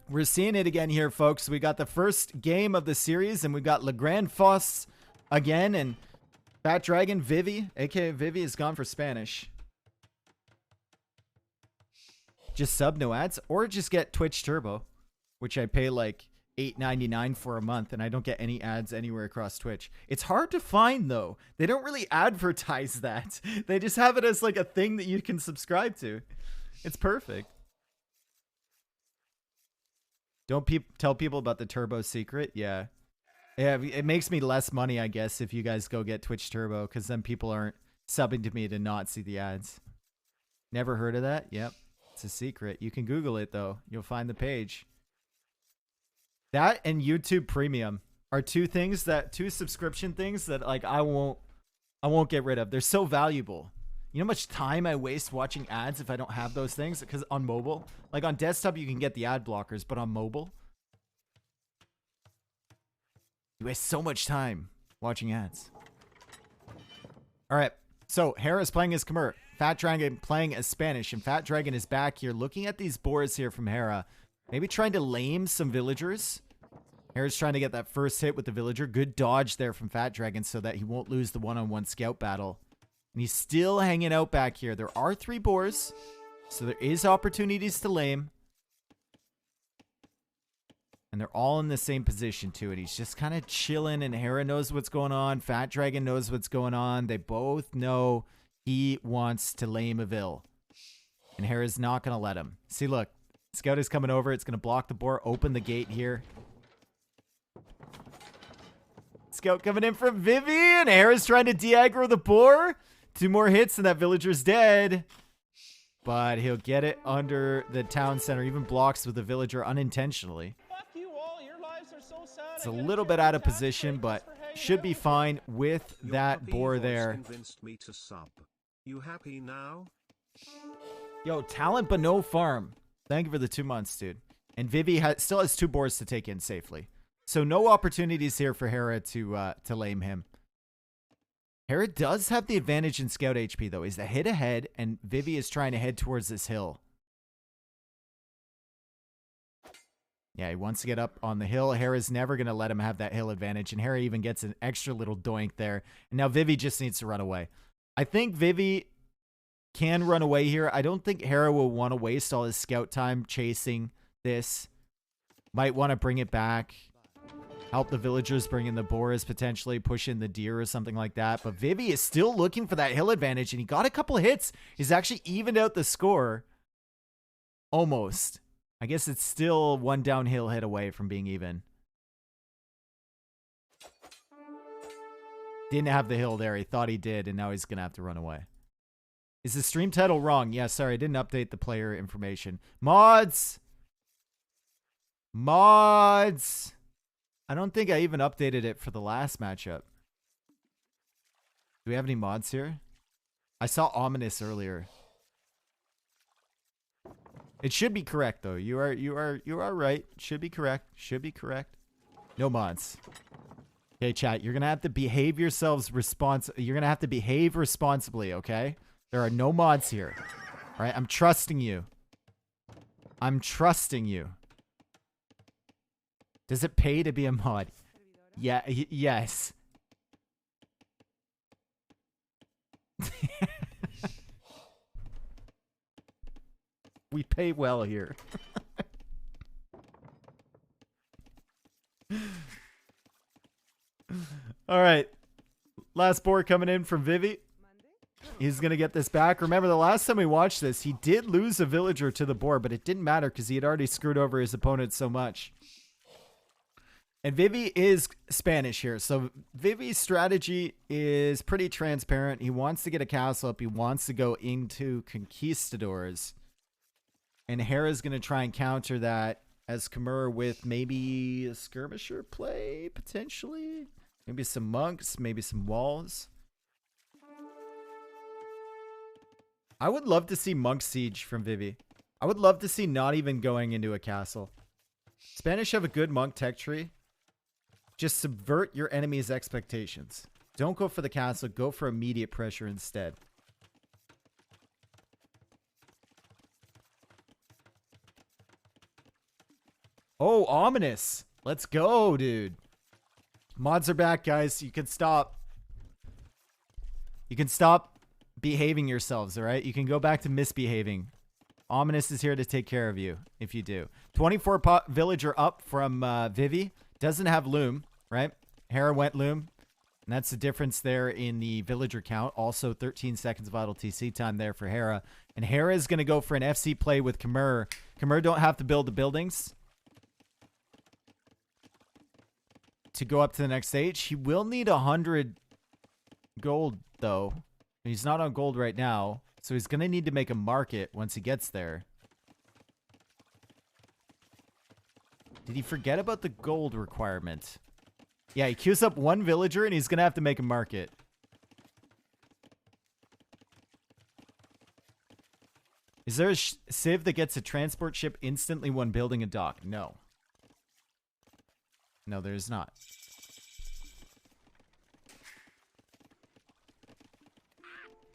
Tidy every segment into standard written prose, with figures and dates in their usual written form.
We're seeing it again here, folks. We got the first game of the series, and we got Le Grand Foss again, and Fat Dragon Vivi, aka Vivi, is gone for Spanish. Just sub, no ads, or just get Twitch Turbo, which I pay like $8.99 for a month, and I don't get any ads anywhere across Twitch. It's hard to find, though. They don't really advertise that. They just have it as like a thing that you can subscribe to. It's perfect. Don't tell people about the Turbo secret. Yeah. Yeah, it makes me less money, I guess, if you guys go get Twitch Turbo, because then people aren't subbing to me to not see the ads. Never heard of that? Yep. It's a secret. You can Google it, though. You'll find the page. That and YouTube Premium are two subscription things that like I won't get rid of. They're so valuable. You know how much time I waste watching ads if I don't have those things? Because on mobile, like on desktop, you can get the ad blockers, but on mobile, you waste so much time watching ads. All right. So Hera's playing as Khmer, Fat Dragon playing as Spanish, and Fat Dragon is back here looking at these boars here from Hera. Maybe trying to lame some villagers. Hera's trying to get that first hit with the villager. Good dodge there from Fat Dragon so that he won't lose the one-on-one scout battle. And he's still hanging out back here. There are 3 boars, so there is opportunities to lame. And they're all in the same position, too. And he's just kind of chilling, and Hera knows what's going on. Fat Dragon knows what's going on. They both know he wants to lame a vill. And Hera's not going to let him. See, look. Scout is coming over. It's going to block the boar. Open the gate here. Scout coming in from Vivi, and Hera's trying to de-aggro the boar. 2 more hits and that villager's dead. But he'll get it under the town center. Even blocks with the villager unintentionally. Fuck you all. Your lives are so sad. It's a little bit out of position, but should be fine with that boar there. Convinced me to sub. You happy now? Yo, talent but no farm. Thank you for the 2 months, dude. And Vivi still has 2 boars to take in safely. So no opportunities here for Hera to lame him. Hera does have the advantage in scout HP, though. He's a hit ahead, and Vivi is trying to head towards this hill. Yeah, he wants to get up on the hill. Hera's never going to let him have that hill advantage, and Hera even gets an extra little doink there. And now Vivi just needs to run away. I think Vivi can run away here. I don't think Hera will want to waste all his scout time chasing this. Might want to bring it back. Help the villagers bring in the boars, potentially push in the deer or something like that. But Vivi is still looking for that hill advantage, and he got a couple hits. He's actually evened out the score. Almost. I guess it's still 1 downhill hit away from being even. Didn't have the hill there. He thought he did, and now he's going to have to run away. Is the stream title wrong? Yeah, sorry, I didn't update the player information. Mods! Mods! I don't think I even updated it for the last matchup. Do we have any mods here? I saw ominous earlier. It should be correct though. You are right. Should be correct. Should be correct. No mods. Okay, chat. You're gonna have to behave yourselves You're gonna have to behave responsibly. Okay. There are no mods here. All right. I'm trusting you. I'm trusting you. Does it pay to be a mod? Yeah. Yes. We pay well here. All right. Last board coming in from Vivi. He's going to get this back. Remember, the last time we watched this, he did lose a villager to the board, but it didn't matter because he had already screwed over his opponent so much. And Vivi is Spanish here. So Vivi's strategy is pretty transparent. He wants to get a castle up. He wants to go into conquistadors. And Hera's going to try and counter that as Khmer with maybe a skirmisher play, potentially. Maybe some monks, maybe some walls. I would love to see monk siege from Vivi. I would love to see not even going into a castle. Spanish have a good monk tech tree. Just subvert your enemy's expectations. Don't go for the castle. Go for immediate pressure instead. Oh, ominous. Let's go, dude. Mods are back, guys. You can stop. You can stop behaving yourselves, all right? You can go back to misbehaving. Ominous is here to take care of you if you do. 24 villager up from Vivi. Doesn't have loom, right? Hera went loom. And that's the difference there in the villager count. Also 13 seconds of idle TC time there for Hera. And Hera is going to go for an FC play with Khmer. Khmer don't have to build the buildings to go up to the next stage. He will need 100 gold, though. He's not on gold right now. So he's going to need to make a market once he gets there. Did he forget about the gold requirement? Yeah, he queues up one villager and he's going to have to make a market. Is there a civ that gets a transport ship instantly when building a dock? No. No, there is not.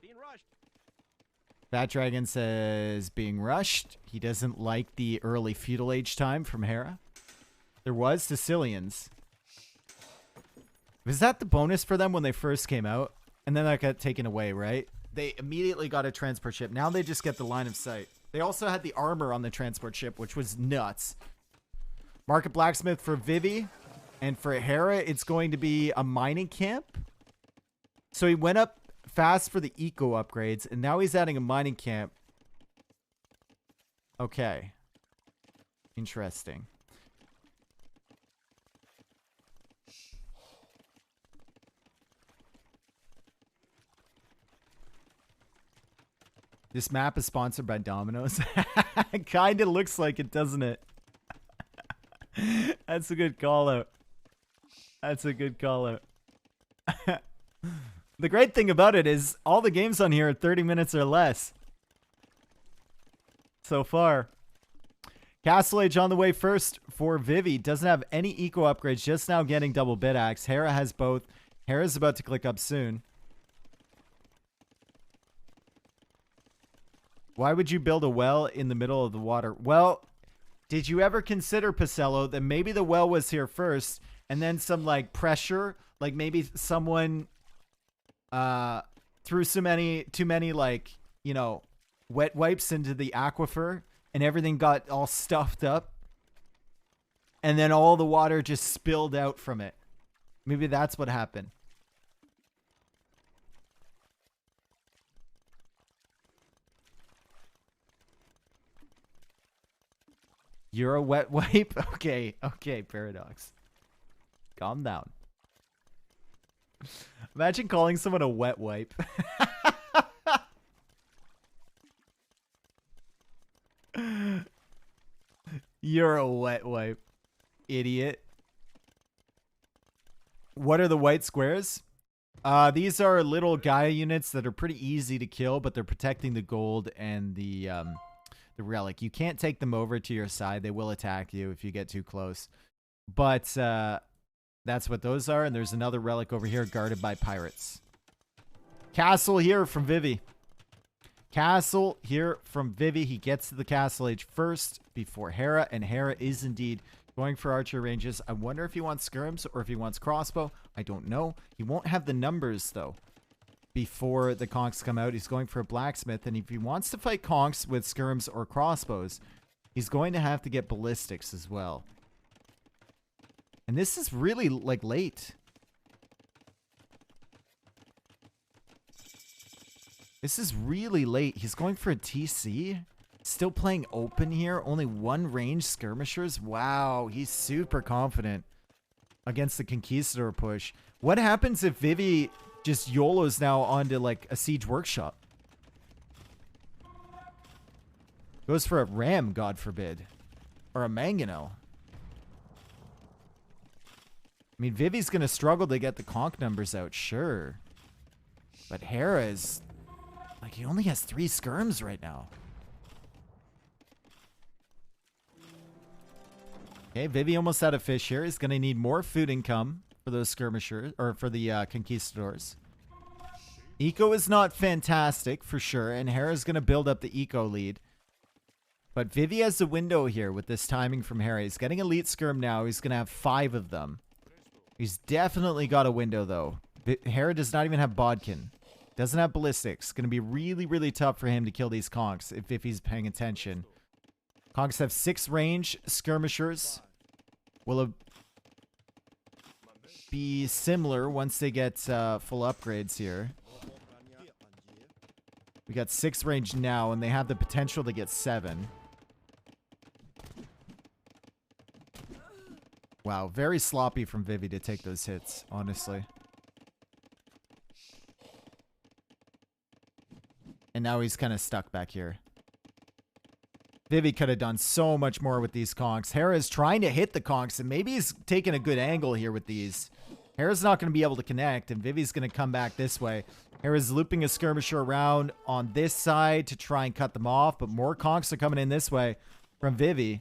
Being rushed. Fat Dragon says being rushed. He doesn't like the early feudal age time from Hera. There was Sicilians. Was that the bonus for them when they first came out? And then that got taken away, right? They immediately got a transport ship. Now they just get the line of sight. They also had the armor on the transport ship, which was nuts. Market Blacksmith for Vivi. And for Hera, it's going to be a mining camp. So he went up fast for the eco upgrades, and now he's adding a mining camp. Okay. Interesting. This map is sponsored by Domino's. It kind of looks like it, doesn't it? That's a good call out. That's a good call out. The great thing about it is all the games on here are 30 minutes or less. So far. Castle Age on the way first for Vivi. Doesn't have any eco upgrades. Just now getting double bit axe. Hera has both. Hera's about to click up soon. Why would you build a well in the middle of the water? Well, did you ever consider, Pacello, that maybe the well was here first and then some like pressure, like maybe someone threw too many like, you know, wet wipes into the aquifer and everything got all stuffed up and then all the water just spilled out from it. Maybe that's what happened. You're a wet wipe? Okay, okay, Paradox. Calm down. Imagine calling someone a wet wipe. You're a wet wipe, idiot. What are the white squares? These are little Gaia units that are pretty easy to kill, but they're protecting the gold and the relic. You can't take them over to your side. They will attack you if you get too close. But that's what those are. And there's another relic over here guarded by pirates. Castle here from Vivi. Castle here from Vivi. He gets to the castle age first before Hera. And Hera is indeed going for archer ranges. I wonder if he wants skirms or if he wants crossbow. I don't know. He won't have the numbers though. Before the conks come out, he's going for a blacksmith, and if he wants to fight conks with skirms or crossbows, he's going to have to get ballistics as well. And this is really like late. This is really late. He's going for a TC. Still playing open here. Only one range skirmishers. Wow, he's super confident against the Conquistador push. What happens if Vivi just YOLOs now onto like a siege workshop? Goes for a ram, God forbid. Or a mangonel. I mean, Vivi's going to struggle to get the conk numbers out, sure. But Hera is... like, he only has 3 skirms right now. Okay, Vivi almost out of fish here. He's going to need more food income for those skirmishers, or for the conquistadors. Eco is not fantastic, for sure, and Hera's going to build up the eco lead. But Vivi has the window here with this timing from Hera. He's getting elite skirm now. He's going to have 5 of them. He's definitely got a window, though. Hera does not even have bodkin. Doesn't have ballistics. Going to be really, really tough for him to kill these conks if he's paying attention. Conks have 6 range skirmishers. Will be similar once they get full upgrades here. We got 6 range now, and they have the potential to get 7. Wow, very sloppy from Vivi to take those hits, honestly. And now he's kind of stuck back here. Vivi could have done so much more with these conks. Hera is trying to hit the conks, and maybe he's taking a good angle here with these. Hera's not going to be able to connect, and Vivi's going to come back this way. Hera's looping a skirmisher around on this side to try and cut them off, but more conks are coming in this way from Vivi.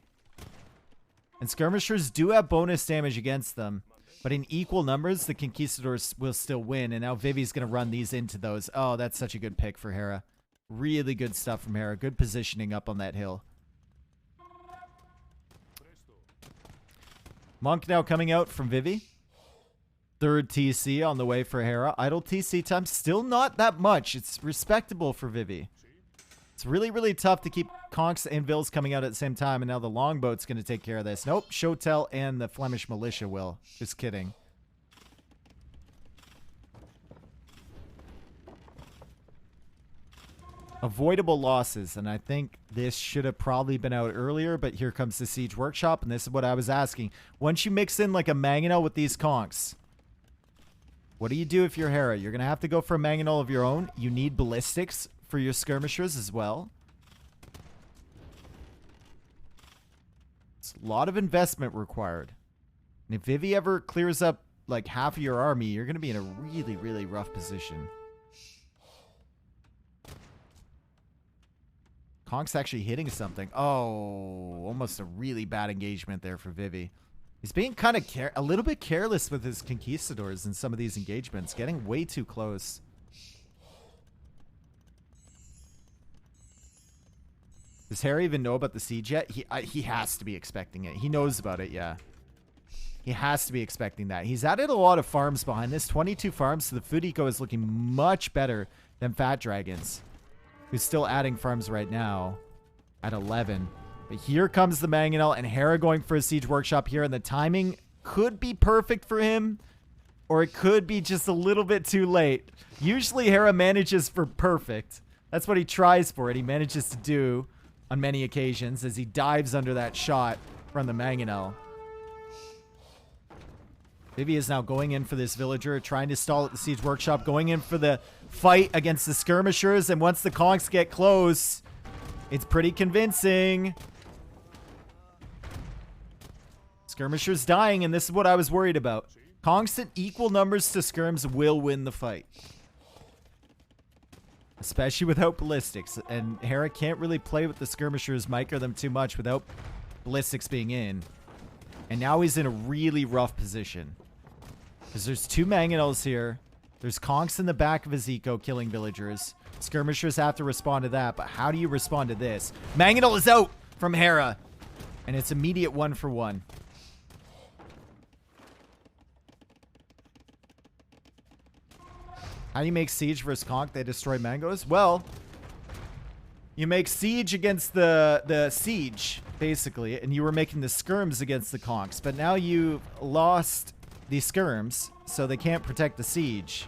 And skirmishers do have bonus damage against them, but in equal numbers, the conquistadors will still win, and now Vivi's going to run these into those. Oh, that's such a good pick for Hera. Really good stuff from Hera. Good positioning up on that hill. Monk now coming out from Vivi. 3rd TC on the way for Hera. Idle TC time, still not that much. It's respectable for Vivi. It's really, really tough to keep conks and vills coming out at the same time, and now the longboat's going to take care of this. Nope, Shotel and the Flemish militia will. Just kidding. Avoidable losses, and I think this should have probably been out earlier, but here comes the Siege Workshop, and this is what I was asking. Once you mix in like a mangonel with these conks, what do you do if you're Hera? You're going to have to go for a mangonel of your own. You need ballistics for your skirmishers as well. It's a lot of investment required. And if Vivi ever clears up like half of your army, you're going to be in a really, really rough position. Conk's actually hitting something. Oh, almost a really bad engagement there for Vivi. He's being kind of a little bit careless with his conquistadors in some of these engagements, getting way too close. Does Hera even know about the siege yet? He has to be expecting it. He knows about it, yeah. He has to be expecting that. He's added a lot of farms behind this. 22 farms, so the food eco is looking much better than Fat Dragon's, who's still adding farms right now at 11. But here comes the mangonel, and Hera going for a siege workshop here, and the timing could be perfect for him, or it could be just a little bit too late. Usually Hera manages for perfect. That's what he tries for, and he manages to do on many occasions as he dives under that shot from the mangonel. Vivi is now going in for this villager, trying to stall at the siege workshop, going in for the fight against the skirmishers, and once the conks get close, it's pretty convincing. Skirmishers dying, and this is what I was worried about. Conks in equal numbers to skirms will win the fight. Especially without ballistics. And Hera can't really play with the skirmishers, micro them too much without ballistics being in. And now he's in a really rough position. Because there's 2 mangonels here. There's conks in the back of his eco killing villagers. Skirmishers have to respond to that, but how do you respond to this? Mangonel is out from Hera. And it's immediate 1-for-1. How do you make siege versus conk? They destroy mangoes? Well, you make siege against the siege, basically, and you were making the skirms against the conks. But now you've lost the skirms, so they can't protect the siege.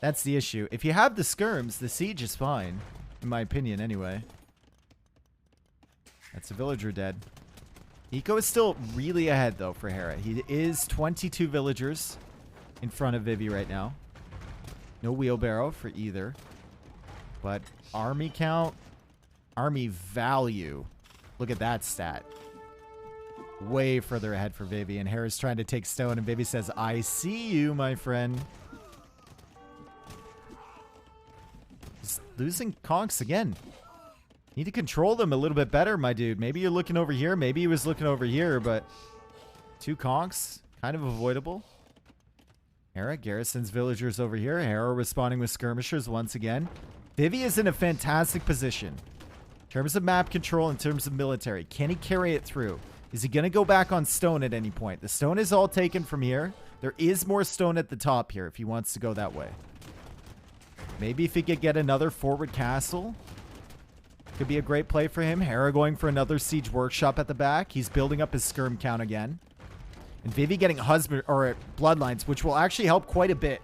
That's the issue. If you have the skirms, the siege is fine. In my opinion, anyway. That's a villager dead. Eco is still really ahead, though, for Hera. He is 22 villagers in front of Vivi right now. No wheelbarrow for either. But army count, army value. Look at that stat. Way further ahead for Vivi. And Hera's trying to take stone. And Vivi says, I see you, my friend. Just losing conks again. Need to control them a little bit better, my dude. Maybe you're looking over here. Maybe he was looking over here. But 2 conks. Kind of avoidable. Hera garrisons villagers over here. Hera responding with skirmishers once again. Vivi is in a fantastic position. In terms of map control, in terms of military, can he carry it through? Is he going to go back on stone at any point? The stone is all taken from here. There is more stone at the top here if he wants to go that way. Maybe if he could get another forward castle. Could be a great play for him. Hera going for another siege workshop at the back. He's building up his skirm count again. And Vivi getting husband or bloodlines, which will actually help quite a bit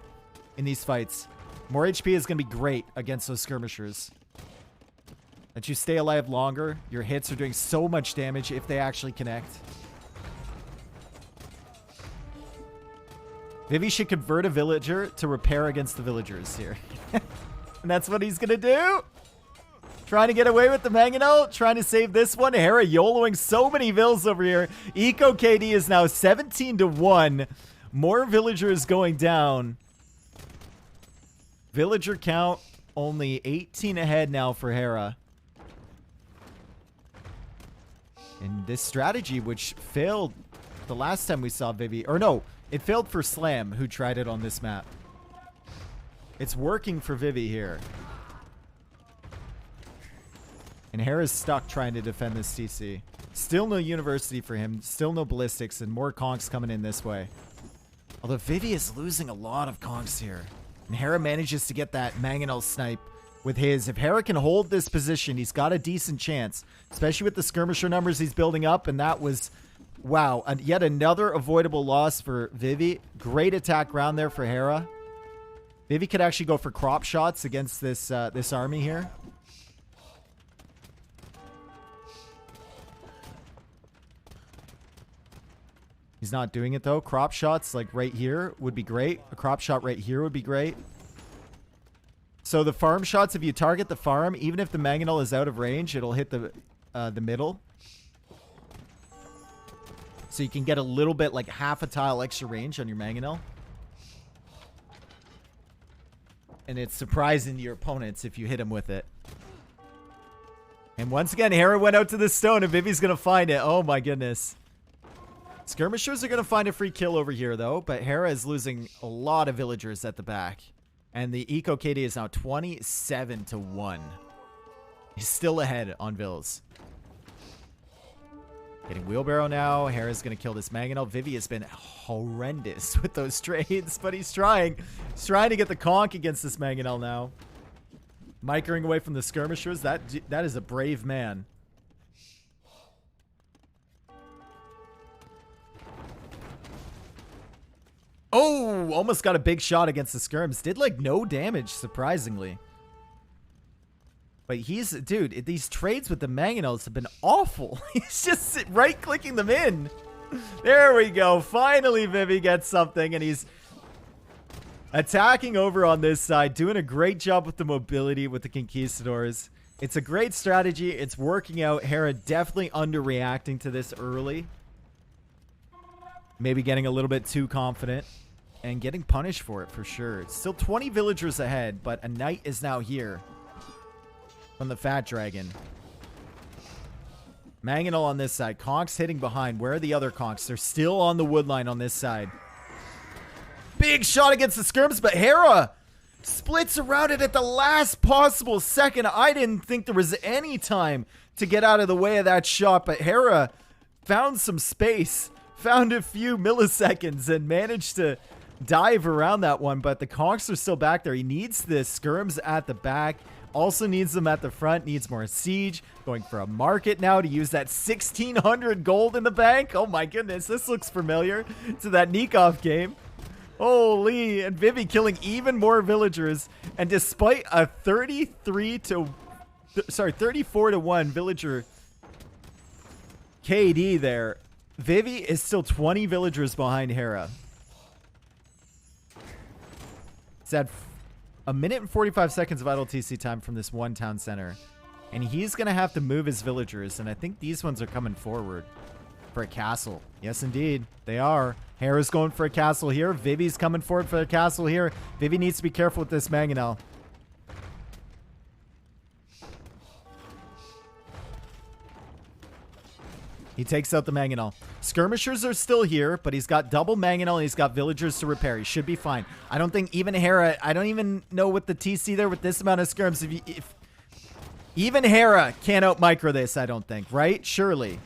in these fights. More HP is going to be great against those skirmishers. That you stay alive longer. Your hits are doing so much damage if they actually connect. Vivi should convert a villager to repair against the villagers here. And that's what he's going to do. Trying to get away with the mangonel. Trying to save this one. Hera YOLOing so many vills over here. Eco KD is now 17-1. More villagers going down. Villager count only 18 ahead now for Hera. And this strategy, which failed the last time we saw Vivi. Or no, it failed for Slam, who tried it on this map. It's working for Vivi here. And Hera's stuck trying to defend this TC. Still no university for him. Still no ballistics. And more conks coming in this way. Although Vivi is losing a lot of conks here. And Hera manages to get that mangonel snipe with his. If Hera can hold this position, he's got a decent chance. Especially with the skirmisher numbers he's building up. And that was, wow, yet another avoidable loss for Vivi. Great attack round there for Hera. Vivi could actually go for crop shots against this this army here. He's not doing it though. Crop shots like right here would be great. A crop shot right here would be great. So the farm shots, if you target the farm, even if the mangonel is out of range, it'll hit the middle. So you can get a little bit, like half a tile extra range on your mangonel. And it's surprising to your opponents if you hit him with it. And once again, Hera went out to the stone and Vivi's going to find it. Oh my goodness. Skirmishers are going to find a free kill over here, though. But Hera is losing a lot of villagers at the back. And the Eco KD is now 27-1. He's still ahead on vills. Getting wheelbarrow now. Hera's going to kill this mangonel. Vivi has been horrendous with those trades. But he's trying. He's trying to get the conk against this mangonel now. Micering away from the skirmishers. That is a brave man. Oh, almost got a big shot against the skirms. Did like no damage, surprisingly. But he's, dude, these trades with the mangonels have been awful. He's just right-clicking them in. There we go. Finally, Vivi gets something, and he's attacking over on this side, doing a great job with the mobility with the conquistadors. It's a great strategy. It's working out. Hera definitely underreacting to this early. Maybe getting a little bit too confident and getting punished for it for sure. It's still 20 villagers ahead, but a knight is now here from the Fat Dragon. Mangonel on this side. Conks hitting behind. Where are the other conks? They're still on the wood line on this side. Big shot against the skirms, but Hera splits around it at the last possible second. I didn't think there was any time to get out of the way of that shot, but Hera found some space. Found a few milliseconds and managed to dive around that one, but the conks are still back there. He needs the skirms at the back. Also needs them at the front. Needs more siege. Going for a market now to use that 1,600 gold in the bank. Oh my goodness, this looks familiar to that Nikov game. Holy, and Vivi killing even more villagers. And despite a 34-1 villager KD there, Vivi is still 20 villagers behind Hera. It's at a minute and 45 seconds of idle TC time from this one town center. And he's going to have to move his villagers. And I think these ones are coming forward for a castle. Yes, indeed. They are. Hera's going for a castle here. Vivi's coming forward for a castle here. Vivi needs to be careful with this mangonel. He takes out the mangonel. Skirmishers are still here, but he's got double mangonel and he's got villagers to repair. He should be fine. I don't think even Hera, I don't even know what the TC there with this amount of skirms. Even Hera can't out-micro this, I don't think. Right? Surely.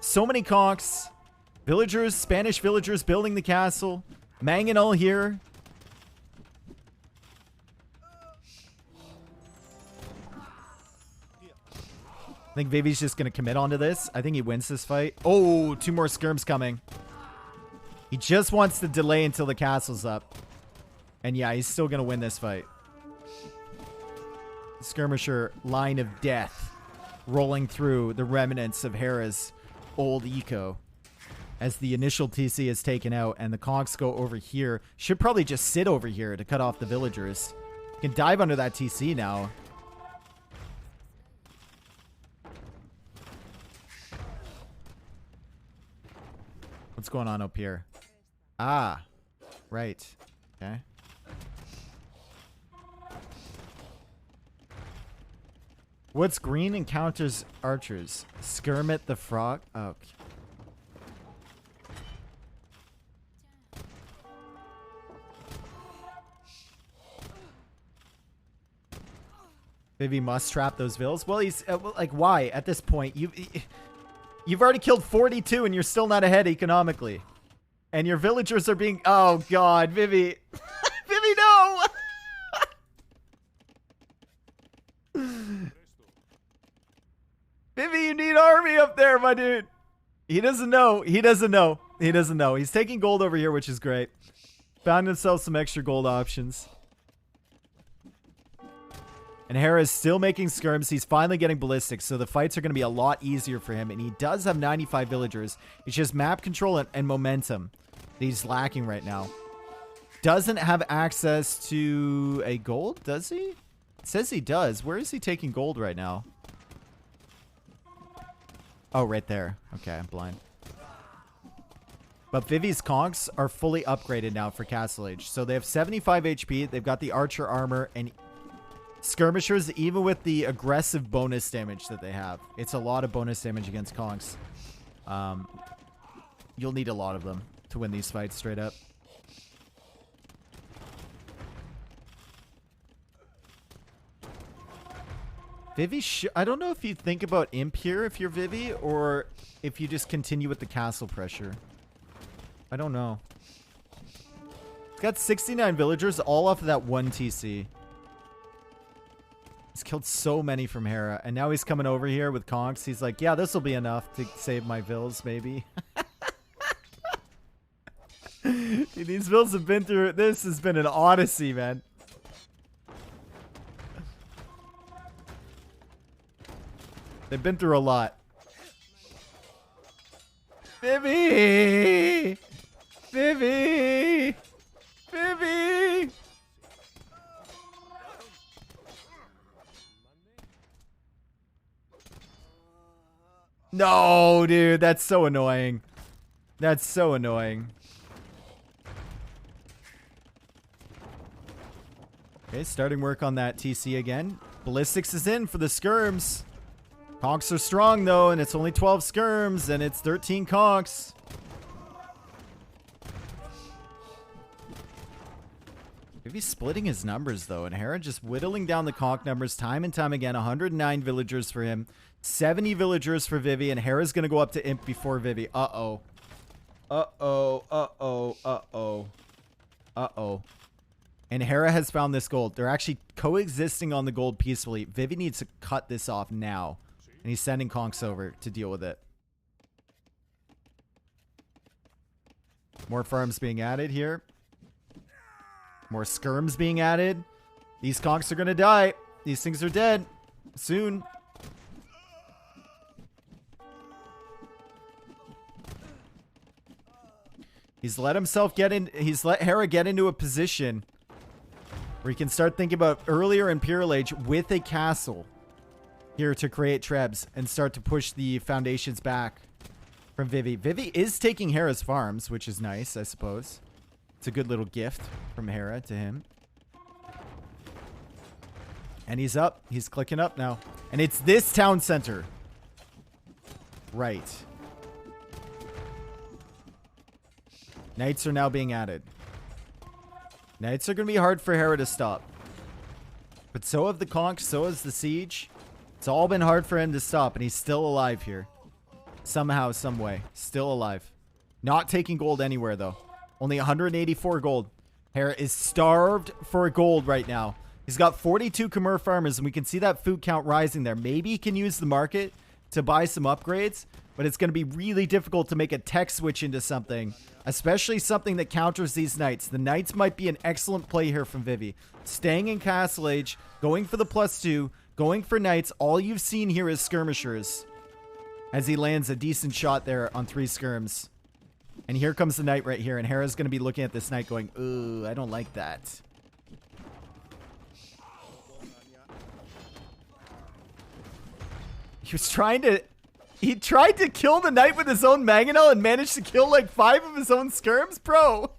So many conks. Villagers, Spanish villagers building the castle. Mangonel here. I think Vivi's just going to commit onto this. I think he wins this fight. Oh, 2 more skirms coming. He just wants to delay until the castle's up. And yeah, he's still going to win this fight. Skirmisher line of death rolling through the remnants of Hera's old eco. As the initial TC is taken out and the conks go over here. Should probably just sit over here to cut off the villagers. You can dive under that TC now. What's going on up here? Ah, right. Okay. What's green encounters archers? Skirmit the frog. Oh, okay. Vivi must trap those vills. Well, he's like, why at this point? You've already killed 42 and you're still not ahead economically. And your villagers are being... Oh, God. Vivi. Vivi, no! Vivi, you need army up there, my dude. He doesn't know. He doesn't know. He doesn't know. He's taking gold over here, which is great. Found himself some extra gold options. And Hera is still making skirms. He's finally getting ballistics, so the fights are going to be a lot easier for him. And he does have 95 villagers. It's just map control and momentum that he's lacking right now. Doesn't have access to a gold, does he? It says he does. Where is he taking gold right now? Oh, right there. Okay, I'm blind. But Vivi's conks are fully upgraded now for Castle Age. So they have 75 HP. They've got the archer armor and skirmishers, even with the aggressive bonus damage that they have. It's a lot of bonus damage against conks. You'll need a lot of them to win these fights straight up. Vivi, I don't know if you think about imp here if you're Vivi, or if you just continue with the castle pressure. I don't know. He's got 69 villagers, all off of that one TC. He's killed so many from Hera, and now he's coming over here with conks. He's like, yeah, this will be enough to save my vills, maybe. Dude, these vills have been through... This has been an odyssey, man. They've been through a lot. Vivi! Vivi! Vivi! No, dude, that's so annoying. That's so annoying. Okay, starting work on that TC again. Ballistics is in for the skirms. Conks are strong, though, and it's only 12 skirms, and it's 13 conks. Maybe splitting his numbers, though, and Hera just whittling down the conk numbers time and time again. 109 villagers for him. 70 villagers for Vivi, and Hera's going to go up to imp before Vivi. Uh-oh. Uh-oh. Uh-oh. Uh-oh. Uh-oh. And Hera has found this gold. They're actually coexisting on the gold peacefully. Vivi needs to cut this off now. And he's sending conks over to deal with it. More farms being added here. More skirms being added. These conks are going to die. These things are dead. Soon. He's let himself get in. He's let Hera get into a position where he can start thinking about earlier Imperial Age with a castle here to create trebs and start to push the foundations back from Vivi. Vivi is taking Hera's farms, which is nice, I suppose. It's a good little gift from Hera to him. And he's up. He's clicking up now. And it's this town center. Right. Knights are now being added. Knights are going to be hard for Hera to stop. But so have the conks, so has the siege. It's all been hard for him to stop, and he's still alive here. Somehow, some way. Still alive. Not taking gold anywhere, though. Only 184 gold. Hera is starved for gold right now. He's got 42 Khmer farmers, and we can see that food count rising there. Maybe he can use the market to buy some upgrades, but it's going to be really difficult to make a tech switch into something, especially something that counters these knights. The knights might be an excellent play here from Vivi. Staying in Castle Age, going for the +2, going for knights. All you've seen here is skirmishers as he lands a decent shot there on 3 skirms. And here comes the knight right here, and Hera's going to be looking at this knight going, ooh, I don't like that. He tried to kill the knight with his own mangonel and managed to kill like 5 of his own skirms, bro.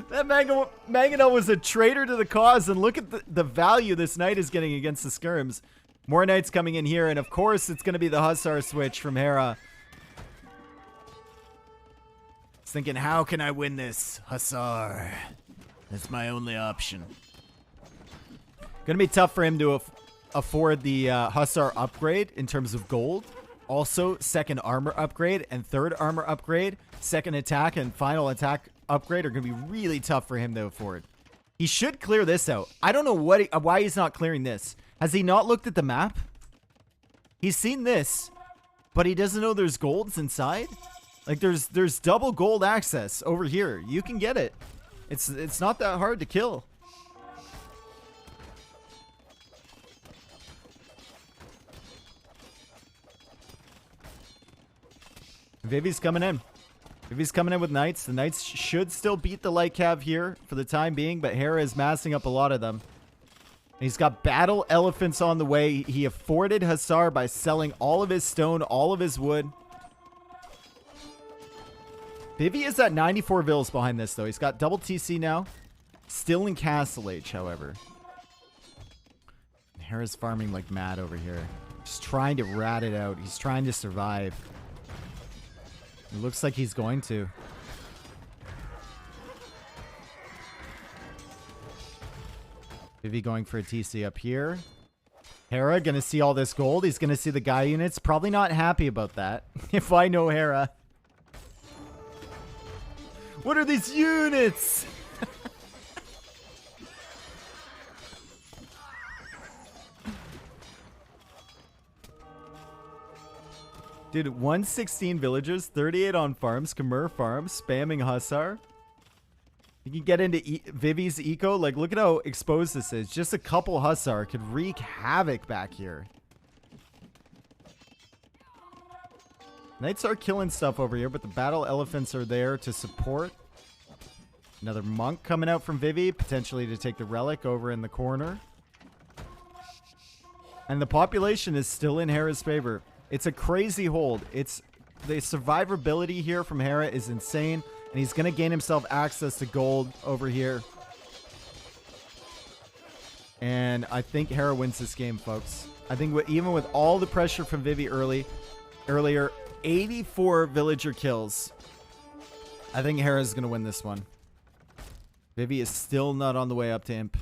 That mangonel was a traitor to the cause, and look at the value this knight is getting against the skirms. More knights coming in here, and of course it's going to be the Hussar switch from Hera. He's thinking, how can I win this? Hussar. That's my only option. Gonna be tough for him to afford the Hussar upgrade in terms of gold. Also, second armor upgrade and third armor upgrade. Second attack and final attack upgrade are going to be really tough for him to afford. He should clear this out. I don't know why he's not clearing this. Has he not looked at the map? He's seen this, but he doesn't know there's golds inside. Like there's double gold access over here. You can get it. It's not that hard to kill. Vivi's coming in. Vivi's coming in with knights. The knights should still beat the light cav here for the time being, but Hera is massing up a lot of them. And he's got battle elephants on the way. He afforded Hussar by selling all of his stone, all of his wood. Vivi is at 94 vills behind this, though. He's got double TC now. Still in Castle Age, however. Hera's farming like mad over here. Just trying to rat it out. He's trying to survive. It looks like he's going to. Vivi going for a TC up here. Hera gonna see all this gold. He's gonna see the guy units. Probably not happy about that. If I know Hera. What are these units? Dude, 116 villagers, 38 on farms, Khmer farms, spamming Hussar. You can get into Vivi's eco. Like, look at how exposed this is. Just a couple Hussar could wreak havoc back here. Knights are killing stuff over here, but the battle elephants are there to support. Another monk coming out from Vivi, potentially to take the relic over in the corner. And the population is still in Hera's favor. It's a crazy hold. It's the survivability here from Hera is insane, and he's going to gain himself access to gold over here. And I think Hera wins this game, folks. I think even with all the pressure from Vivi earlier, 84 villager kills. I think Hera's going to win this one. Vivi is still not on the way up to Imp.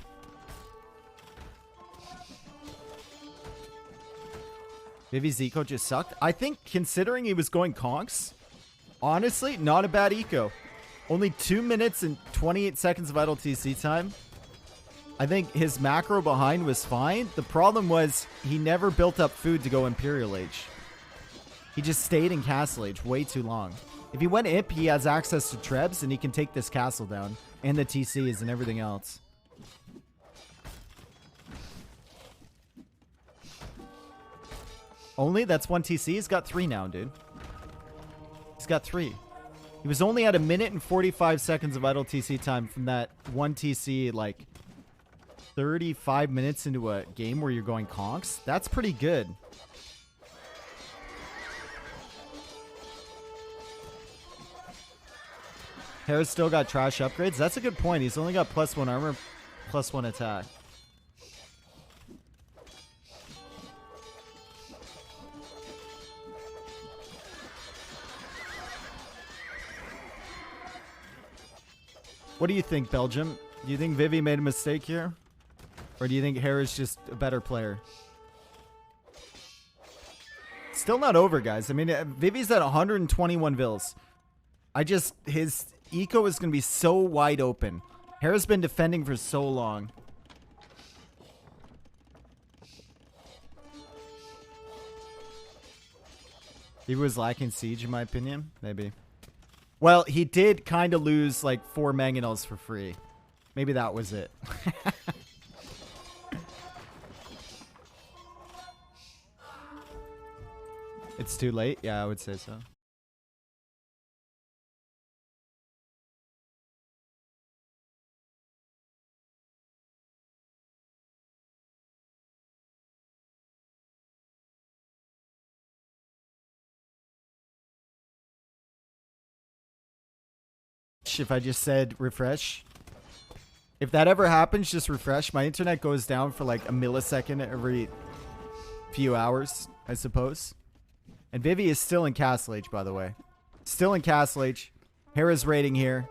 Vivi's eco just sucked. I think considering he was going conks, honestly, not a bad eco. Only 2 minutes and 28 seconds of idle TC time. I think his macro behind was fine. The problem was he never built up food to go Imperial Age. He just stayed in Castle Age way too long. If he went Imp, he has access to Trebs and he can take this castle down. And the TCs and everything else. Only? That's 1 TC? He's got 3 now, dude. He's got 3. He was only at 1 minute and 45 seconds of idle TC time from that 1 TC, like, 35 minutes into a game where you're going conks. That's pretty good. Hera's still got trash upgrades. That's a good point. He's only got +1 armor, +1 attack. What do you think, Belgium? Do you think Vivi made a mistake here? Or do you think Hera's just a better player? Still not over, guys. I mean, Vivi's at 121 vills. His eco is going to be so wide open. Hera's been defending for so long. He was lacking siege, in my opinion. Maybe. Well, he did kind of lose like 4 mangonels for free. Maybe that was it. It's too late? Yeah, I would say so. If I just said refresh. If that ever happens, just refresh. My internet goes down for like a millisecond every few hours, I suppose. And Vivi is still in Castle Age, by the way. Still in Castle Age. Hera's raiding here.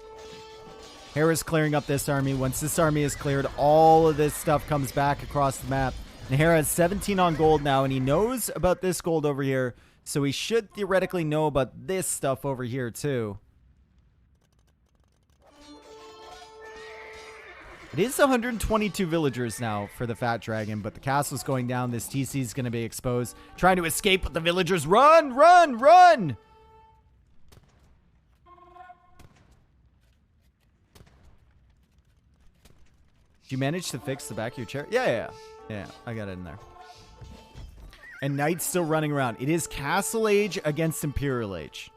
Hera's clearing up this army. Once this army is cleared, all of this stuff comes back across the map. And Hera has 17 on gold now, and he knows about this gold over here. So he should theoretically know about this stuff over here, too. It is 122 villagers now for the Fat Dragon, but the castle's going down. This TC is going to be exposed. Trying to escape, but the villagers run, run, run! Did you manage to fix the back of your chair? Yeah, I got it in there. And Knight's still running around. It is Castle Age against Imperial Age.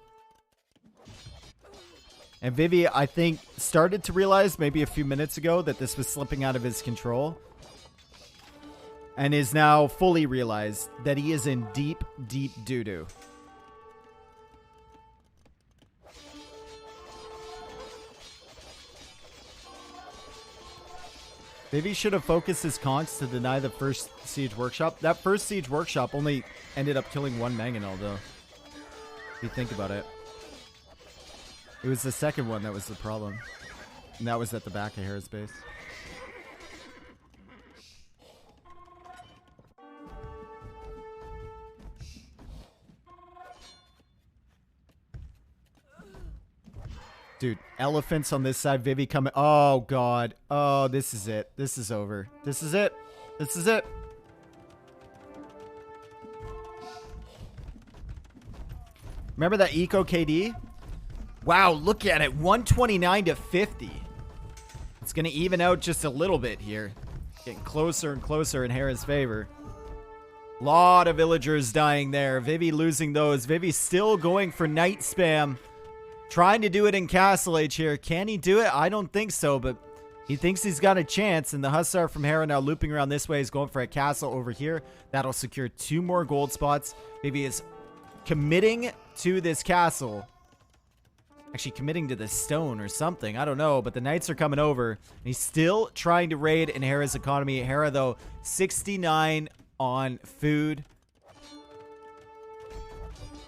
And Vivi, I think, started to realize maybe a few minutes ago that this was slipping out of his control. And is now fully realized that he is in deep, deep doo-doo. Vivi should have focused his conks to deny the first siege workshop. That first siege workshop only ended up killing 1 mangonel, though. If you think about it. It was the second one that was the problem. And that was at the back of Hera's base. Dude, elephants on this side. Vivi coming. Oh, God. Oh, this is it. This is over. This is it. This is it. Remember that Eco KD? Wow, look at it. 129 to 50. It's going to even out just a little bit here. Getting closer and closer in Hera's favor. Lot of villagers dying there. Vivi losing those. Vivi still going for night spam. Trying to do it in Castle Age here. Can he do it? I don't think so, but he thinks he's got a chance. And the Hussar from Hera now looping around this way is going for a castle over here. That'll secure 2 more gold spots. Vivi is committing to this castle. Actually committing to the stone or something. I don't know, but the knights are coming over. And he's still trying to raid in Hera's economy. Hera, though, 69 on food.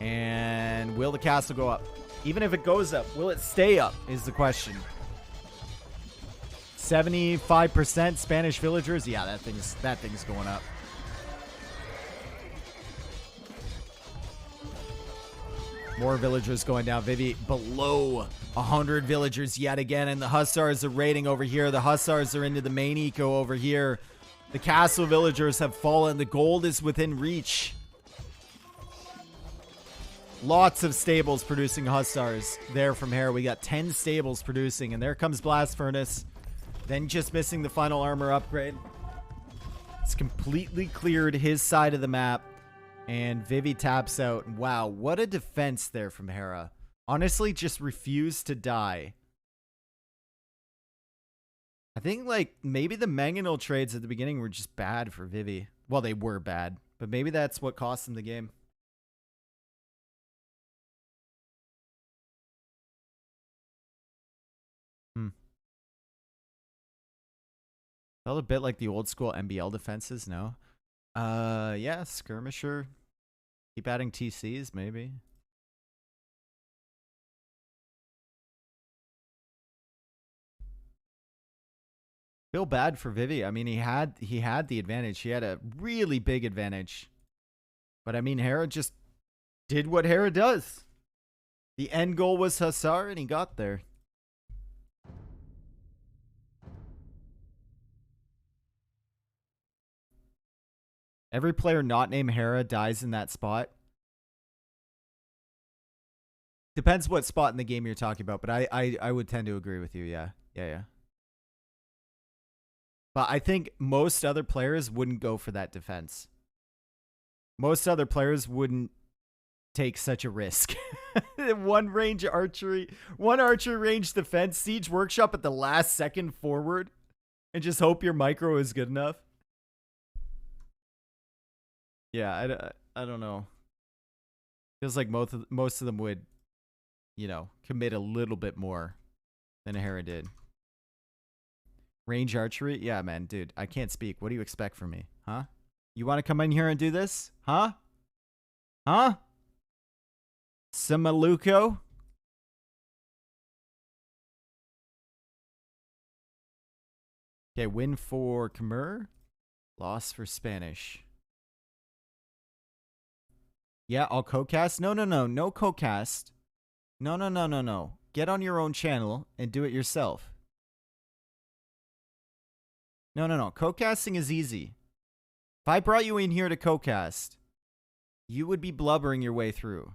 And will the castle go up? Even if it goes up, will it stay up is the question. 75% Spanish villagers. Yeah, that thing's going up. More villagers going down. Vivi below 100 villagers yet again. And the Hussars are raiding over here. The Hussars are into the main eco over here. The castle villagers have fallen. The gold is within reach. Lots of stables producing Hussars there from Hera. We got 10 stables producing. And there comes Blast Furnace. Then just missing the final armor upgrade. It's completely cleared his side of the map. And Vivi taps out. Wow, what a defense there from Hera. Honestly, just refused to die. I think, like, maybe the mangonel trades at the beginning were just bad for Vivi. Well, they were bad. But maybe that's what cost him the game. Felt a bit like the old school MBL defenses, no? Yeah, skirmisher. Keep adding TCs, maybe. Feel bad for Vivi. I mean, he had the advantage. He had a really big advantage. But I mean, Hera just did what Hera does. The end goal was Hussar, and he got there. Every player not named Hera dies in that spot. Depends what spot in the game you're talking about, but I would tend to agree with you. Yeah. But I think most other players wouldn't go for that defense. Most other players wouldn't take such a risk. One archery range defense, siege workshop at the last second forward, and just hope your micro is good enough. Yeah, I don't know. Feels like most of them would, you know, commit a little bit more than Hera did. Range archery? Yeah, man, dude, I can't speak. What do you expect from me? Huh? You want to come in here and do this? Huh? Huh? Samaluco? Okay, win for Khmer. Loss for Spanish. Yeah, I'll co-cast. No co-cast. No. Get on your own channel and do it yourself. No. Co-casting is easy. If I brought you in here to co-cast, you would be blubbering your way through.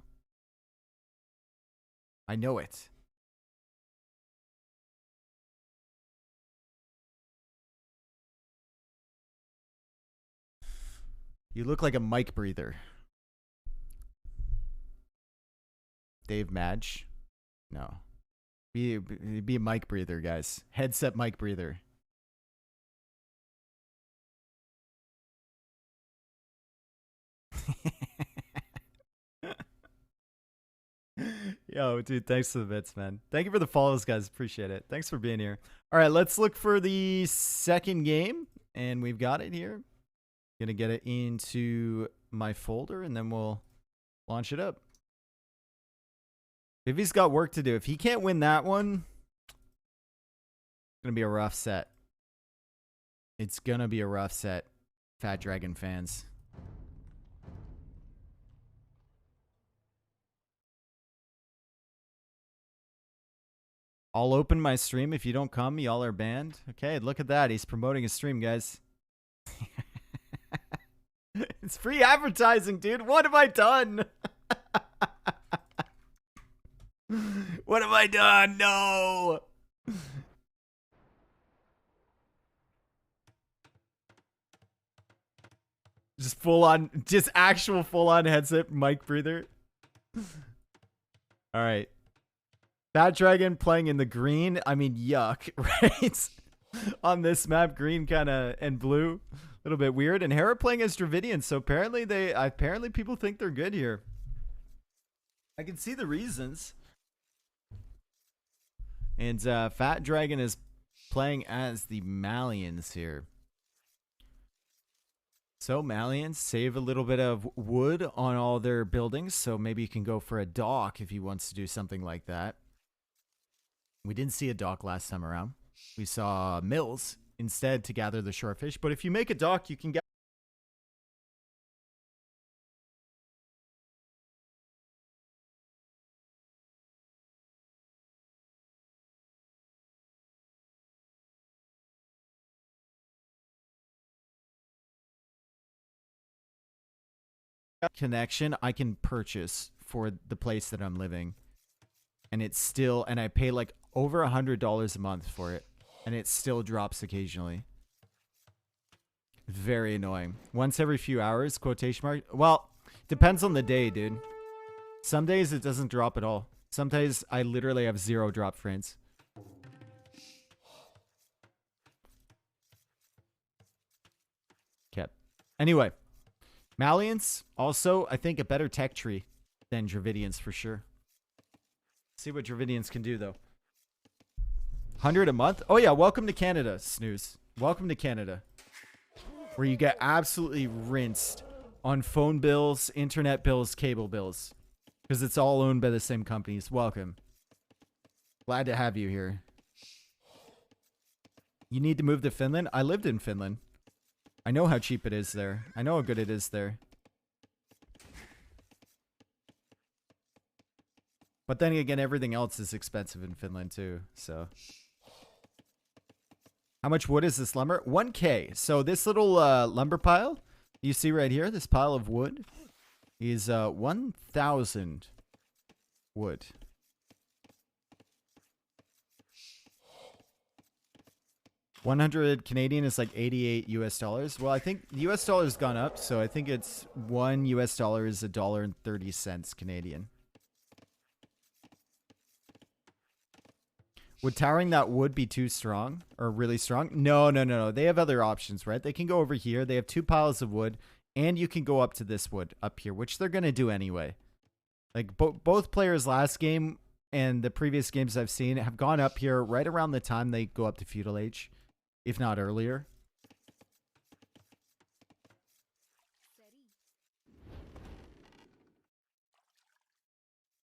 I know it. You look like a mic breather. Dave Madge? No. Be a mic breather, guys. Headset mic breather. Yo, dude, thanks for the bits, man. Thank you for the follows, guys. Appreciate it. Thanks for being here. All right, let's look for the second game, and we've got it here. Gonna get it into my folder, and then we'll launch it up. Vivi's got work to do. If he can't win that one, it's gonna be a rough set. It's gonna be a rough set, Fat Dragon fans. I'll open my stream. If you don't come, y'all are banned. Okay, look at that. He's promoting his stream, guys. It's free advertising, dude. What have I done? What have I done? No. Just full on, just actual full on headset mic breather. All right. Fat Dragon playing in the green. I mean, yuck, right? On this map, green kind of and blue, a little bit weird. And Hera playing as Dravidian, so apparently people think they're good here. I can see the reasons. And Fat Dragon is playing as the Malians here. So Malians save a little bit of wood on all their buildings, so maybe you can go for a dock if he wants to do something like that. We didn't see a dock last time around. We saw mills instead to gather the shorefish, but if you make a dock, you can get connection I can purchase for the place that I'm living, and it's still, and I pay like over $100 a month for it, and it still drops occasionally. Very annoying. Once every few hours, quotation mark. Well, depends on the day, dude. Some days it doesn't drop at all. Some days I literally have 0 drop frames. Okay. Anyway, Malians, also, I think a better tech tree than Dravidians for sure. See what Dravidians can do, though. 100 a month? Oh, yeah. Welcome to Canada, Snooze. Welcome to Canada. Where you get absolutely rinsed on phone bills, internet bills, cable bills. Because it's all owned by the same companies. Welcome. Glad to have you here. You need to move to Finland? I lived in Finland. I know how cheap it is there. I know how good it is there. But then again, everything else is expensive in Finland too, so. How much wood is this lumber? 1K. So this little lumber pile you see right here, this pile of wood, is 1,000 wood. $100 Canadian is like 88 US dollars. Well, I think the US dollar's gone up, so I think it's $1 US is $1.30 Canadian. Would towering that wood be too strong or really strong? No, no, no, no. They have other options, right? They can go over here. They have 2 piles of wood, and you can go up to this wood up here, which they're going to do anyway. Like both players last game and the previous games I've seen have gone up here right around the time they go up to feudal age, if not earlier.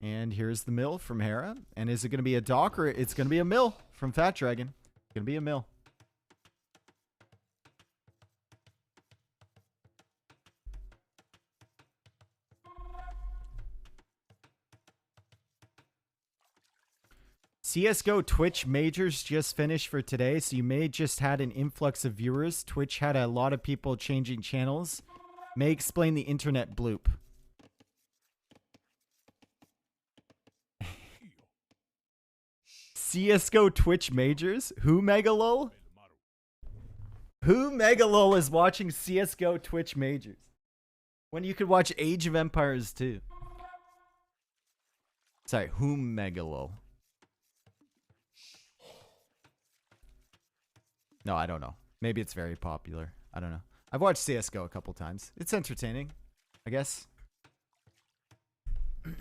And here's the mill from Hera. And is it going to be a dock or it's going to be a mill from Fat Dragon? It's going to be a mill. CSGO Twitch majors just finished for today, so you may just had an influx of viewers. Twitch had a lot of people changing channels. May explain the internet bloop. CSGO Twitch majors? Who Megalol? Who Megalol is watching CSGO Twitch majors? When you could watch Age of Empires too. Sorry, who Megalol? No, I don't know. Maybe it's very popular. I don't know. I've watched CSGO a couple times. It's entertaining, I guess. All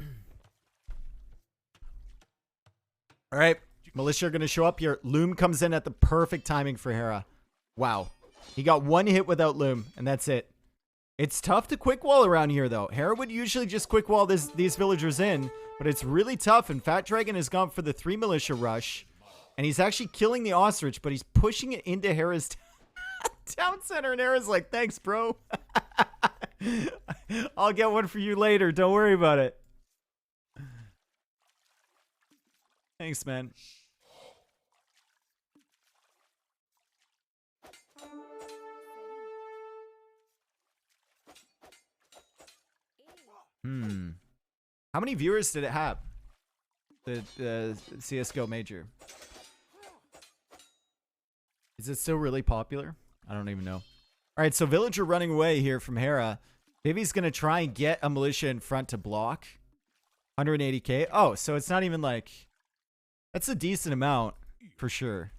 right. Militia are going to show up here. Loom comes in at the perfect timing for Hera. Wow. He got 1 hit without Loom, and that's it. It's tough to quick wall around here, though. Hera would usually just quick wall these villagers in, but it's really tough, and Fat Dragon has gone for the 3 militia rush, and he's actually killing the ostrich, but he's pushing it into Hera's town center, and Hera's like, thanks, bro. I'll get one for you later. Don't worry about it. Thanks, man. How many viewers did it have? The CSGO major. Is it still really popular? I don't even know. All right, so villager running away here from Hera. Vivi's going to try and get a militia in front to block. 180k. Oh, so it's not even like... That's a decent amount for sure.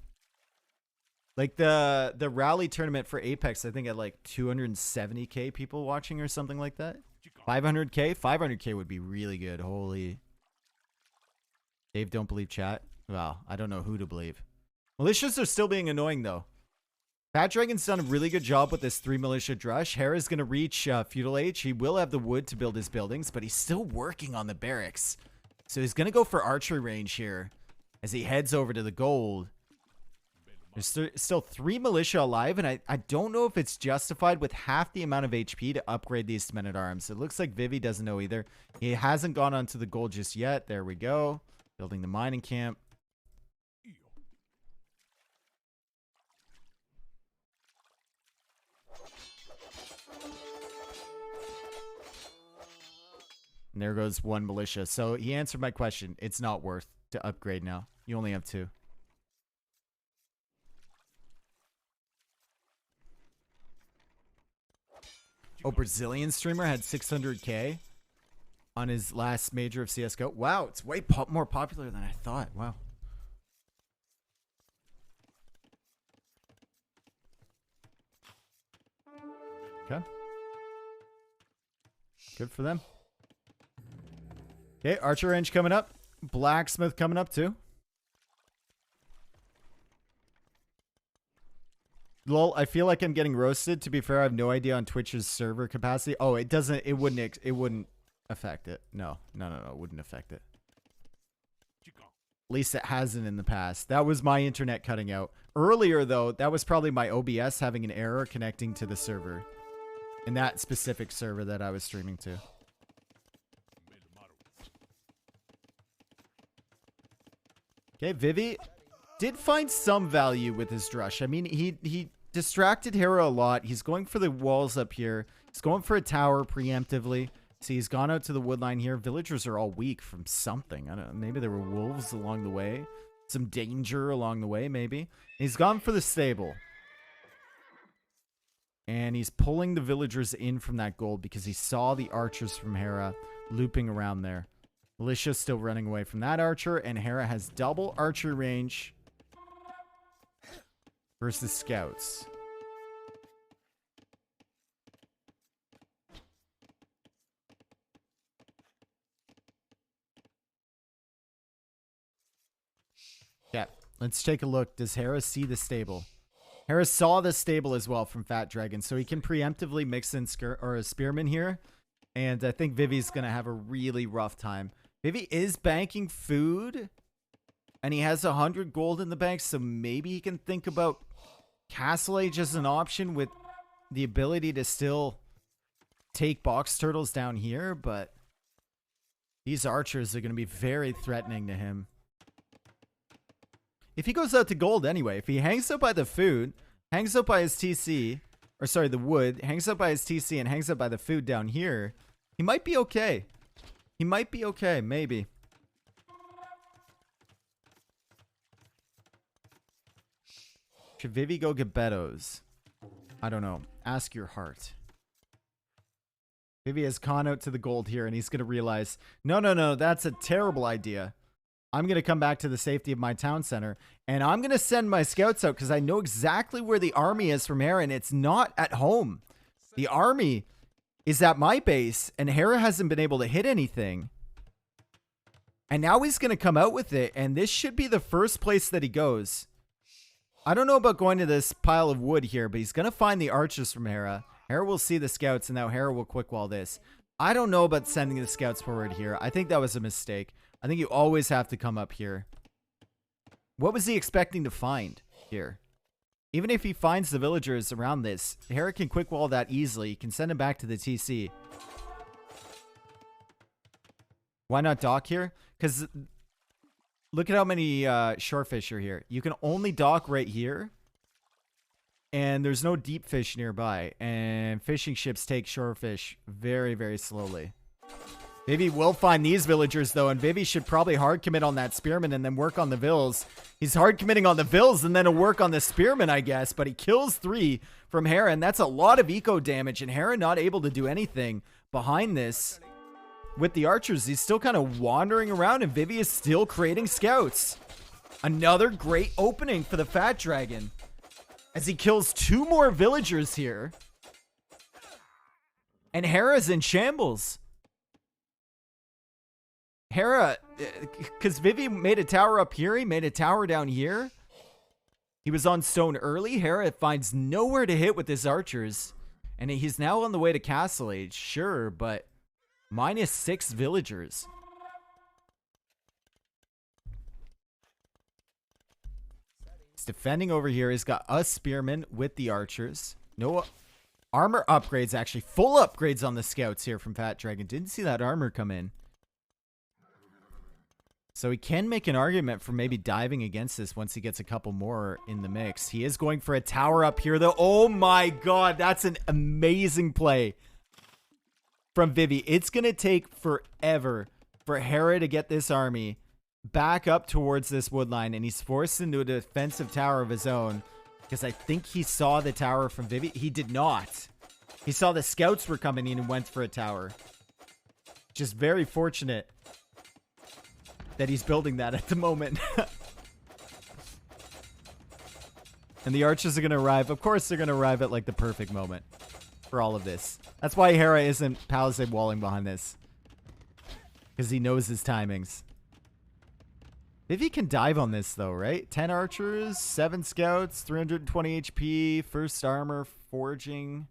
Like the rally tournament for Apex, I think had like 270k people watching or something like that. 500k? 500k would be really good. Holy. Dave, don't believe chat. Wow, I don't know who to believe. Militias are still being annoying though. Fat Dragon's done a really good job with this 3 militia drush. Hera's going to reach feudal age. He will have the wood to build his buildings, but he's still working on the barracks. So he's going to go for archery range here as he heads over to the gold. There's still 3 militia alive, and I don't know if it's justified with half the amount of HP to upgrade these to men-at-arms. It looks like Vivi doesn't know either. He hasn't gone onto the gold just yet. There we go. Building the mining camp. And there goes 1 militia. So he answered my question. It's not worth to upgrade now. You only have 2. Oh, Brazilian streamer had 600k on his last major of CSGO. Wow, it's way more popular than I thought. Wow. Okay. Good for them. Okay, archer range coming up. Blacksmith coming up too. Lol, I feel like I'm getting roasted. To be fair, I have no idea on Twitch's server capacity. Oh, it wouldn't affect it. No, it wouldn't affect it. At least it hasn't in the past. That was my internet cutting out. Earlier, though, that was probably my OBS having an error connecting to the server. In that specific server that I was streaming to. Okay, Vivi did find some value with his drush. I mean, he distracted Hera a lot. He's going for the walls up here. He's going for a tower preemptively. See, he's gone out to the wood line here. Villagers are all weak from something. I don't know. Maybe there were wolves along the way. Some danger along the way, maybe. He's gone for the stable. And he's pulling the villagers in from that gold because he saw the archers from Hera looping around there. Militia's still running away from that archer, and Hera has double archer range versus scouts. Yeah, let's take a look. Does Hera see the stable? Hera saw the stable as well from Fat Dragon, so he can preemptively mix in a spearman here. And I think Vivi's going to have a really rough time. Vivi is banking food, and he has 100 gold in the bank, so maybe he can think about Castle Age as an option with the ability to still take box turtles down here, but these archers are going to be very threatening to him. If he goes out to gold anyway, if he hangs out by the food, hangs out by his TC, or sorry, the wood, hangs out by his TC and hangs out by the food down here, he might be okay. He might be okay, maybe. Should Vivi go get Beddoes? I don't know. Ask your heart. Vivi has gone out to the gold here, and he's going to realize, no, that's a terrible idea. I'm going to come back to the safety of my town center, and I'm going to send my scouts out because I know exactly where the army is from Hera, and it's not at home. The army is at my base, and Hera hasn't been able to hit anything. And now he's going to come out with it, and this should be the first place that he goes. I don't know about going to this pile of wood here, but he's going to find the archers from Hera. Hera will see the scouts, and now Hera will quick wall this. I don't know about sending the scouts forward here. I think that was a mistake. I think you always have to come up here. What was he expecting to find here? Even if he finds the villagers around this, Hera can quick wall that easily. He can send him back to the TC. Why not dock here? Because look at how many shorefish are here. You can only dock right here. And there's no deep fish nearby. And fishing ships take shorefish very, very slowly. Vivi will find these villagers, though, and Vivi should probably hard commit on that spearman and then work on the vills. He's hard committing on the vills and then a work on the spearman, I guess, but he kills 3 from Hera, and that's a lot of eco damage, and Hera not able to do anything behind this. With the archers, he's still kind of wandering around, and Vivi is still creating scouts. Another great opening for the Fat Dragon, as he kills 2 more villagers here. And Hera's in shambles. Hera, because Vivi made a tower up here, he made a tower down here. He was on stone early. Hera finds nowhere to hit with his archers. And he's now on the way to Castle Age, sure, but -6 villagers. He's defending over here. He's got a spearman with the archers. No armor upgrades, actually. Full upgrades on the scouts here from Fat Dragon. Didn't see that armor come in. So he can make an argument for maybe diving against this once he gets a couple more in the mix. He is going for a tower up here, though. Oh my god, that's an amazing play from Vivi. It's going to take forever for Hera to get this army back up towards this woodline, and he's forced into a defensive tower of his own because I think he saw the tower from Vivi. He did not. He saw the scouts were coming in and went for a tower. Just very fortunate that he's building that at the moment. And the archers are going to arrive. Of course, they're going to arrive at like the perfect moment for all of this. That's why Hera isn't palisade walling behind this, because he knows his timings. Vivi can dive on this though, right? 10 archers, 7 scouts, 320 HP, first armor, forging.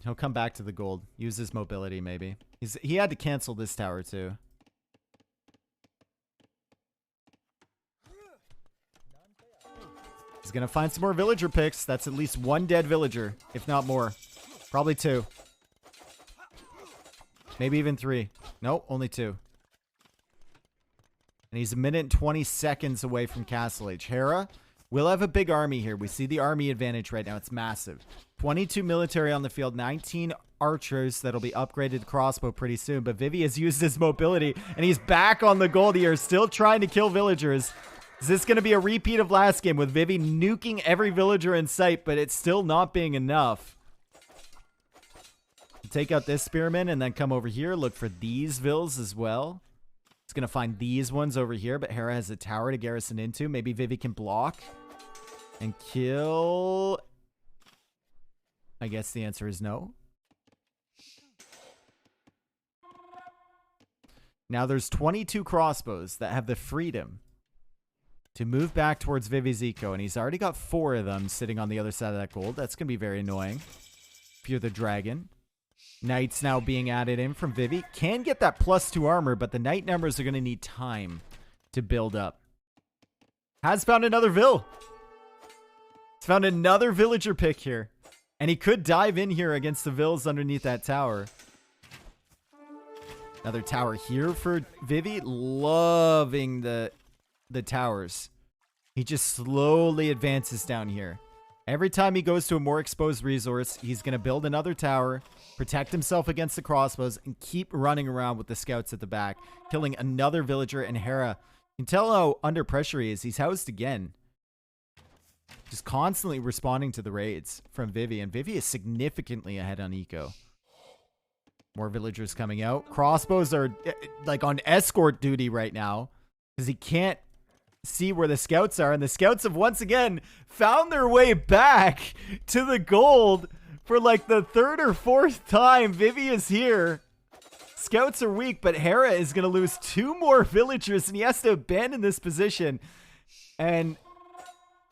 He'll come back to the gold. Use his mobility, maybe. He had to cancel this tower, too. He's going to find some more villager picks. That's at least one dead villager, if not more. Probably 2. Maybe even 3. Nope, only 2. And he's 1 minute and 20 seconds away from Castle Age. Hera will have a big army here. We see the army advantage right now. It's massive. 22 military on the field, 19 archers that'll be upgraded to crossbow pretty soon. But Vivi has used his mobility, and he's back on the gold here, still trying to kill villagers. Is this going to be a repeat of last game with Vivi nuking every villager in sight, but it's still not being enough? Take out this spearman and then come over here. Look for these vills as well. It's going to find these ones over here, but Hera has a tower to garrison into. Maybe Vivi can block and kill. I guess the answer is no. Now there's 22 crossbows that have the freedom to move back towards Vivi's eco, and he's already got 4 of them sitting on the other side of that gold. That's going to be very annoying. Fear the dragon. Knights now being added in from Vivi. Can get that +2 armor, but the knight numbers are going to need time to build up. Has found another vill. He's found another villager pick here. And he could dive in here against the vills underneath that tower. Another tower here for Vivi. Loving the towers. He just slowly advances down here. Every time he goes to a more exposed resource, he's going to build another tower, protect himself against the crossbows, and keep running around with the scouts at the back, killing another villager. And Hera, you can tell how under pressure he is. He's housed again. Just constantly responding to the raids from Vivi. And Vivi is significantly ahead on eco. More villagers coming out. Crossbows are like on escort duty right now because he can't see where the scouts are, and the scouts have once again found their way back to the gold for like the 3rd or 4th time. Vivi is here. Scouts are weak, but Hera is going to lose 2 more villagers, and he has to abandon this position. And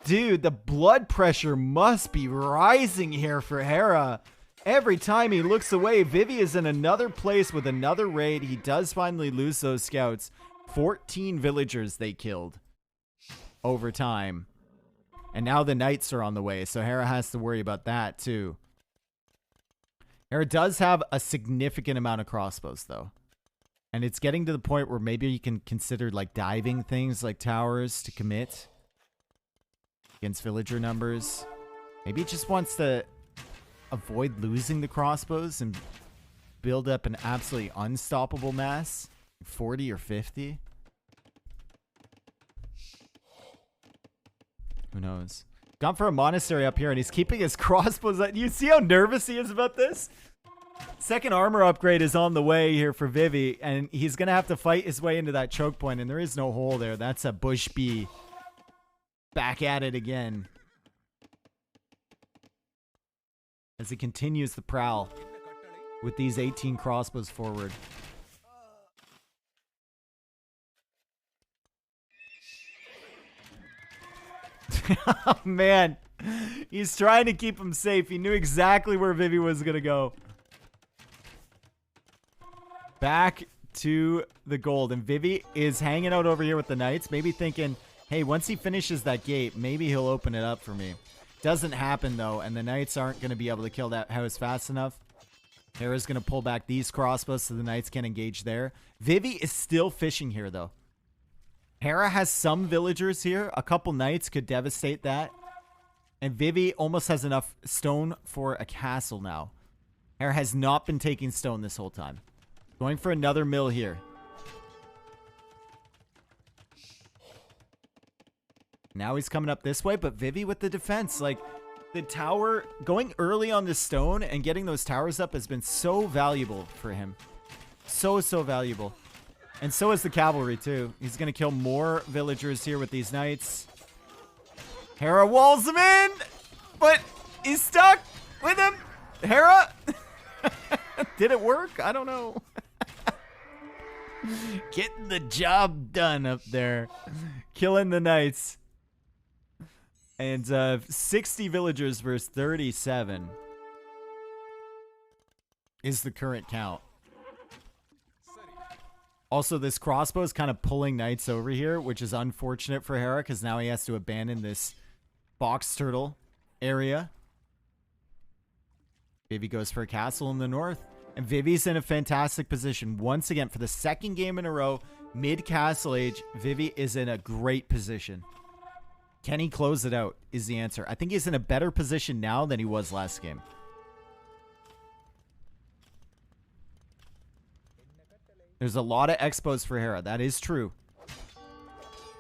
dude, the blood pressure must be rising here for Hera. Every time he looks away, Vivi is in another place with another raid. He does finally lose those scouts. 14 villagers they killed over time. And now the knights are on the way, so Hera has to worry about that too. Hera does have a significant amount of crossbows though. And it's getting to the point where maybe you can consider like diving things like towers to commit against villager numbers. Maybe he just wants to avoid losing the crossbows and build up an absolutely unstoppable mass. 40 or 50. Who knows? Gone for a monastery up here, and he's keeping his crossbows. You see how nervous he is about this? Second armor upgrade is on the way here for Vivi, and he's going to have to fight his way into that choke point, and there is no hole there. That's a bush bee. Back at it again. As he continues the prowl with these 18 crossbows forward. Oh, man. He's trying to keep him safe. He knew exactly where Vivi was going to go. Back to the gold. And Vivi is hanging out over here with the knights. Maybe thinking, hey, once he finishes that gate, maybe he'll open it up for me. Doesn't happen, though. And the knights aren't going to be able to kill that house fast enough. Hera's going to pull back these crossbows so the knights can engage there. Vivi is still fishing here, though. Hera has some villagers here. A couple knights could devastate that. And Vivi almost has enough stone for a castle now. Hera has not been taking stone this whole time. Going for another mill here. Now he's coming up this way, but Vivi with the defense. Like, the tower, going early on the stone and getting those towers up has been so valuable for him. So valuable. And so is the cavalry, too. He's going to kill more villagers here with these knights. Hera walls him in, but he's stuck with him. Hera? Did it work? I don't know. Getting the job done up there. Killing the knights. And 60 villagers versus 37 is the current count. Also, this crossbow is kind of pulling knights over here, which is unfortunate for Hera because now he has to abandon this box turtle area. Vivi goes for a castle in the north. And Vivi's in a fantastic position. Once again, for the second game in a row, mid-castle age, Vivi is in a great position. Can he close it out is the answer. I think he's in a better position now than he was last game. There's a lot of expos for Hera. That is true.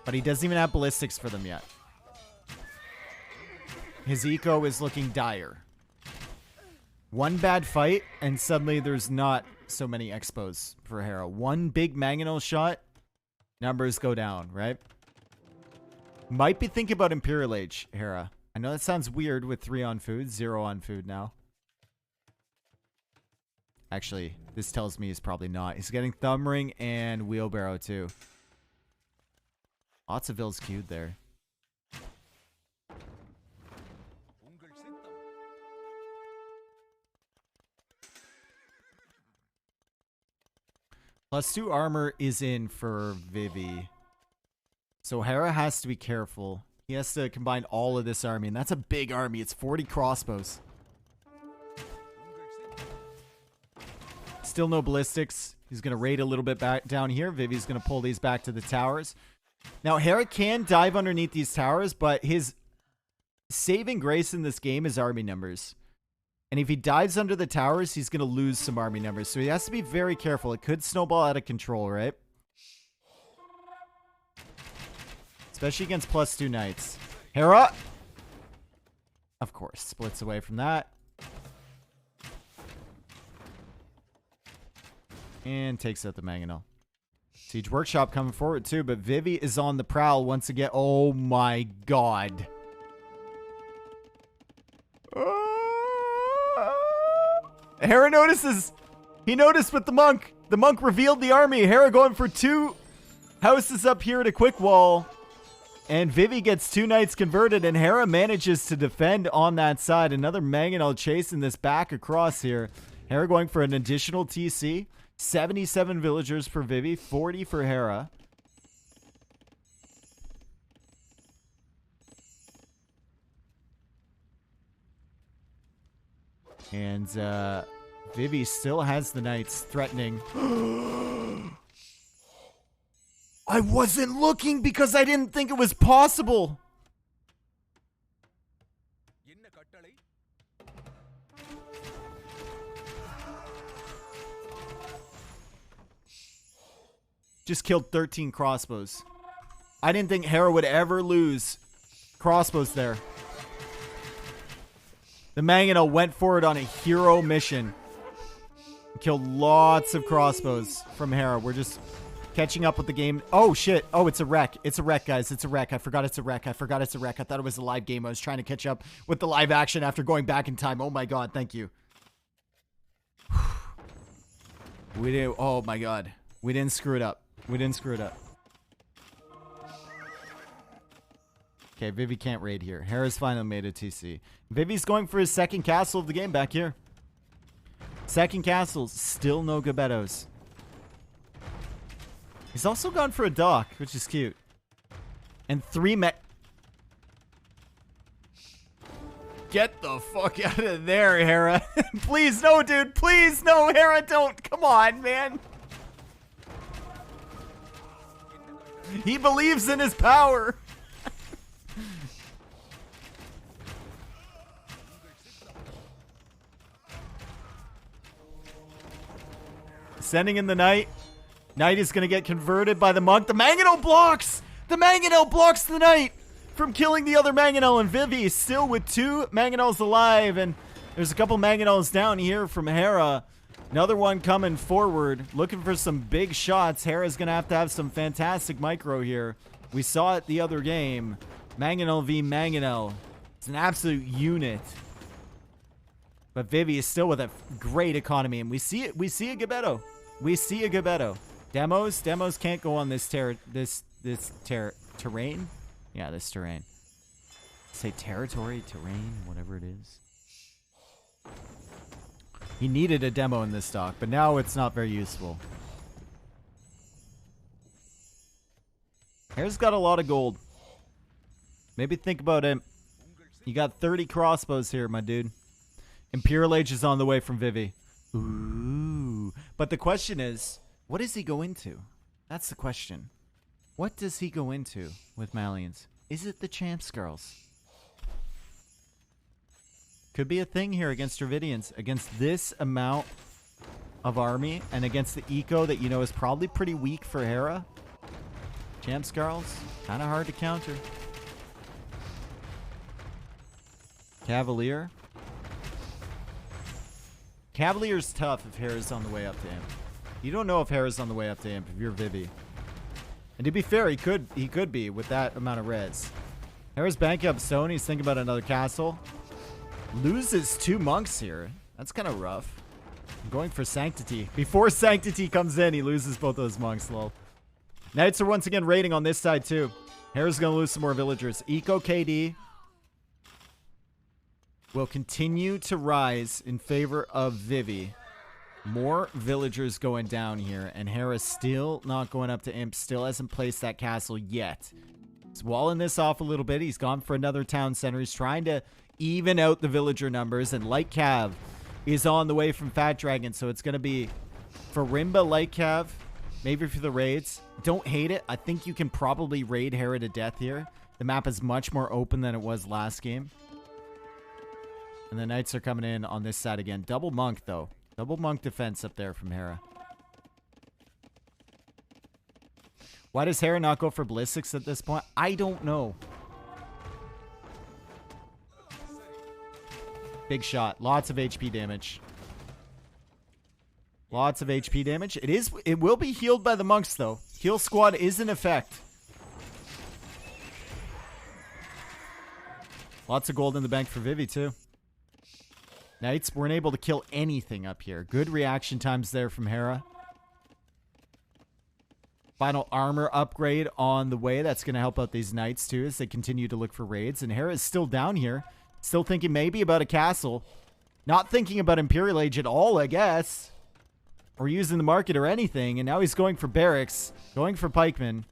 But he doesn't even have ballistics for them yet. His eco is looking dire. One bad fight, and suddenly there's not so many expos for Hera. One big mangonel shot, numbers go down, right? Might be thinking about Imperial Age, Hera. I know that sounds weird with 3 on food, 0 on food now. Actually, this tells me he's probably not. He's getting Thumb Ring and Wheelbarrow too. Lots of Vills queued there. +2 armor is in for Vivi. So Hera has to be careful. He has to combine all of this army, and that's a big army. It's 40 crossbows. Still no ballistics. He's going to raid a little bit back down here. Vivi's going to pull these back to the towers. Now, Hera can dive underneath these towers, but his saving grace in this game is army numbers. And if he dives under the towers, he's going to lose some army numbers. So he has to be very careful. It could snowball out of control, right? Especially against +2 knights. Hera! Of course, splits away from that. And takes out the mangonel. Siege Workshop coming forward too, but Vivi is on the prowl once again. Oh my god. Hera notices. He noticed with the monk. The monk revealed the army. Hera going for 2 houses up here to quick wall. And Vivi gets 2 knights converted, and Hera manages to defend on that side. Another mangonel chasing this back across here. Hera going for an additional TC. 77 villagers for Vivi, 40 for Hera. And Vivi still has the knights threatening. I wasn't looking because I didn't think it was possible. Just killed 13 crossbows. I didn't think Hera would ever lose crossbows there. The mangonel went forward on a hero mission. Killed lots of crossbows from Hera. We're just catching up with the game. Oh, shit. Oh, it's a wreck. It's a wreck, guys. It's a wreck. I forgot it's a wreck. I forgot it's a wreck. I thought it was a live game. I was trying to catch up with the live action after going back in time. Oh, my God. Thank you. We did. Oh, my God. We didn't screw it up. We didn't screw it up. Okay, Vivi can't raid here. Hera's finally made a TC. Vivi's going for his second castle of the game back here. Second castle, still no Gabettos. He's also gone for a dock, which is cute. And 3 Get the fuck out of there, Hera. Please, no, dude. Please, no, Hera, don't. Come on, man. He believes in his power. Sending in the knight. Knight is going to get converted by the monk. The mangonel blocks. The mangonel blocks the knight from killing the other mangonel. And Vivi is still with 2 mangonels alive. And there's a couple mangonels down here from Hera. Another one coming forward, looking for some big shots. Hera's going to have some fantastic micro here. We saw it the other game. Mangonel v Mangonel. It's an absolute unit. But Vivi is still with a great economy, and we see it. We see a Gabetto. We see a Gabetto. Demos can't go on this terrain. Yeah, this terrain. Say territory, terrain, whatever it is. He needed a demo in this stock, but now it's not very useful. Hera's got a lot of gold. Maybe think about him You got 30 crossbows here, my dude. Imperial Age is on the way from Vivi. Ooh. But the question is, what does he go into? That's the question. What does he go into with Malians? Is it the Champs Girls? Could be a thing here against Dravidians. Against this amount of army and against the eco that you know is probably pretty weak for Hera. Champs Girls, kind of hard to counter. Cavalier. Cavalier's tough if Hera's on the way up to Imp. You don't know if Hera's on the way up to Imp if you're Vivi. And to be fair, he could be with that amount of res. Hera's banking up stone. He's thinking about another castle. Loses 2 monks here. That's kind of rough. I'm going for Sanctity. Before Sanctity comes in, he loses both those monks, lol. Knights are once again raiding on this side too. Hera's going to lose some more villagers. Eco KD will continue to rise in favor of Vivi. More villagers going down here, and Hera's still not going up to Imp. Still hasn't placed that castle yet. He's walling this off a little bit. He's gone for another town center. He's trying to even out the villager numbers, and Light Cav is on the way from Fat Dragon, so it's going to be Farimba, Light Cav, maybe for the raids. Don't hate it. I think you can probably raid Hera to death here. The map is much more open than it was last game. And the Knights are coming in on this side again. Double monk, though. Double monk defense up there from Hera. Why does Hera not go for ballistics at this point? I don't know. Big shot. Lots of HP damage. Lots of HP damage. It will be healed by the monks, though. Heal squad is in effect. Lots of gold in the bank for Vivi, too. Knights weren't able to kill anything up here. Good reaction times there from Hera. Final armor upgrade on the way. That's going to help out these Knights, too, as they continue to look for raids. And Hera is still down here. Still thinking maybe about a castle. Not thinking about Imperial Age at all, I guess. Or using the market or anything. And now he's going for barracks. Going for pikemen.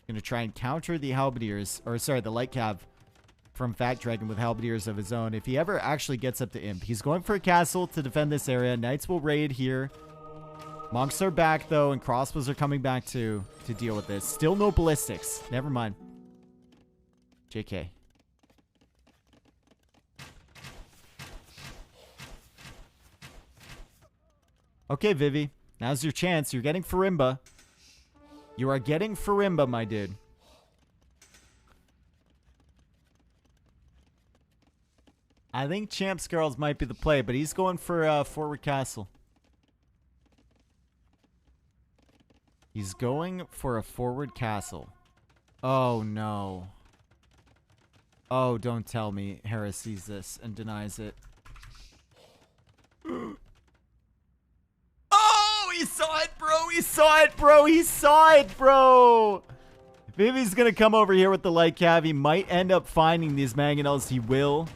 Going to try and counter the halberdiers. Or, sorry, the light cav from Fat Dragon with halberdiers of his own. If he ever actually gets up to Imp. He's going for a castle to defend this area. Knights will raid here. Monks are back, though. And crossbows are coming back, too, to deal with this. Still no ballistics. Never mind. JK. Okay, Vivi. Now's your chance. You're getting Farimba. You are getting Farimba, my dude. I think Champs Girls might be the play, but he's going for forward castle. He's going for a forward castle. Oh, no. Oh, don't tell me Hera sees this and denies it. Oh, he saw it, bro. He saw it, bro. He saw it, bro. Vivi's going to come over here with the light cav. He might end up finding these mangonels. He will.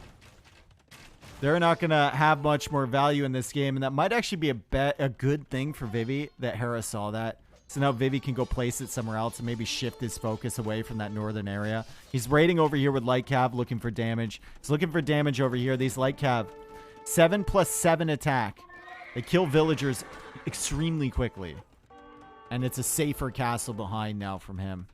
They're not going to have much more value in this game. And that might actually be a good thing for Vivi that Hera saw that. So now Vivi can go place it somewhere else and maybe shift his focus away from that northern area. He's raiding over here with Light Cav, looking for damage. He's looking for damage over here. These Light Cav, 7+7 attack. They kill villagers extremely quickly. And it's a safer castle behind now from him.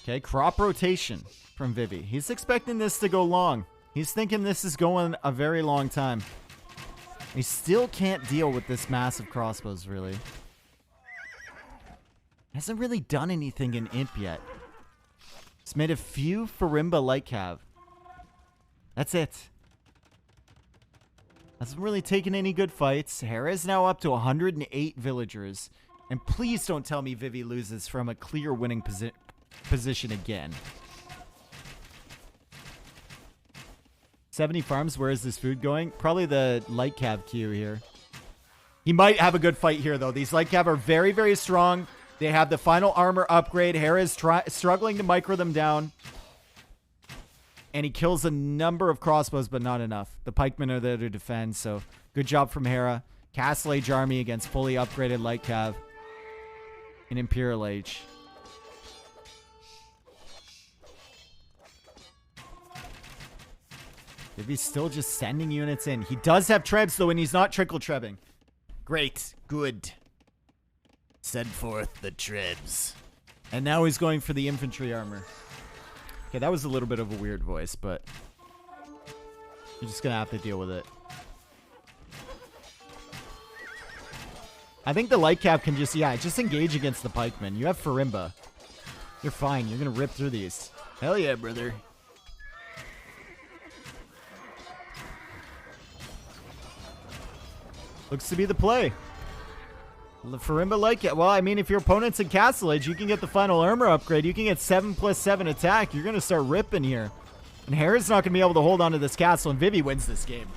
Okay, crop rotation from Vivi. He's expecting this to go long. He's thinking this is going a very long time. He still can't deal with this massive crossbows, really. Hasn't really done anything in Imp yet. He's made a few Farimba light cav. That's it. Hasn't really taken any good fights. Hera is now up to 108 villagers. And please don't tell me Vivi loses from a clear winning position again. 70 farms. Where is this food going? Probably the light cav queue here. He might have a good fight here, though. These light cav are very, very strong. They have the final armor upgrade. Hera is struggling to micro them down. And he kills a number of crossbows, but not enough. The pikemen are there to defend, so good job from Hera. Castle Age army against fully upgraded light cav in Imperial Age. If he's still just sending units in. He does have trebs, though, and he's not trickle-trebbing. Great. Good. Send forth the trebs. And now he's going for the infantry armor. Okay, that was a little bit of a weird voice, but you're just going to have to deal with it. I think the light cap can just engage against the pikemen. You have Farimba. You're fine. You're going to rip through these. Hell yeah, brother. Looks to be the play. Farimba like it. Well, I mean, if your opponent's in Castle Age, you can get the final armor upgrade. You can get 7+7 attack. You're going to start ripping here. And Hera's not going to be able to hold on to this castle, and Vivi wins this game.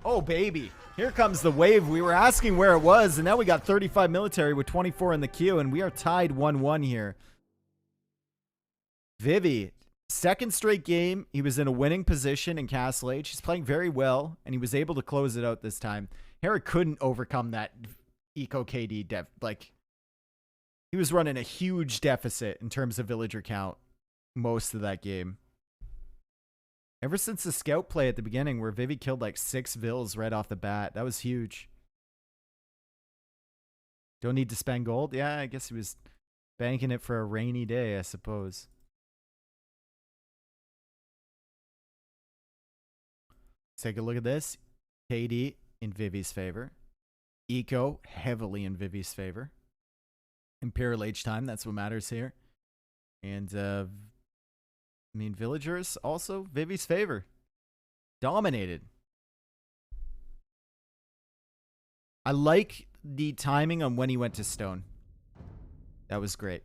Oh, baby. Here comes the wave. We were asking where it was, and now we got 35 military with 24 in the queue, and we are tied 1-1 here. Vivi, second straight game. He was in a winning position in Castle Age. He's playing very well, and he was able to close it out this time. Hera couldn't overcome that eco KD he was running a huge deficit in terms of villager count most of that game. Ever since the scout play at the beginning where Vivi killed like 6 vills right off the bat, that was huge. Don't need to spend gold? Yeah, I guess he was banking it for a rainy day, I suppose. Let's take a look at this. KD in Vivi's favor. Eco heavily in Vivi's favor. Imperial Age time, that's what matters here. And I mean, villagers also Vivi's favor. Dominated. I like the timing on when he went to stone. That was great.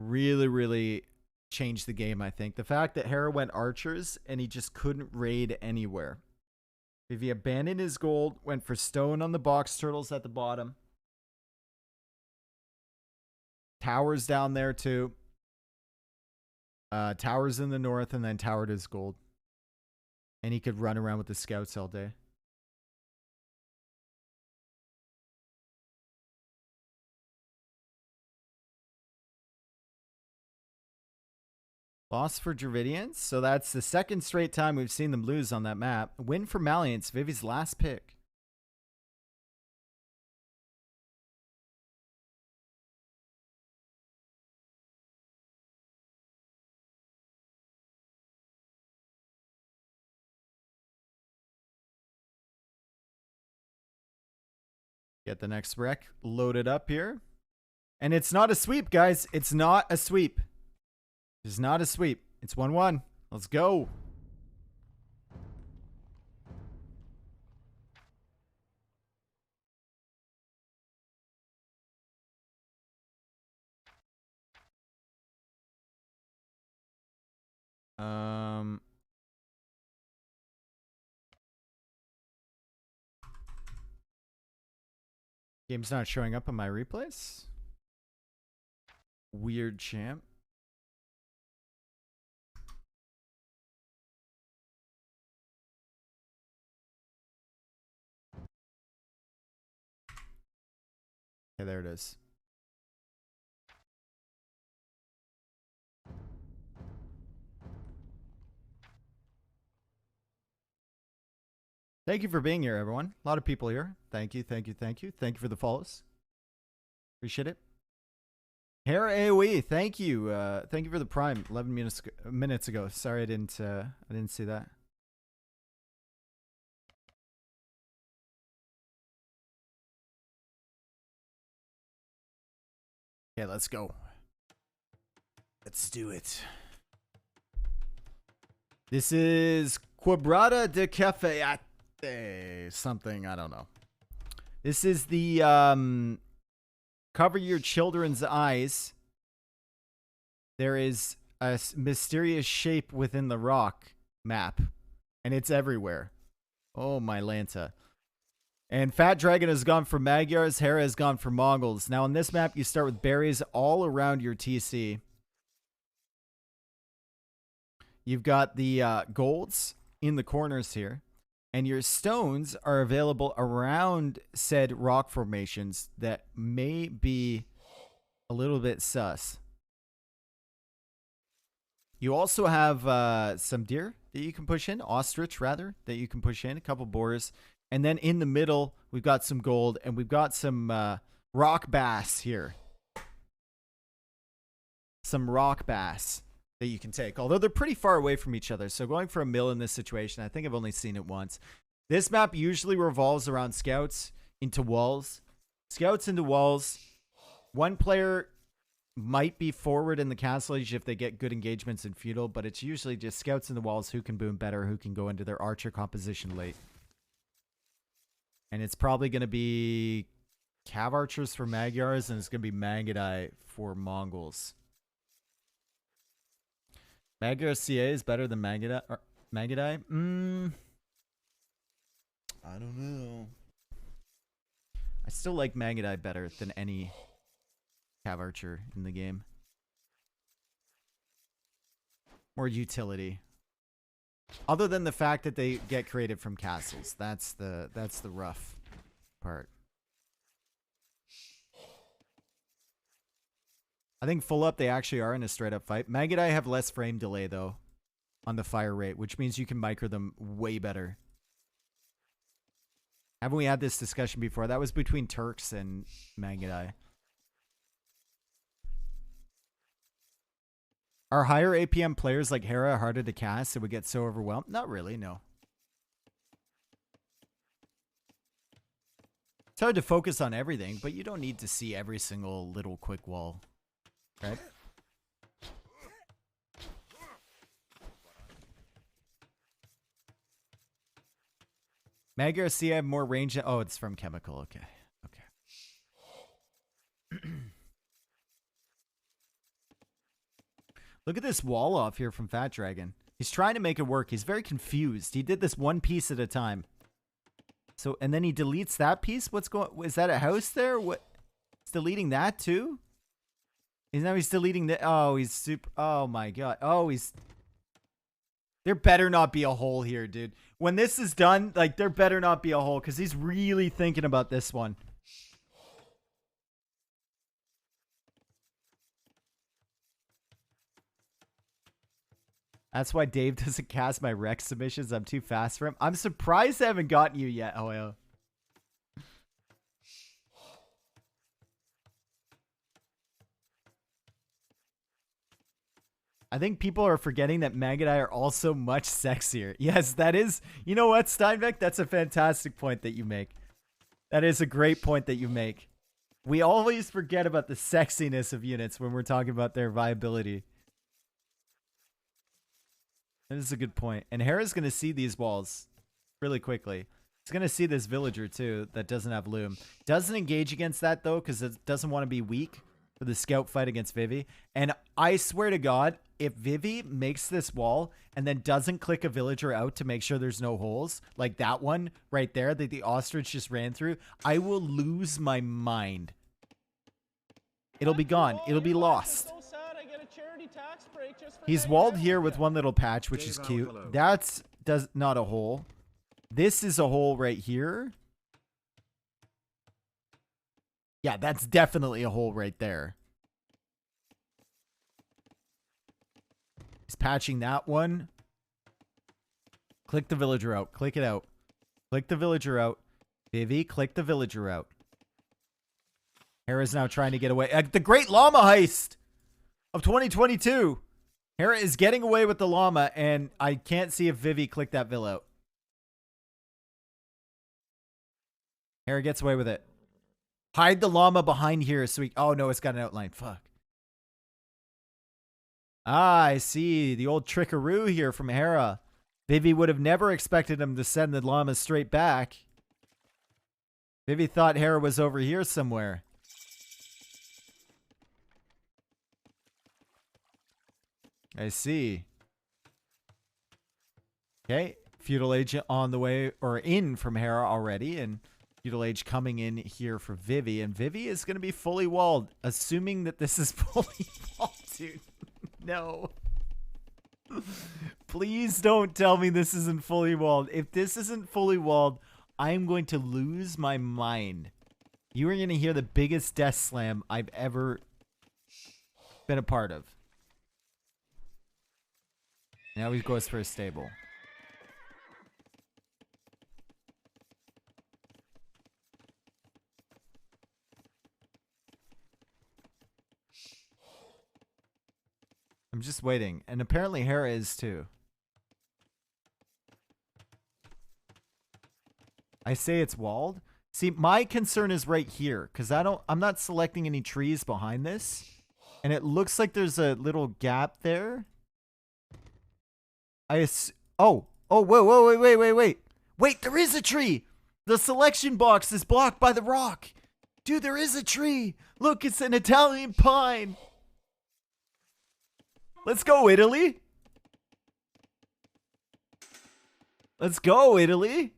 Really, really changed the game, I think. The fact that Hera went archers and he just couldn't raid anywhere. Vivi abandoned his gold, went for stone on the box turtles at the bottom. Towers down there too. Towers in the north, and then towered his gold. And he could run around with the scouts all day. Loss for Dravidians. So that's the second straight time we've seen them lose on that map. Win for Malians, Vivi's last pick. Get the next wreck loaded up here. And it's not a sweep, guys. It's not a sweep. It's not a sweep. It's 1-1. Let's go. Game's not showing up on my replays. Weird champ. Okay, there it is. Thank you for being here, everyone. A lot of people here. Thank you, thank you, thank you. Thank you for the follows. Appreciate it. Hera AoE, thank you. Thank you for the prime 11 minutes ago. Sorry I didn't see that. Okay, let's go. Let's do it. This is Quebrada de Cafeate. Something, I don't know. This is the cover your children's eyes. There is a mysterious shape within the rock map, and it's everywhere. Oh my Lanta. And Fat Dragon has gone for Magyars, Hera has gone for Mongols. Now on this map, you start with berries all around your TC. you've got the golds in the corners here, and your stones are available around said rock formations that may be a little bit sus. You also have some deer that you can push in, ostrich rather, that you can push in, a couple boars. And then in the middle, we've got some gold, and we've got some rock bass here. Some rock bass that you can take, although they're pretty far away from each other. So going for a mill in this situation, I think I've only seen it once. This map usually revolves around scouts into walls. Scouts into walls. One player might be forward in the castle age if they get good engagements in feudal, but it's usually just scouts in the walls who can boom better, who can go into their archer composition late. And it's probably going to be cav archers for Magyars, and it's going to be Magadai for Mongols. Magyar CA is better than Magadai? I don't know. I still like Magadai better than any cav archer in the game. More utility. Other than the fact that they get created from castles. That's the rough part. I think full up they actually are in a straight up fight. Magadai have less frame delay though on the fire rate, which means you can micro them way better. Haven't we had this discussion before? That was between Turks and Magadai. Are higher APM players like Hera harder to cast and would get so overwhelmed? Not really, no. It's hard to focus on everything, but you don't need to see every single little quick wall. Right? Magyar C have more range. Oh, it's from Chemical. Okay. Okay. Look at this wall off here from Fat Dragon. He's trying to make it work. He's very confused. He did this one piece at a time. So, and then he deletes that piece. What's going? Is that a house there? What? He's deleting that too? He's deleting the. Oh, he's super. Oh my god. Oh, he's. There better not be a hole here, dude. When this is done, like, there better not be a hole because he's really thinking about this one. That's why Dave doesn't cast my Rex submissions. I'm too fast for him. I'm surprised I haven't gotten you yet, OAO. I think people are forgetting that Magadai are also much sexier. Yes, that is. You know what, Steinbeck? That's a fantastic point that you make. That is a great point that you make. We always forget about the sexiness of units when we're talking about their viability. That is a good point. And Hera's going to see these walls really quickly. He's going to see this villager too that doesn't have loom. Doesn't engage against that though because it doesn't want to be weak for the scout fight against Vivi. And I swear to God, if Vivi makes this wall and then doesn't click a villager out to make sure there's no holes, like that one right there that the ostrich just ran through, I will lose my mind. It'll be gone. It'll be lost. He's walled here with one little patch, which is cute. That's not a hole. This is a hole right here. Yeah, that's definitely a hole right there. He's patching that one. Click the villager out. Click it out. Click the villager out. Vivi, click the villager out. Hera's now trying to get away. The Great Llama Heist of 2022. Hera is getting away with the llama, and I can't see if Vivi clicked that vill out. Hera gets away with it. Hide the llama behind here so we... Oh, no, it's got an outline. Fuck. Ah, I see. The old trickaroo here from Hera. Vivi would have never expected him to send the llama straight back. Vivi thought Hera was over here somewhere. I see. Okay. Feudal Age on the way, or in from Hera already, and Feudal Age coming in here for Vivi, and Vivi is going to be fully walled, assuming that this is fully walled, dude. No. Please don't tell me this isn't fully walled. If this isn't fully walled, I'm going to lose my mind. You are going to hear the biggest death slam I've ever been a part of. Now he goes for a stable. I'm just waiting. And apparently Hera is too. I say it's walled. See, my concern is right here because I'm not selecting any trees behind this. And it looks like there's a little gap there. Oh, wait. Wait, there is a tree. The selection box is blocked by the rock. Dude, there is a tree. Look, it's an Italian pine. Let's go, Italy. Let's go, Italy.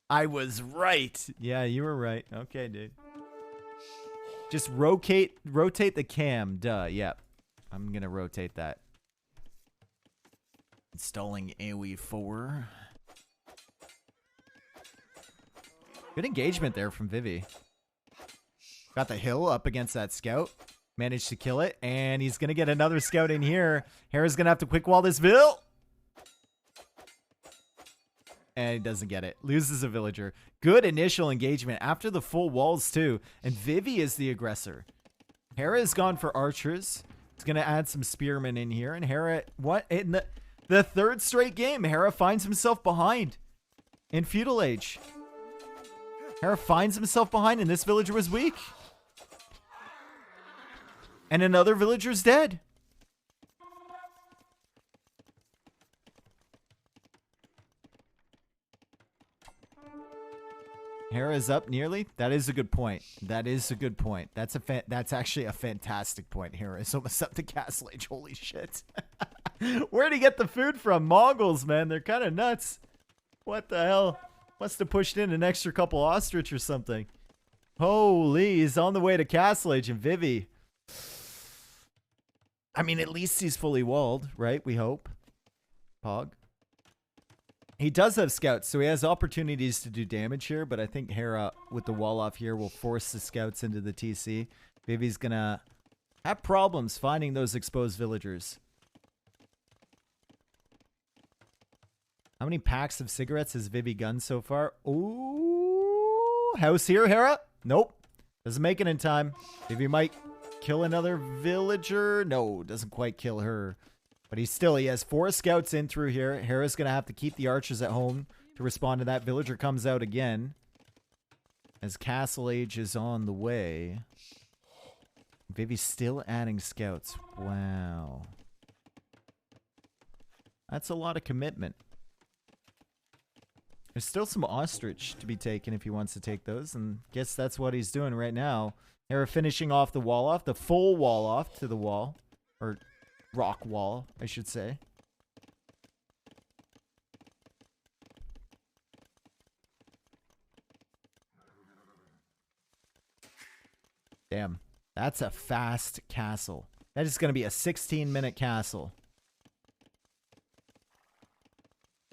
I was right. Yeah, you were right. Okay, dude. Just rotate the cam. Duh, yep. I'm going to rotate that. Installing AoE 4. Good engagement there from Vivi. Got the hill up against that scout. Managed to kill it. And he's going to get another scout in here. Hera's going to have to quick wall this Vil. And he doesn't get it. Loses a villager. Good initial engagement after the full walls too. And Vivi is the aggressor. Hera has gone for archers. It's going to add some spearmen in here. And Hera, what? In the third straight game, Hera finds himself behind in feudal age. Hera finds himself behind and this villager was weak. And another villager's dead. Hera is up nearly. That is a good point. That is a good point. That's actually a fantastic point. Hera is almost up to castle age. Holy shit. Where'd he get the food from? Mongols, man. They're kind of nuts. What the hell? Must have pushed in an extra couple ostrich or something. Holy, he's on the way to castle age. And Vivi. I mean, at least he's fully walled, right? We hope. Pog. He does have scouts, so he has opportunities to do damage here, but I think Hera, with the wall off here, will force the scouts into the TC. Vivi's gonna have problems finding those exposed villagers. How many packs of cigarettes has Vivi gunned so far? Ooh, house here, Hera? Nope. Doesn't make it in time. Vivi might kill another villager. No, doesn't quite kill her. But he has 4 scouts in through here. Hera's going to have to keep the archers at home to respond to that. Villager comes out again. As Castle Age is on the way. Vivi's still adding scouts. Wow. That's a lot of commitment. There's still some ostrich to be taken if he wants to take those. And guess that's what he's doing right now. Hera finishing off the wall off. The full wall off to the wall. Or rock wall, I should say. Damn. That's a fast castle. That is going to be a 16-minute castle.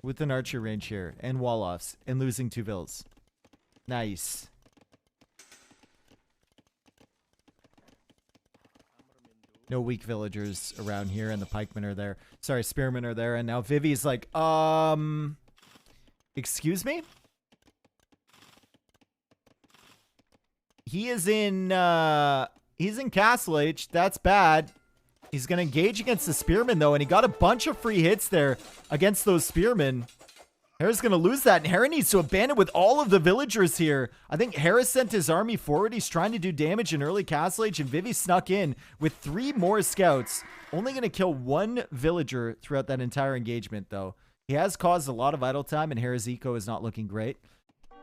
With an archer range here. And wall-offs. And losing 2 vills. Nice. No weak villagers around here, and the pikemen are there. Sorry, spearmen are there, and now Vivi's like, excuse me? He's in Castle Age. That's bad. He's going to engage against the spearmen, though, and he got a bunch of free hits there against those spearmen. Hera's going to lose that, and Hera needs to abandon with all of the villagers here. I think Hera sent his army forward. He's trying to do damage in early Castle Age, and Vivi snuck in with 3 more scouts. Only going to kill 1 villager throughout that entire engagement, though. He has caused a lot of idle time, and Hera's eco is not looking great.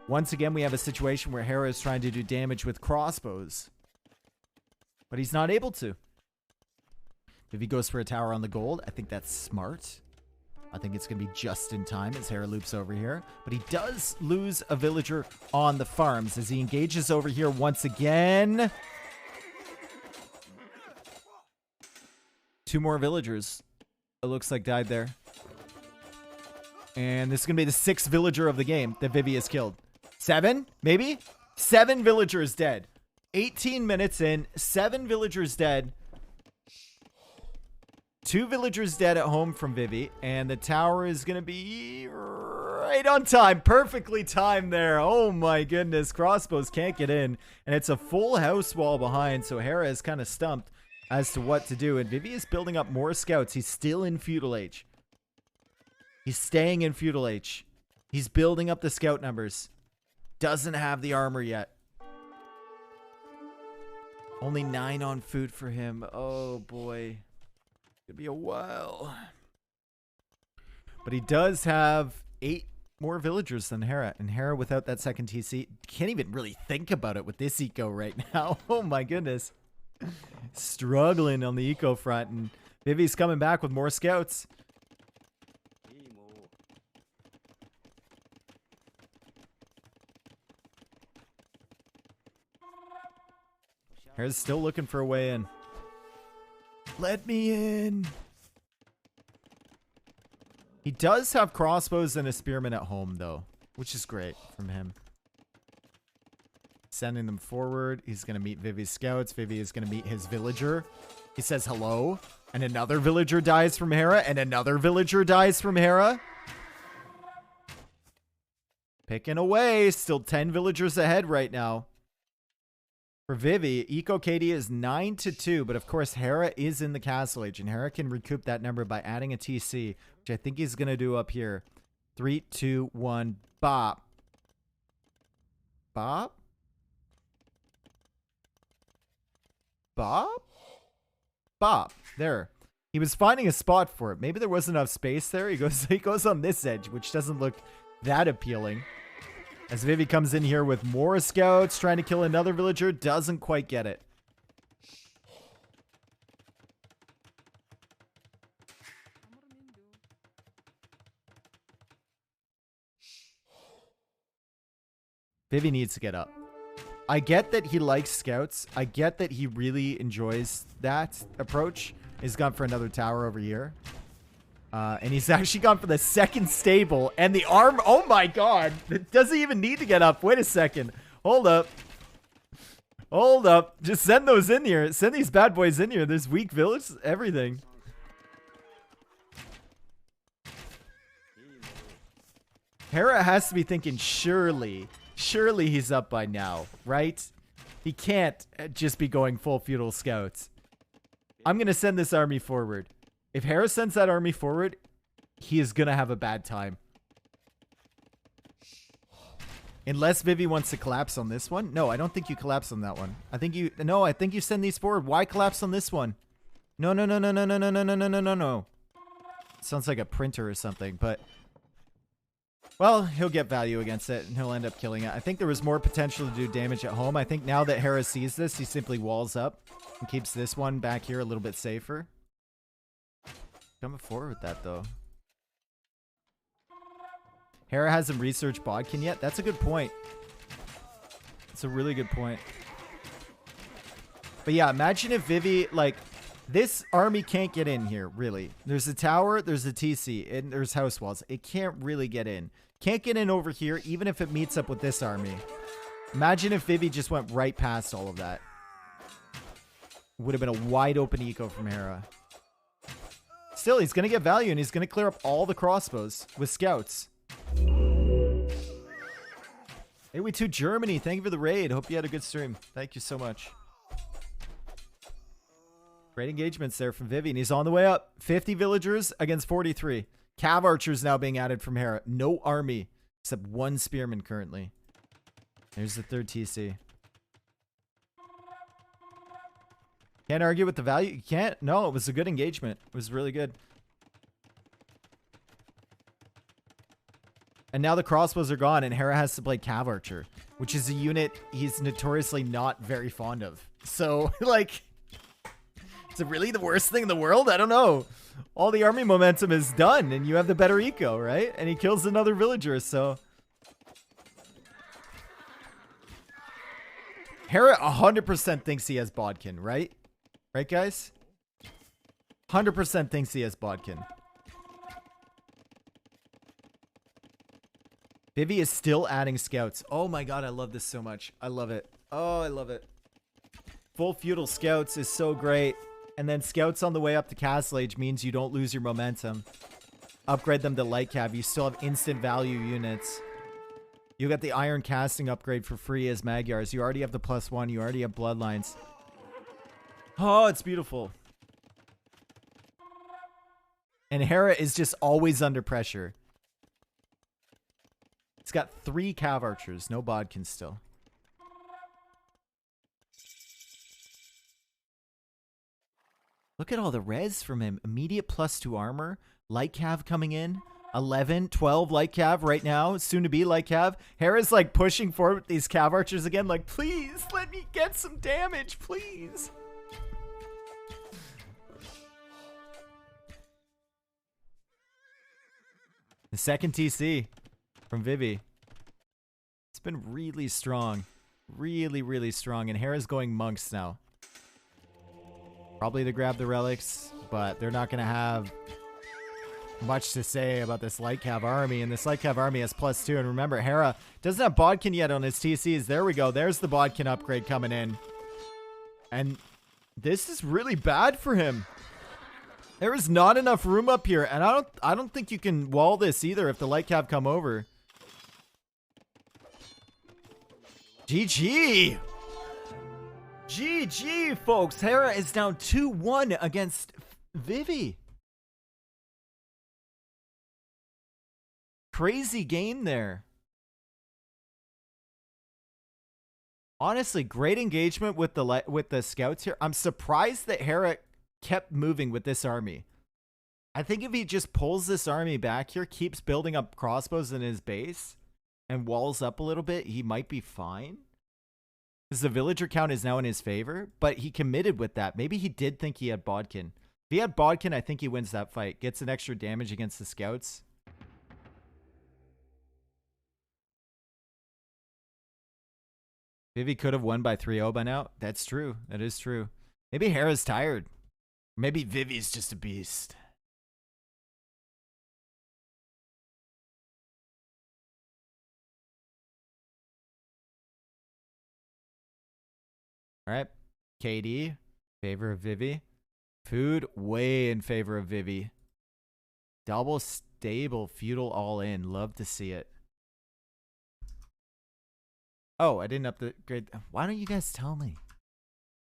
Once again, we have a situation where Hera is trying to do damage with crossbows. But he's not able to. Vivi goes for a tower on the gold. I think that's smart. I think it's going to be just in time as Hera loops over here. But he does lose a villager on the farms as he engages over here once again. 2 more villagers, it looks like, died there. And this is going to be the 6th villager of the game that Vivi has killed. 7, maybe? 7 villagers dead. 18 minutes in, 7 villagers dead. 2 villagers dead at home from Vivi. And the tower is going to be right on time. Perfectly timed there. Oh my goodness. Crossbows can't get in. And it's a full house wall behind. So Hera is kind of stumped as to what to do. And Vivi is building up more scouts. He's still in feudal age. He's staying in feudal age. He's building up the scout numbers. Doesn't have the armor yet. Only 9 on food for him. Oh boy. Could be a while. But he does have 8 more villagers than Hera. And Hera, without that second TC, can't even really think about it with this eco right now. Oh my goodness. Struggling on the eco front. And Vivi's coming back with more scouts. Hera's still looking for a way in. Let me in. He does have crossbows and a spearman at home, though, which is great from him. Sending them forward. He's going to meet Vivi's scouts. Vivi is going to meet his villager. He says hello. And another villager dies from Hera. And another villager dies from Hera. Picking away. Still 10 villagers ahead right now. For Vivi, Eco KD is 9-2, but of course Hera is in the castle age, and Hera can recoup that number by adding a TC, which I think he's going to do up here. 3, 2, 1, bop. Bop? Bop? Bop. There. He was finding a spot for it. Maybe there wasn't enough space there. He goes on this edge, which doesn't look that appealing. As Vivi comes in here with more scouts, trying to kill another villager, doesn't quite get it. Vivi needs to get up. I get that he likes scouts. I get that he really enjoys that approach. He's gone for another tower over here. And he's actually gone for the second stable and the arm. Oh my god. It doesn't even need to get up. Wait a second. Hold up. Hold up. Just send those in here. Send these bad boys in here. There's weak village. Everything. Hera has to be thinking, surely he's up by now, right? He can't just be going full feudal scouts. I'm going to send this army forward. If Hera sends that army forward, he is going to have a bad time. Unless Vivi wants to collapse on this one. No, I don't think you collapse on that one. I think you send these forward. Why collapse on this one? No. Sounds like a printer or something, but well, he'll get value against it and he'll end up killing it. I think there was more potential to do damage at home. I think now that Hera sees this, he simply walls up and keeps this one back here a little bit safer. Coming forward with that, though. Hera hasn't researched Bodkin yet. That's a good point. It's a really good point. But yeah, imagine if Vivi, like, this army can't get in here, really. There's a tower, there's a TC, and there's house walls. It can't really get in. Can't get in over here, even if it meets up with this army. Imagine if Vivi just went right past all of that. Would have been a wide open eco from Hera. Still, he's going to get value, and he's going to clear up all the crossbows with scouts. Hey, we to Germany. Thank you for the raid. Hope you had a good stream. Thank you so much. Great engagements there from Vivi, and he's on the way up. 50 villagers against 43. Cav archers now being added from Hera. No army, except 1 spearman currently. There's the 3rd TC. Can't argue with the value. You can't. No, it was a good engagement. It was really good. And now the crossbows are gone, and Hera has to play Cav Archer, which is a unit he's notoriously not very fond of. So, like, is it really the worst thing in the world? I don't know. All the army momentum is done, and you have the better eco, right? And he kills another villager, so. Hera 100% thinks he has Bodkin, right? Right, guys? 100% thinks he has Bodkin. Vivi is still adding scouts. Oh my god, I love this so much. I love it. Oh, I love it. Full feudal scouts is so great. And then scouts on the way up to Castle Age means you don't lose your momentum. Upgrade them to light cav. You still have instant value units. You got the iron casting upgrade for free as Magyars. You already have the +1. You already have bloodlines. Oh, it's beautiful. And Hera is just always under pressure. He's got 3 cav archers. No bodkin still. Look at all the res from him. Immediate +2 armor. Light cav coming in. 11, 12 light cav right now. Soon to be light cav. Hera's like pushing forward with these cav archers again. Like, please let me get some damage, please. The second TC from Vivi. It's been really strong. Really, really strong. And Hera's going monks now. Probably to grab the relics, but they're not going to have much to say about this light cav army. And this light cav army has +2. And remember, Hera doesn't have bodkin yet on his TCs. There we go. There's the bodkin upgrade coming in. And this is really bad for him. There is not enough room up here, and I don't think you can wall this either if the light cav come over. GG! GG, folks. Hera is down 2-1 against Vivi. Crazy game there. Honestly, great engagement with the scouts here. I'm surprised that Hera kept moving with this army. I think if he just pulls this army back here, keeps building up crossbows in his base, and walls up a little bit, he might be fine. Because the villager count is now in his favor, but he committed with that. Maybe he did think he had bodkin. If he had bodkin, I think he wins that fight. Gets an extra damage against the scouts. Vivi could have won by 3-0 by now. That's true. That is true. Maybe Hera's tired. Maybe Vivi's just a beast. All right. KD, favor of Vivi. Food, way in favor of Vivi. Double stable, feudal all in. Love to see it. Oh, I didn't upgrade. Why don't you guys tell me?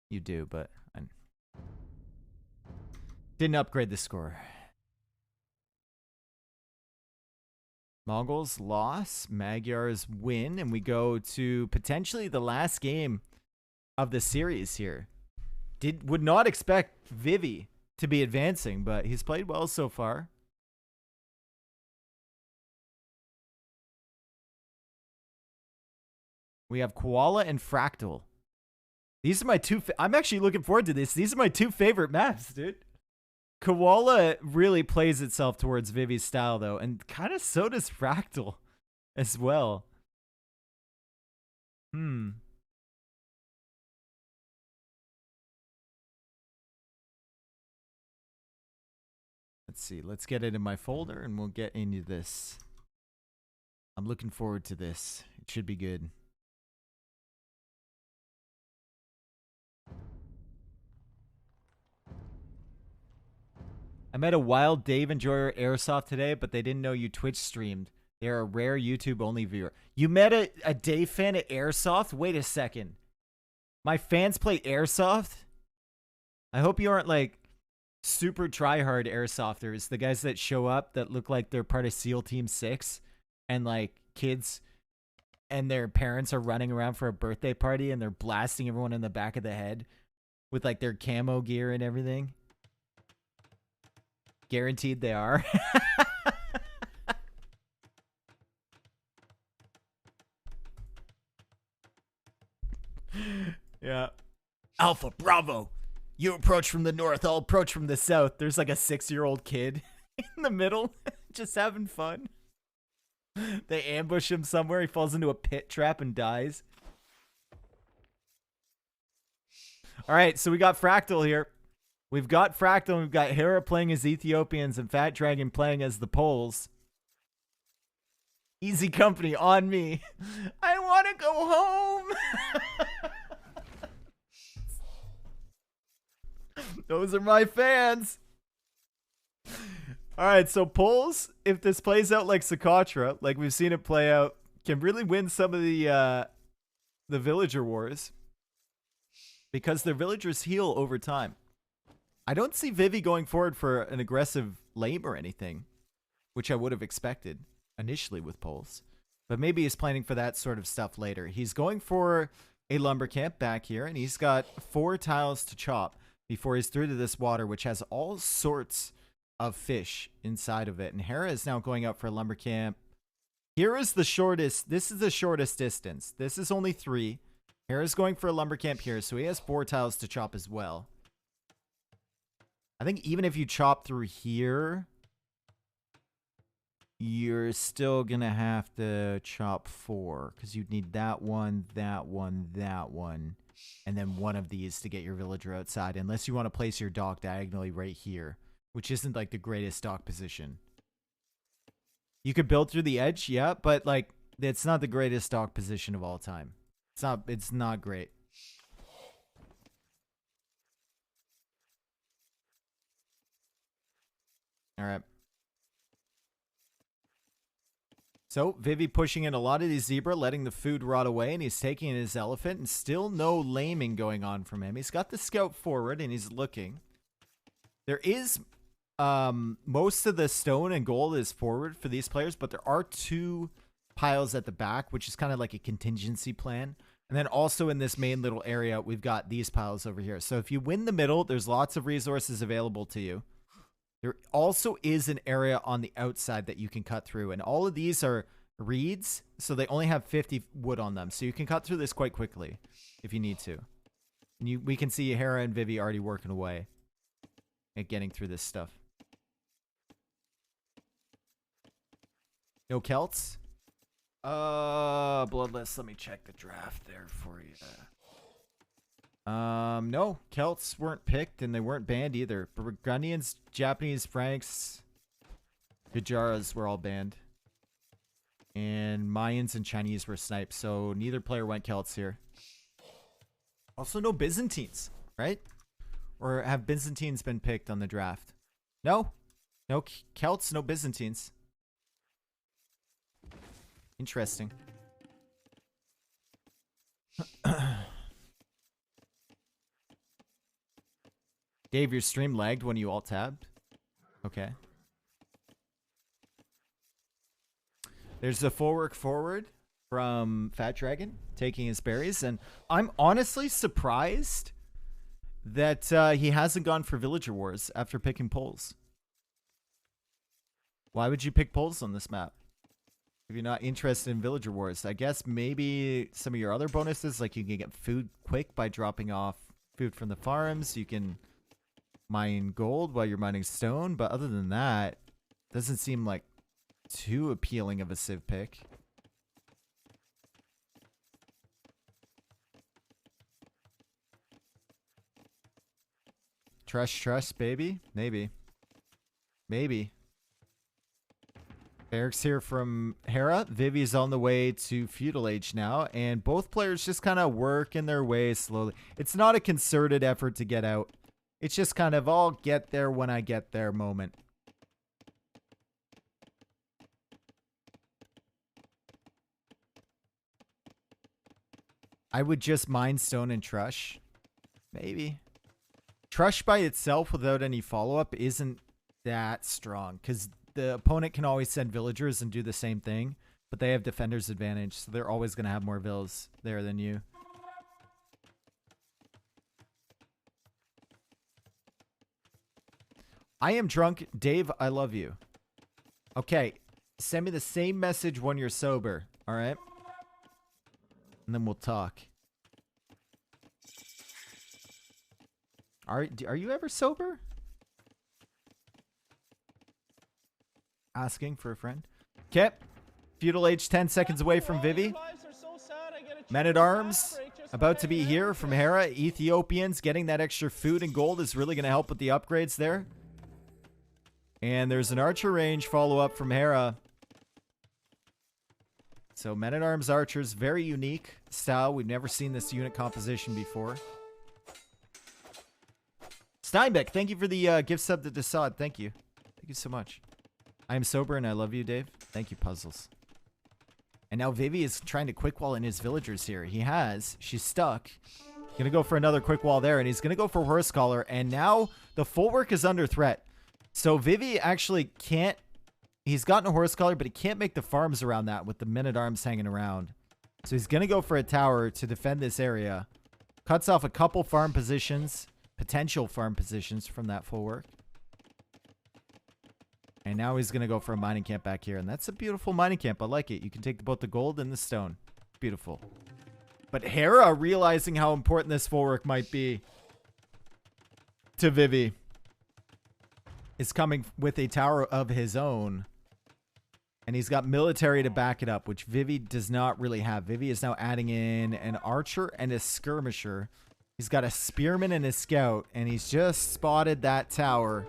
You do, but I didn't upgrade the score. Mongols loss, Magyars win, and we go to potentially the last game of the series here. Would not expect Vivi to be advancing, but he's played well so far. We have Koala and Fractal. These are my two. I'm actually looking forward to this. These are my 2 favorite maps, dude. Koala really plays itself towards Vivi's style, though, and kind of so does Fractal as well. Let's see. Let's get it in my folder, and we'll get into this. I'm looking forward to this. It should be good. I met a wild Dave Enjoyer Airsoft today, but they didn't know you Twitch streamed. They're a rare YouTube-only viewer. You met a Dave fan at Airsoft? Wait a second. My fans play Airsoft? I hope you aren't, like, super try-hard Airsofters. The guys that show up that look like they're part of SEAL Team 6. And, like, kids and their parents are running around for a birthday party and they're blasting everyone in the back of the head with, like, their camo gear and everything. Guaranteed they are. Yeah. Alpha, Bravo. You approach from the north, I'll approach from the south. There's like a 6-year-old kid in the middle, just having fun. They ambush him somewhere. He falls into a pit trap and dies. All right, so we got Fractal here. We've got Fractal, we've got Hera playing as Ethiopians, and Fat Dragon playing as the Poles. Easy company on me. I want to go home. Those are my fans. All right, so Poles, if this plays out like Socotra, like we've seen it play out, can really win some of the villager wars because their villagers heal over time. I don't see Vivi going forward for an aggressive lame or anything, which I would have expected initially with Poles. But maybe he's planning for that sort of stuff later. He's going for a lumber camp back here, and he's got 4 tiles to chop before he's through to this water, which has all sorts of fish inside of it. And Hera is now going out for a lumber camp. Here is the shortest. This is the shortest distance. This is only 3. Hera's going for a lumber camp here, so he has 4 tiles to chop as well. I think even if you chop through here, you're still going to have to chop 4 because you'd need that one, that one, that one, and then one of these to get your villager outside, unless you want to place your dock diagonally right here, which isn't like the greatest dock position. You could build through the edge, yeah, but like it's not the greatest dock position of all time. It's not great. All right. So Vivi pushing in a lot of these zebra, letting the food rot away, and he's taking in his elephant, and still no laming going on from him. He's got the scout forward, and he's looking. There is most of the stone and gold is forward for these players, but there are 2 piles at the back, which is kind of like a contingency plan. And then also in this main little area, we've got these piles over here. So if you win the middle, there's lots of resources available to you. There also is an area on the outside that you can cut through, and all of these are reeds, so they only have 50 wood on them, so you can cut through this quite quickly if you need to. And we can see Hera and Vivi already working away at getting through this stuff. No Celts? Bloodless, let me check the draft there for you. No, Celts weren't picked and they weren't banned either. Burgundians, Japanese, Franks, Gujaras were all banned. And Mayans and Chinese were sniped, so neither player went Celts here. Also no Byzantines, right? Or have Byzantines been picked on the draft? No. No Celts, no Byzantines. Interesting. Dave, your stream lagged when you alt-tabbed? Okay. There's a forward from Fat Dragon taking his berries, and I'm honestly surprised that he hasn't gone for Villager Wars after picking Poles. Why would you pick Poles on this map if you're not interested in Villager Wars? I guess maybe some of your other bonuses, like you can get food quick by dropping off food from the farms. You can mine gold while you're mining stone, but other than that, doesn't seem like too appealing of a civ pick. Trust, baby. Maybe. Eric's here from Hera. Vivi's on the way to Feudal Age now, and both players just kind of working their way slowly. It's not a concerted effort to get out. It's just kind of, I'll get there when I get there moment. I would just mine stone and Trush. Maybe. Trush by itself without any follow-up isn't that strong, because the opponent can always send villagers and do the same thing, but they have defender's advantage, so they're always going to have more vills there than you. I am drunk. Dave, I love you. Okay, send me the same message when you're sober, all right? And then we'll talk. Are you ever sober? Asking for a friend. Okay. Feudal Age 10 seconds away from Vivi. Men at Arms. about to be here from Hera. Ethiopians getting that extra food and gold is really going to help with the upgrades there. And there's an archer range follow-up from Hera. So Men-at-Arms archers, very unique style. We've never seen this unit composition before. Steinbeck, thank you for the gift sub to Desaad. Thank you. Thank you so much. I am sober and I love you, Dave. Thank you, Puzzles. And now Vivi is trying to quick wall in his villagers here. She's stuck. Gonna go for another quick wall there, and he's gonna go for Horse Collar, and now the full work is under threat. So Vivi actually can't, he's gotten a Horse Collar, but he can't make the farms around that with the Men-at-Arms hanging around. So he's gonna go for a tower to defend this area. Cuts off a couple farm positions, potential farm positions from that full work. And now he's going to go for a mining camp back here. And that's a beautiful mining camp. I like it. You can take both the gold and the stone. Beautiful. But Hera, realizing how important this full work might be to Vivi, is coming with a tower of his own. And he's got military to back it up, which Vivi does not really have. Vivi is now adding in an archer and a skirmisher. He's got a spearman and a scout. And he's just spotted that tower.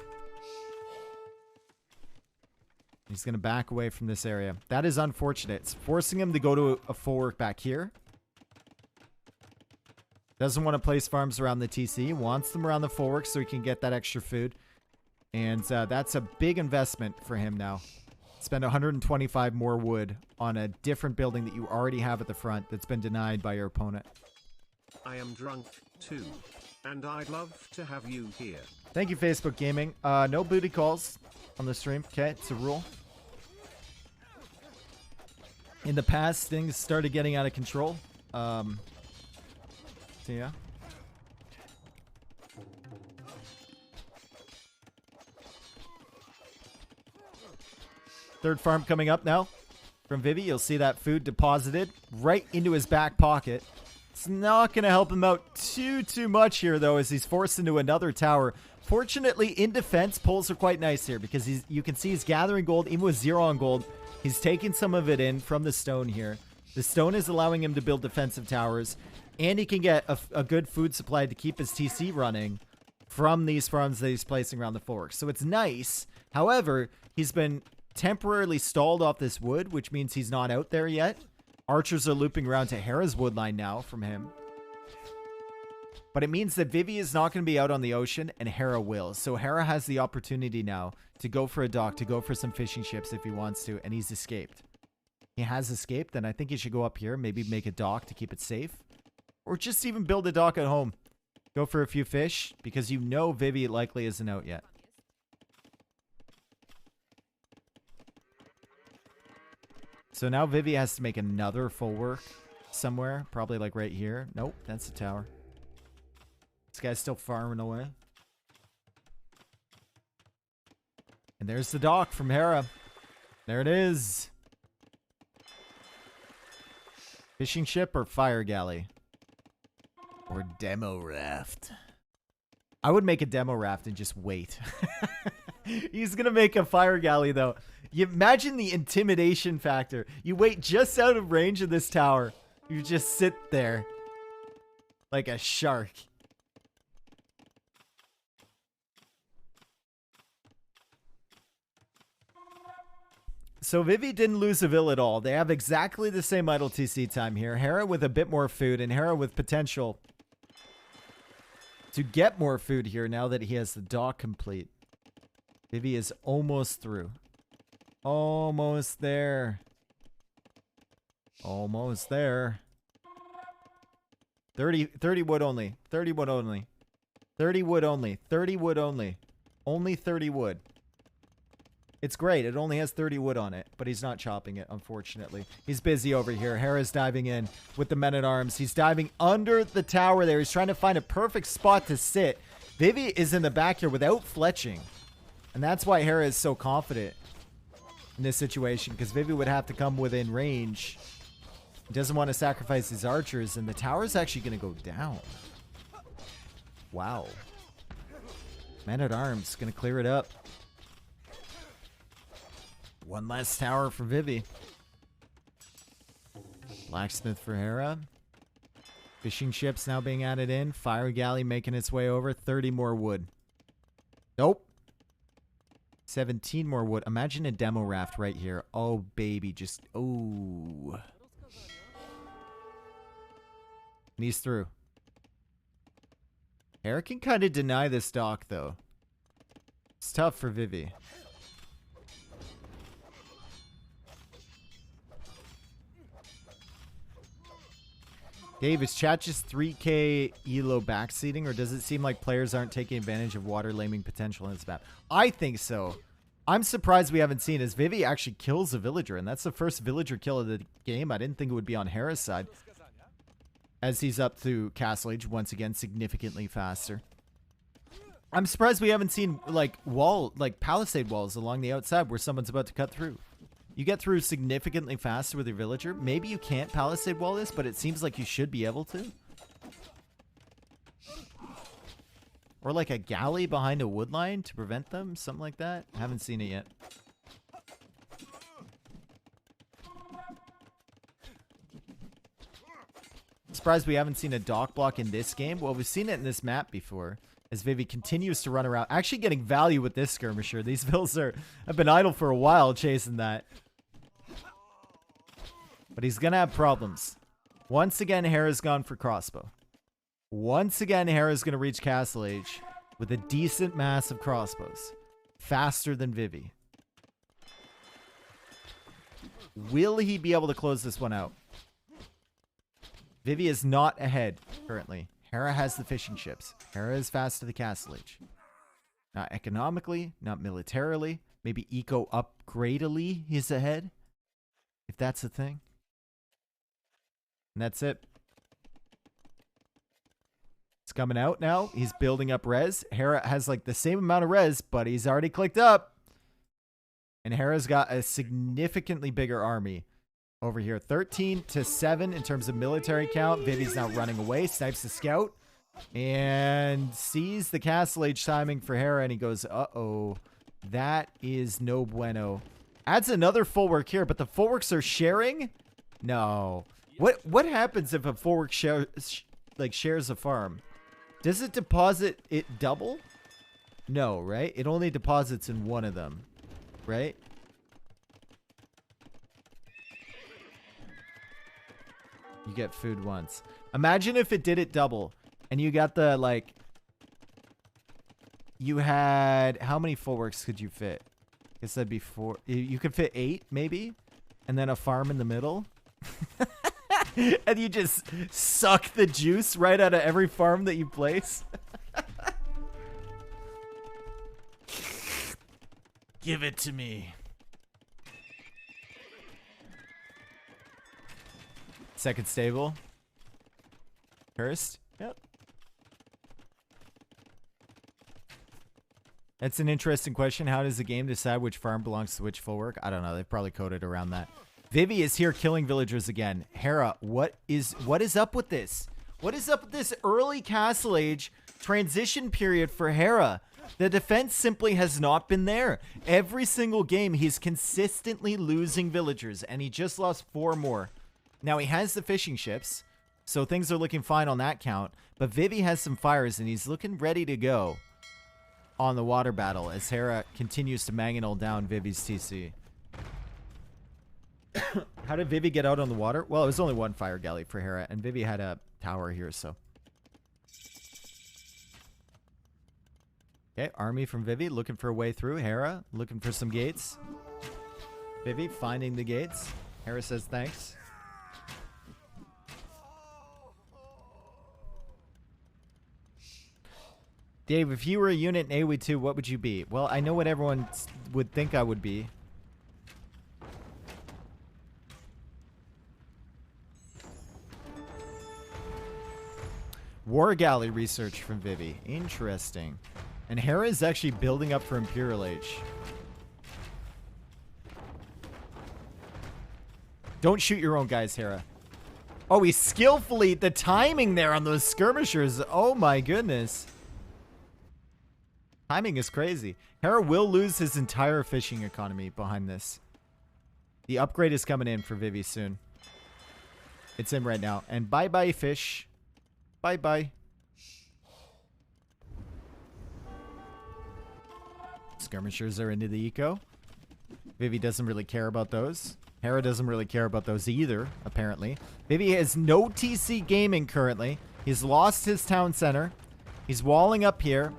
He's going to back away from this area. That is unfortunate. It's forcing him to go to a full work back here. Doesn't want to place farms around the TC. Wants them around the full work so he can get that extra food. And that's a big investment for him now. Spend 125 more wood on a different building that you already have at the front that's been denied by your opponent. I am drunk too, and I'd love to have you here. Thank you, Facebook Gaming. No booty calls on the stream. Okay, it's a rule. In the past, things started getting out of control. So yeah. Third farm coming up now from Vivi. You'll see that food deposited right into his back pocket. It's not going to help him out too much here, though, as he's forced into another tower. Fortunately, in defense, pulls are quite nice here because you can see he's gathering gold, even with 0 on gold. He's taking some of it in from the stone here. The stone is allowing him to build defensive towers, and he can get a good food supply to keep his TC running from these farms that he's placing around the fork. So it's nice. However, he's been temporarily stalled off this wood, which means he's not out there yet. Archers are looping around to Hera's wood line now from him. But it means that Vivi is not going to be out on the ocean, and Hera will. So Hera has the opportunity now to go for a dock, to go for some fishing ships if he wants to, and he's escaped. He has escaped, and I think he should go up here, maybe make a dock to keep it safe. Or just even build a dock at home. Go for a few fish, because you know Vivi likely isn't out yet. So now Vivi has to make another full work somewhere, probably like right here. Nope, that's the tower. This guy's still farming away. And there's the dock from Hera. There it is. Fishing ship or fire galley? Or demo raft? I would make a demo raft and just wait. He's going to make a fire galley, though. You imagine the intimidation factor. You wait just out of range of this tower. You just sit there like a shark. So Vivi didn't lose a vill at all. They have exactly the same idle TC time here. Hera with a bit more food, and Hera with potential to get more food here now that he has the dock complete. Vivi is almost through. Almost there. Almost there. 30 wood only. 30 wood only. 30 wood only. 30 wood only. Only 30 wood. It's great. It only has 30 wood on it, but he's not chopping it, unfortunately. He's busy over here. Hera's diving in with the men-at-arms. He's diving under the tower there. He's trying to find a perfect spot to sit. Vivi is in the back here without fletching. And that's why Hera is so confident in this situation, because Vivi would have to come within range. He doesn't want to sacrifice his archers, and the tower's actually going to go down. Wow. Men-at-arms going to clear it up. One last tower for Vivi. Blacksmith for Hera. Fishing ships now being added in. Fire galley making its way over. 30 more wood. Nope. 17 more wood. Imagine a demo raft right here. Oh, baby. Just, oh. And he's through. Hera can kind of deny this dock, though. It's tough for Vivi. Dave, is chat just 3k elo backseating, or does it seem like players aren't taking advantage of water laming potential in this map? I think so. I'm surprised we haven't seen as Vivi actually kills a villager, and that's the first villager kill of the game. I didn't think it would be on Hera's side, as he's up through Castle Age once again significantly faster. I'm surprised we haven't seen like palisade walls along the outside where someone's about to cut through. You get through significantly faster with your villager. Maybe you can't palisade wall this, but it seems like you should be able to. Or like a galley behind a wood line to prevent them. Something like that. Haven't seen it yet. Surprised we haven't seen a dock block in this game. Well, we've seen it in this map before. As Vivi continues to run around. Actually getting value with this skirmisher. These vills have been idle for a while chasing that. But he's going to have problems. Once again, Hera's gone for crossbow. Once again, Hera's going to reach Castle Age with a decent mass of crossbows. Faster than Vivi. Will he be able to close this one out? Vivi is not ahead currently. Hera has the fishing ships. Hera is fast to the Castle Age. Not economically, not militarily. Maybe eco-upgradely he's ahead. If that's the thing. And that's it. It's coming out now. He's building up res. Hera has like the same amount of res, but he's already clicked up. And Hera's got a significantly bigger army over here. 13-7 in terms of military count. Vivi's now running away. Snipes the scout. And sees the Castle Age timing for Hera. And he goes, uh-oh. That is no bueno. Adds another full work here, but the full works are sharing? No. What happens if a full work shares a farm? Does it deposit it double? No, right? It only deposits in one of them, right? You get food once. Imagine if it did it double and you got the like you had how many full works could you fit? I guess that'd be 4. You could fit 8 maybe, and then a farm in the middle. And you just suck the juice right out of every farm that you place. Give it to me. Second stable. Cursed. Yep. That's an interesting question. How does the game decide which farm belongs to which full work? I don't know. They've probably coded around that. Vivi is here killing villagers again. Hera, what is up with this? What is up with this early Castle Age transition period for Hera? The defense simply has not been there. Every single game, he's consistently losing villagers, and he just lost 4 more. Now, he has the fishing ships, so things are looking fine on that count, but Vivi has some fires, and he's looking ready to go on the water battle as Hera continues to mangonel down Vivi's TC. How did Vivi get out on the water? Well, it was only 1 fire galley for Hera, and Vivi had a tower here, so. Okay, army from Vivi looking for a way through. Hera looking for some gates. Vivi finding the gates. Hera says thanks. Dave, if you were a unit in AoE 2, what would you be? Well, I know what everyone would think I would be. War Galley research from Vivi. Interesting. And Hera is actually building up for Imperial Age. Don't shoot your own guys, Hera. Oh, he's skillfully... The timing there on those skirmishers. Oh my goodness. Timing is crazy. Hera will lose his entire fishing economy behind this. The upgrade is coming in for Vivi soon. It's in right now. And bye-bye fish. Bye-bye. Skirmishers are into the eco. Vivi doesn't really care about those. Hera doesn't really care about those either, apparently. Vivi has no TC gaming currently. He's lost his town center. He's walling up here.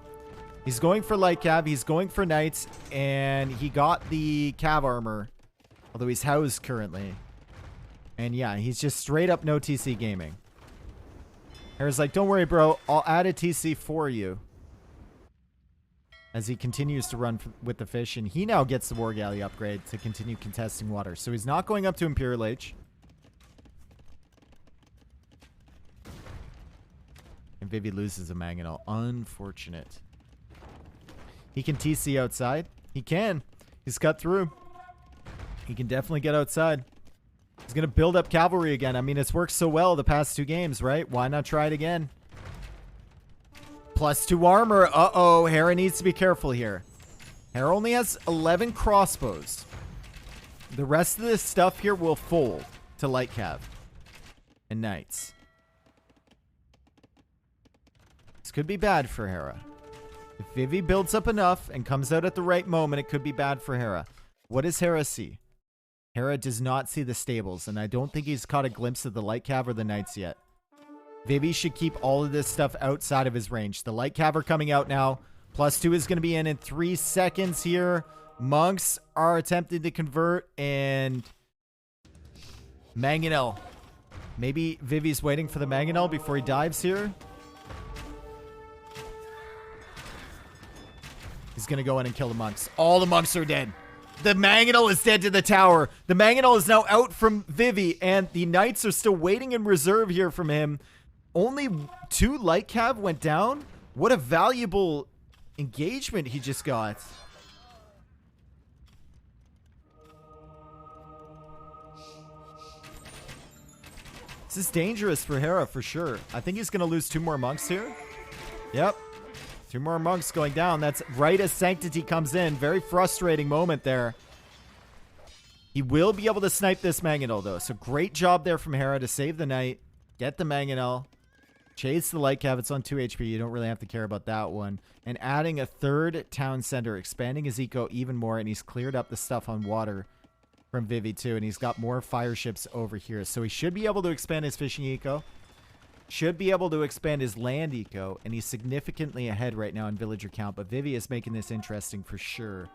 He's going for light cav. He's going for knights. And he got the cav armor. Although he's housed currently. And yeah, he's just straight up no TC gaming. Hera's like, don't worry, bro. I'll add a TC for you. As he continues to run with the fish. And he now gets the War Galley upgrade to continue contesting water. So he's not going up to Imperial H. And Vivi loses a Mangonel. Unfortunate. He can TC outside. He can. He's cut through. He can definitely get outside. He's going to build up cavalry again. I mean, it's worked so well the past 2 games, right? Why not try it again? +2 armor. Uh-oh. Hera needs to be careful here. Hera only has 11 crossbows. The rest of this stuff here will fold to light cav and knights. This could be bad for Hera. If Vivi builds up enough and comes out at the right moment, it could be bad for Hera. What does Hera see? Hera does not see the stables, and I don't think he's caught a glimpse of the light cav or the knights yet. Vivi should keep all of this stuff outside of his range. The light cav are coming out now. +2 is going to be in 3 seconds here. Monks are attempting to convert, and Mangonel. Maybe Vivi's waiting for the Mangonel before he dives here. He's going to go in and kill the monks. All the monks are dead. The Mangonel is dead to the tower. The Mangonel is now out from Vivi, and the knights are still waiting in reserve here from him. Only 2 light cav went down. What a valuable engagement he just got. This is dangerous for Hera for sure. I think he's going to lose 2 more monks here. Yep. 2 more monks going down. That's right as Sanctity comes in. Very frustrating moment there. He will be able to snipe this Mangonel though. So great job there from Hera to save the knight. Get the Mangonel. Chase the light cav. It's on 2 HP. You don't really have to care about that one. And adding a 3rd town center. Expanding his eco even more. And he's cleared up the stuff on water from Vivi too. And he's got more fire ships over here. So he should be able to expand his fishing eco. Should be able to expand his land eco, and he's significantly ahead right now in villager count, but Vivi is making this interesting for sure.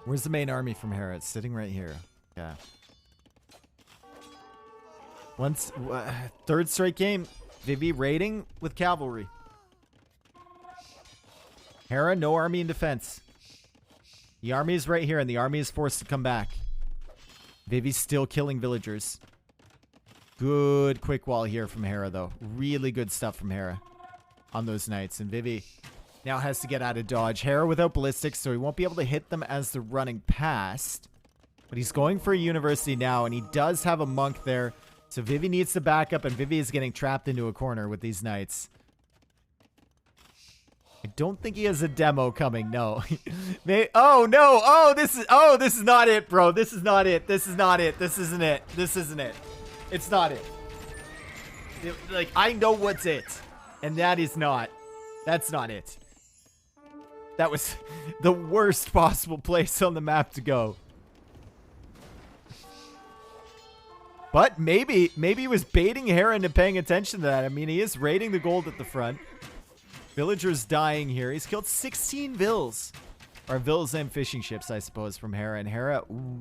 Where's the main army from Hera? It's sitting right here. Yeah. Once, 3rd straight game, Vivi raiding with cavalry. Hera, no army in defense. The army is right here, and the army is forced to come back. Vivi's still killing villagers. Good quick wall here from Hera, though. Really good stuff from Hera on those knights. And Vivi now has to get out of dodge. Hera without ballistics, so he won't be able to hit them as they're running past. But he's going for a university now, and he does have a monk there. So Vivi needs to back up, and Vivi is getting trapped into a corner with these knights. I don't think he has a demo coming. No. Oh no. Oh, this is not it, bro. This is not it. This is not it. This isn't it. This isn't it. It's not it. Like, I know what's it, and that is not. That's not it. That was the worst possible place on the map to go. But maybe he was baiting Hera into paying attention to that. I mean, he is raiding the gold at the front. Villagers dying here. He's killed 16 vills. Or vills and fishing ships, I suppose, from Hera. And Hera, ooh.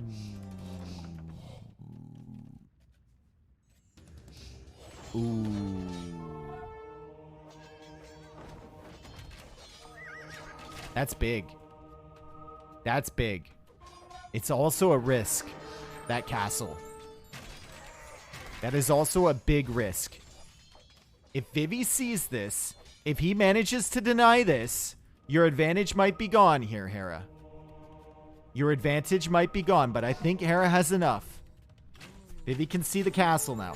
Ooh. That's big. That's big. It's also a risk, that castle. That is also a big risk. If Vivi sees this, if he manages to deny this, your advantage might be gone here, Hera. Your advantage might be gone, but I think Hera has enough. Vivi can see the castle now.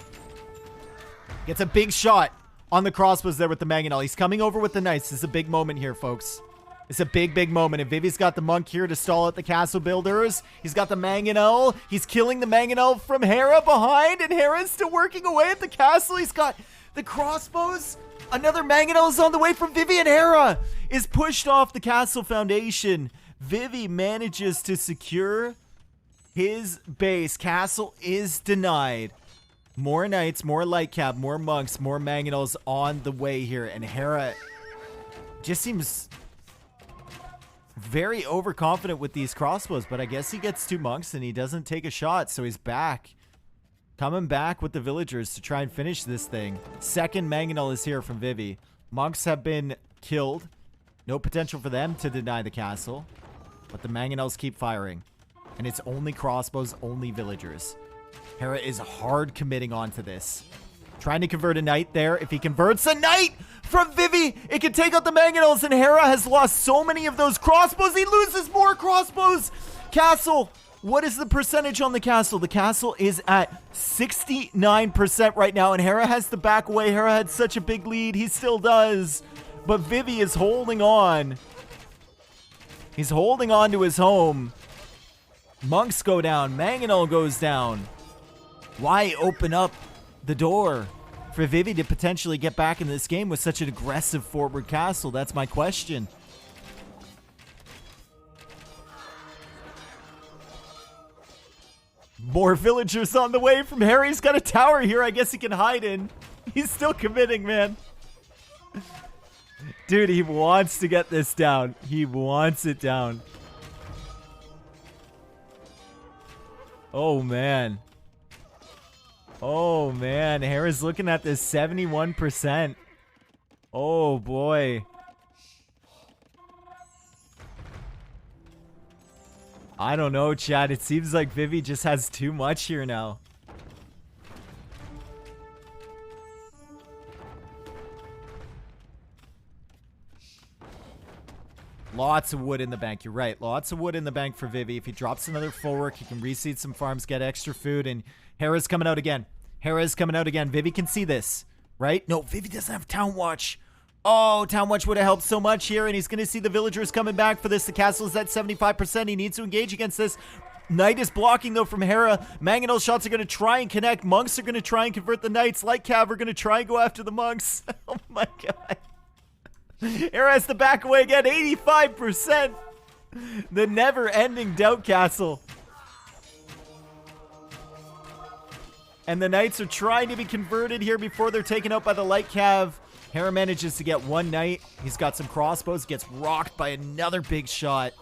Gets a big shot on the crossbows there with the Mangonel. He's coming over with the knights. This is a big moment here, folks. It's a big, big moment. And Vivi's got the monk here to stall out the castle builders. He's got the mangonel. He's killing the mangonel from Hera behind. And Hera's still working away at the castle. He's got the crossbows. Another mangonel is on the way from Vivi, and Hera is pushed off the castle foundation. Vivi manages to secure his base. Castle is denied. More knights, more light cap, more monks, more mangonels on the way here. And Hera just seems very overconfident with these crossbows, but I guess he gets 2 monks and he doesn't take a shot, so he's back. Coming back with the villagers to try and finish this thing. Second mangonel is here from Vivi. Monks have been killed. No potential for them to deny the castle, but the mangonels keep firing. And it's only crossbows, only villagers. Hera is hard committing onto this. Trying to convert a knight there. If he converts a knight from Vivi, it can take out the mangonels, and Hera has lost so many of those crossbows. He loses more crossbows. Castle. What is the percentage on the castle? The castle is at 69% right now, and Hera has to back away. Hera had such a big lead. He still does. But Vivi is holding on. He's holding on to his home. Monks go down. Mangonel goes down. Why open up the door for Vivi to potentially get back in this game with such an aggressive forward castle? That's my question. More villagers on the way from Hera. He's got a tower here I guess he can hide in. He's still committing, man. Dude, he wants to get this down. He wants it down. Oh, man. Oh, man. Hera's looking at this 71%. Oh, boy. I don't know, Chad. It seems like Vivi just has too much here now. Lots of wood in the bank. You're right. Lots of wood in the bank for Vivi. If he drops another full work, he can reseed some farms, get extra food, and Hera's coming out again. Hera's coming out again. Vivi can see this, right? No, Vivi doesn't have Town Watch. Oh, Town Watch would have helped so much here, and he's going to see the villagers coming back for this. The castle is at 75%. He needs to engage against this. Knight is blocking, though, from Hera. Mangonel shots are going to try and connect. Monks are going to try and convert the knights. Light Cav are going to try and go after the monks. Oh, my God. Hera has to back away again. 85%. The never-ending Doubt Castle. And the knights are trying to be converted here before they're taken out by the Light Cav. Hera manages to get 1 knight. He's got some crossbows. Gets rocked by another big shot.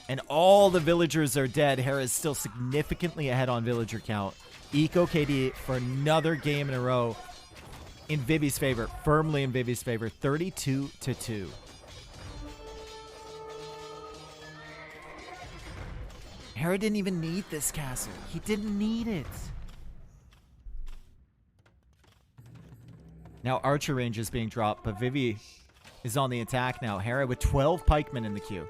And all the villagers are dead. Hera is still significantly ahead on villager count. Eco KD for another game in a row. In Vivi's favor. Firmly in Vivi's favor. 32-2. Hera didn't even need this castle. He didn't need it. Now archer range is being dropped, but Vivi is on the attack now. Hera with 12 pikemen in the queue.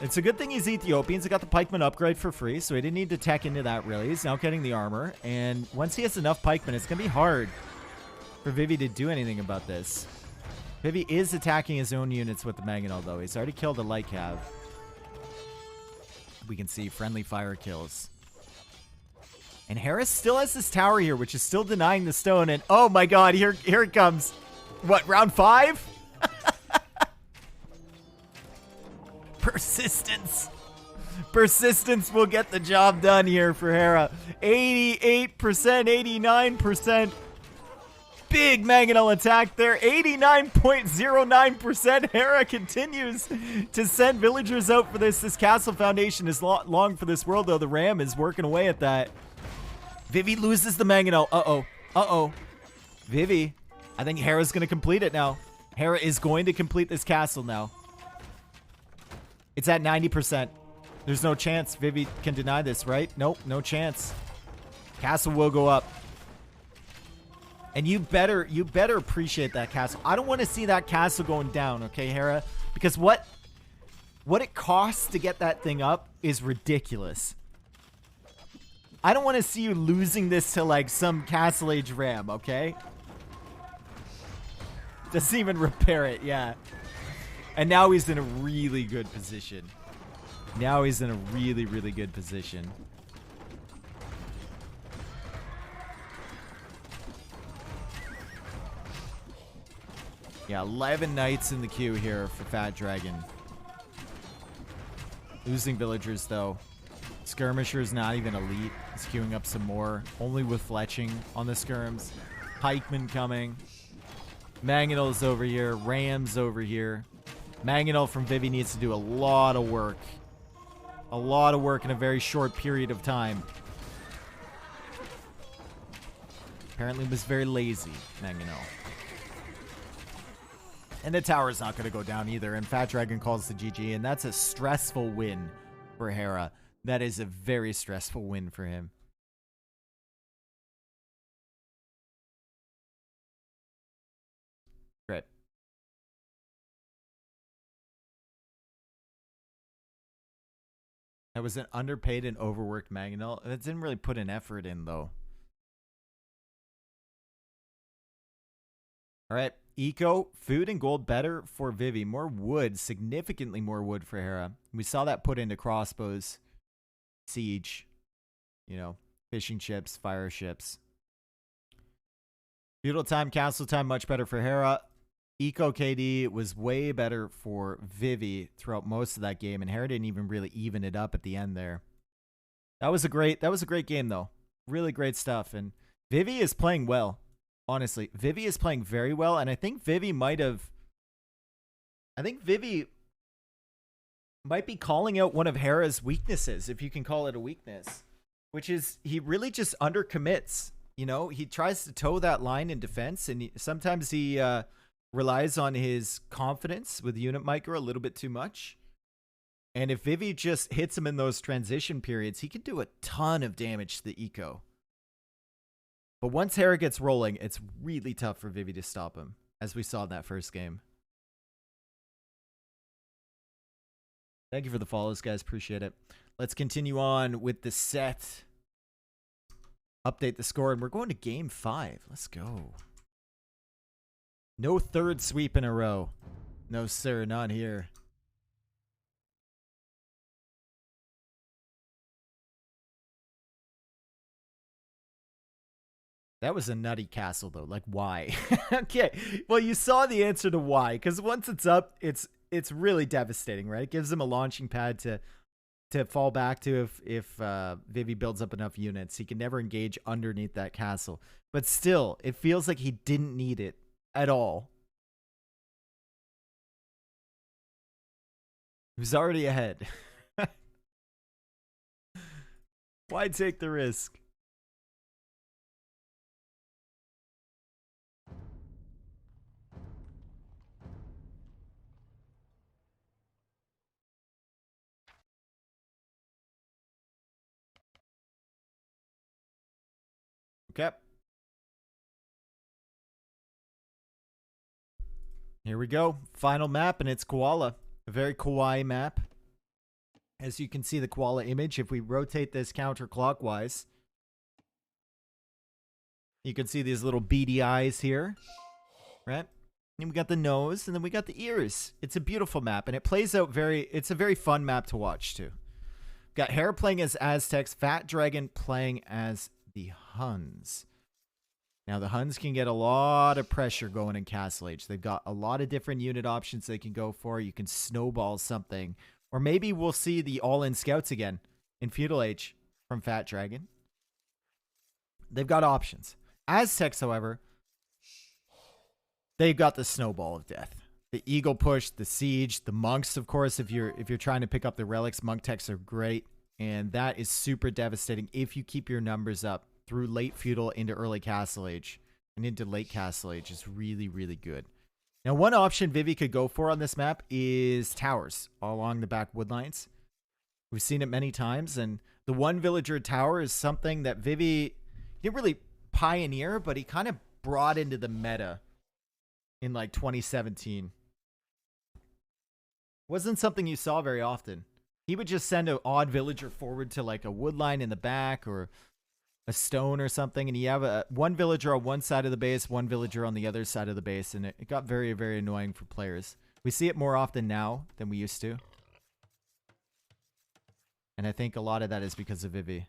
It's a good thing he's Ethiopian. He got the pikeman upgrade for free, so he didn't need to tech into that really. He's now getting the armor, and once he has enough pikemen, it's going to be hard for Vivi to do anything about this. Vivi is attacking his own units with the mangonel, though. He's already killed a light cav. We can see friendly fire kills. And Hera still has this tower here, which is still denying the stone. And oh my God, here it comes. What, round 5? Persistence. Persistence will get the job done here for Hera. 88%, 89%. Big mangonel attack there. 89.09%. Hera continues to send villagers out for this. This castle foundation is long for this world, though. The ram is working away at that. Vivi loses the mangonel. Uh-oh. Uh-oh. Vivi. I think Hera's going to complete it now. Hera is going to complete this castle now. It's at 90%. There's no chance Vivi can deny this, right? Nope, no chance. Castle will go up. And you better appreciate that castle. I don't want to see that castle going down, okay, Hera? Because what it costs to get that thing up is ridiculous. I don't want to see you losing this to, like, some Castle Age ram, okay? Doesn't even repair it, yeah. And now he's in a really good position. Now he's in a really, really good position. Yeah, 11 knights in the queue here for Fat Dragon. Losing villagers, though. Skirmisher's not even elite. He's queuing up some more. Only with fletching on the skirms. Pikeman coming. Mangonel's over here. Ram's over here. Mangonel from Vivi needs to do a lot of work. A lot of work in a very short period of time. Apparently was very lazy, Mangonel. And the tower's not going to go down either. And Fat Dragon calls the GG. And that's a stressful win for Hera. That is a very stressful win for him. Great. That was an underpaid and overworked Mangonel. That didn't really put an effort in, though. All right. Eco, food and gold better for Vivi. More wood, significantly more wood for Hera. We saw that put into crossbows, siege, you know, fishing ships, fire ships. Feudal time, castle time, much better for Hera. Eco KD was way better for Vivi throughout most of that game, and Hera didn't even really even it up at the end there. That was a great game though. Really great stuff, and Vivi is playing well. Honestly, Vivi is playing very well, and I think Vivi might be calling out one of Hera's weaknesses, if you can call it a weakness, which is he really just undercommits. You know, he tries to toe that line in defense, and sometimes he relies on his confidence with unit micro a little bit too much. And if Vivi just hits him in those transition periods, he can do a ton of damage to the eco. But once Hera gets rolling, it's really tough for Vivi to stop him, as we saw in that first game. Thank you for the follows, guys. Appreciate it. Let's continue on with the set. Update the score, and we're going to game 5. Let's go. No third sweep in a row. No, sir, not here. That was a nutty castle, though. Like, why? Okay, well, you saw the answer to why, because once it's up, it's really devastating, right? It gives them a launching pad to fall back to if Vivi builds up enough units. He can never engage underneath that castle. But still, it feels like he didn't need it at all. He was already ahead. Why take the risk? Okay. Here we go. Final map, and it's Koala. A very kawaii map. As you can see the koala image, if we rotate this counterclockwise, you can see these little beady eyes here, right? And we got the nose, and then we got the ears. It's a beautiful map, and it plays out it's a very fun map to watch, too. Got Hera playing as Aztecs, Fat Dragon playing as the Huns. Now, the Huns can get a lot of pressure going in Castle Age. They've got a lot of different unit options they can go for. You can snowball something. Or maybe we'll see the all-in scouts again in Feudal Age from Fat Dragon. They've got options. Aztecs, however, they've got the snowball of death. The Eagle Push, the Siege, the Monks, of course, if you're trying to pick up the relics, Monk techs are great. And that is super devastating if you keep your numbers up through late Feudal into early Castle Age and into late Castle Age. Is really, really good. Now, one option Vivi could go for on this map is towers all along the back wood lines. We've seen it many times, and the one villager tower is something that Vivi didn't really pioneer, but he kind of brought into the meta in like 2017. Wasn't something you saw very often. He would just send an odd villager forward to like a wood line in the back or a stone or something, and you have one villager on one side of the base, one villager on the other side of the base, and it got very, very annoying for players. We see it more often now than we used to. And I think a lot of that is because of Vivi.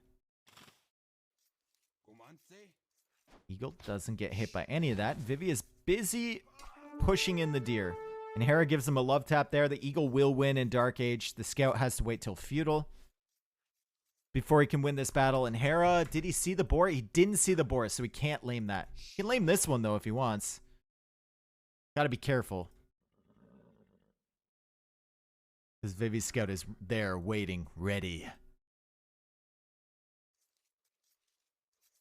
Eagle doesn't get hit by any of that. Vivi is busy pushing in the deer. And Hera gives him a love tap there. The Eagle will win in Dark Age. The Scout has to wait till Feudal before he can win this battle. And Hera, did he see the boar? He didn't see the boar, so he can't lame that. He can lame this one, though, if he wants. Gotta be careful. Because Vivi's Scout is there, waiting, ready.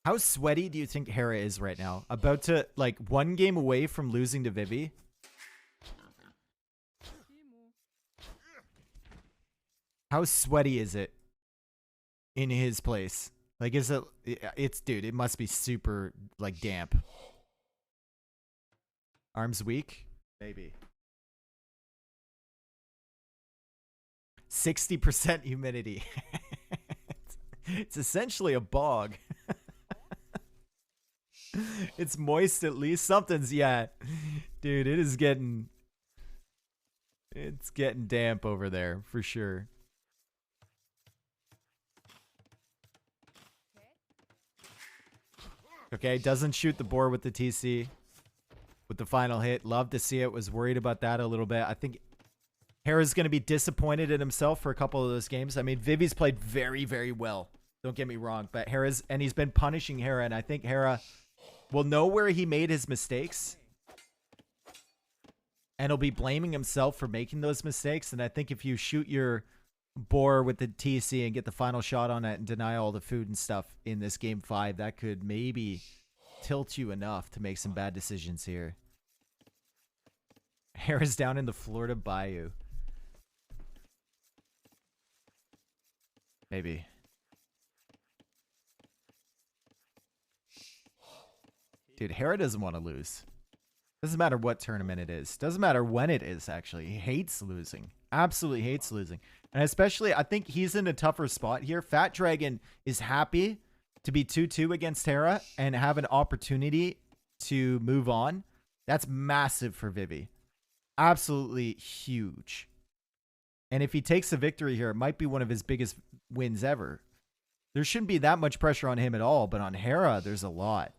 How sweaty do you think Hera is right now? About to, like, 1 game away from losing to Vivi? How sweaty is it in his place? Like, is it... dude, it must be super, like, damp. Arms weak? Maybe. 60% humidity. It's essentially a bog. It's moist at least. Something's, yeah. Dude, it is getting... It's getting damp over there, for sure. Okay, doesn't shoot the boar with the TC. With the final hit. Love to see it. Was worried about that a little bit. I think Hera's going to be disappointed in himself for a couple of those games. I mean, Vivi's played very, very well. Don't get me wrong. But Hera's... And he's been punishing Hera. And I think Hera will know where he made his mistakes. And he'll be blaming himself for making those mistakes. And I think if you shoot your boar with the TC and get the final shot on it and deny all the food and stuff in this game 5, that could maybe tilt you enough to make some bad decisions here. Hera's down in the Florida Bayou. Maybe. Dude, Hera doesn't want to lose. Doesn't matter what tournament it is. Doesn't matter when it is, actually. He hates losing. Absolutely hates losing. And especially, I think he's in a tougher spot here. Fat Dragon is happy to be 2-2 against Hera and have an opportunity to move on. That's massive for Vivi. Absolutely huge. And if he takes a victory here, it might be one of his biggest wins ever. There shouldn't be that much pressure on him at all, but on Hera, there's a lot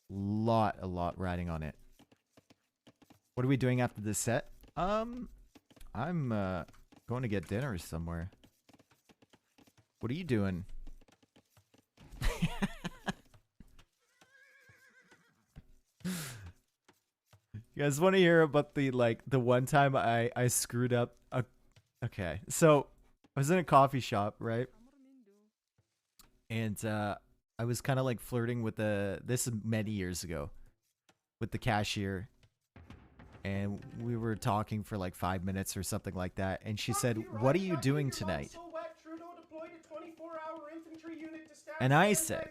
riding on it. What are we doing after this set? I'm going to get dinner somewhere. What are you doing? You guys want to hear about the one time I screwed up? Okay, so I was in a coffee shop, right? And I was kind of like flirting with this is many years ago, with the cashier. And we were talking for like 5 minutes or something like that. And she said, "What are you doing tonight?" And I said,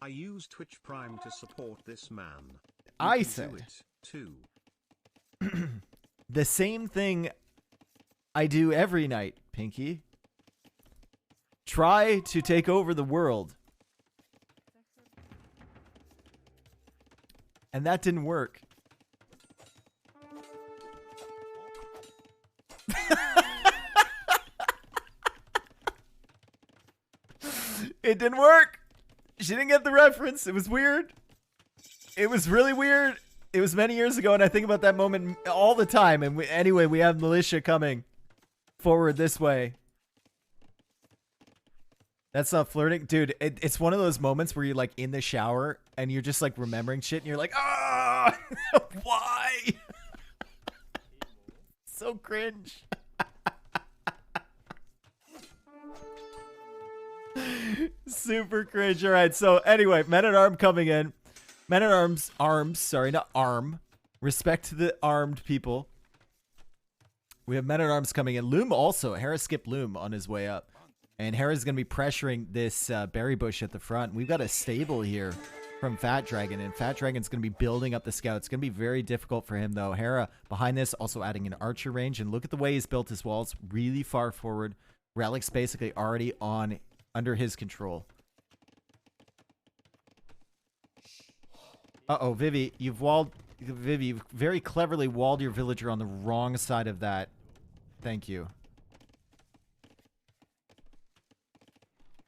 "I use Twitch Prime to support this man." I said, too. "The same thing I do every night, Pinky. Try to take over the world." And that didn't work. It didn't work. She didn't get the reference. It was weird. It was really weird. It was many years ago, and I think about that moment all the time. And anyway, we have militia coming forward this way. That's not flirting. Dude, it's one of those moments where you're like in the shower and you're just like remembering shit and you're like, ah, why? So cringe. Super cringe. All right. So anyway, Men at Arms coming in. Men at Arms. Sorry, not arm. Respect to the armed people. We have Men at Arms coming in. Loom also. Hera skipped Loom on his way up. And Hera's going to be pressuring this berry bush at the front. We've got a stable here from Fat Dragon. And Fat Dragon's going to be building up the scout. It's going to be very difficult for him, though. Hera behind this, also adding an archer range. And look at the way he's built his walls. Really far forward. Relic's basically already under his control. Uh-oh, Vivi, you've walled Vivi, very cleverly walled your villager on the wrong side of that. Thank you.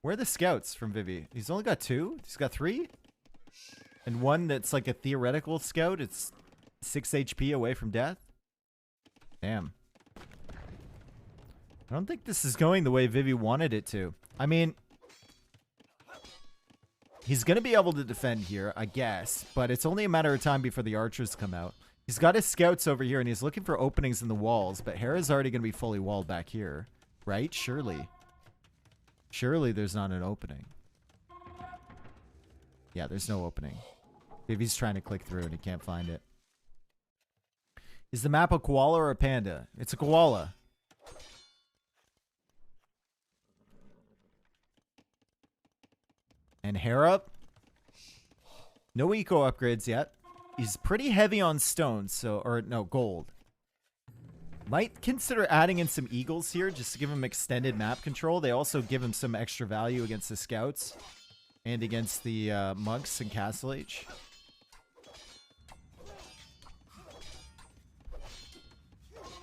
Where are the scouts from Vivi? He's only got 2? He's got 3? And one that's like a theoretical scout. It's 6 HP away from death. Damn. I don't think this is going the way Vivi wanted it to. I mean, he's going to be able to defend here, I guess. But it's only a matter of time before the archers come out. He's got his scouts over here, and he's looking for openings in the walls. But Hera's already going to be fully walled back here. Right? Surely. Surely there's not an opening. Yeah, there's no opening. Vivi's trying to click through, and he can't find it. Is the map a koala or a panda? It's a koala. And Hera, no eco upgrades yet. He's pretty heavy on stone, so, or no, gold. Might consider adding in some eagles here just to give him extended map control. They also give him some extra value against the scouts and against the monks in Castle Age.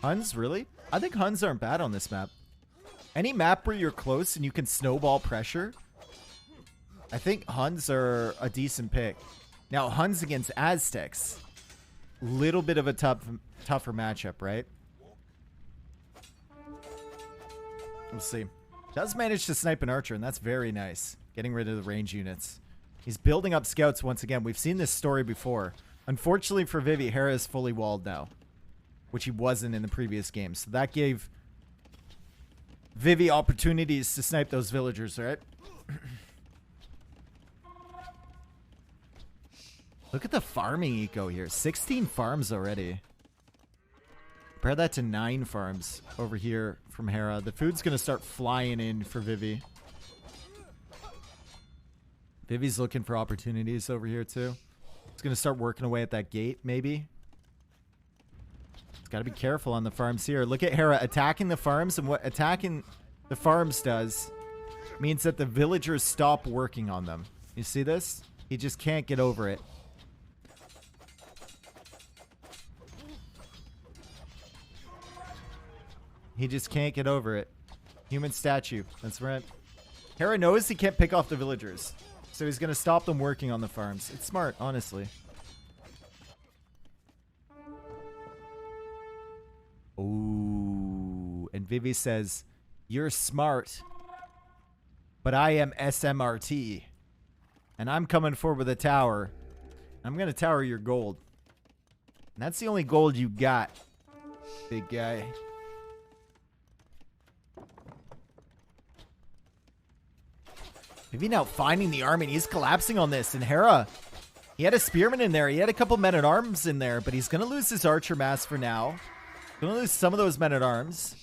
Huns, really? I think Huns aren't bad on this map. Any map where you're close and you can snowball pressure, I think Huns are a decent pick. Now, Huns against Aztecs. Little bit of a tougher matchup, right? We'll see. Does manage to snipe an archer, and that's very nice. Getting rid of the range units. He's building up scouts once again. We've seen this story before. Unfortunately for Vivi, Hera is fully walled now, which he wasn't in the previous game. So that gave Vivi opportunities to snipe those villagers, right? Look at the farming eco here. 16 farms already. Compare that to 9 farms over here from Hera. The food's going to start flying in for Vivi. Vivi's looking for opportunities over here too. He's going to start working away at that gate, maybe. He's got to be careful on the farms here. Look at Hera attacking the farms, and what attacking the farms does means that the villagers stop working on them. You see this? He just can't get over it. He just can't get over it. Human statue. That's right. Hera knows he can't pick off the villagers, so he's going to stop them working on the farms. It's smart, honestly. Ooh. And Vivi says, "You're smart, but I am SMRT. And I'm coming forward with a tower. I'm going to tower your gold. And that's the only gold you got, big guy." Vivi now finding the army, and he's collapsing on this. And Hera, he had a spearman in there. He had a couple men-at-arms in there, but he's going to lose his archer mass for now. Going to lose some of those men-at-arms.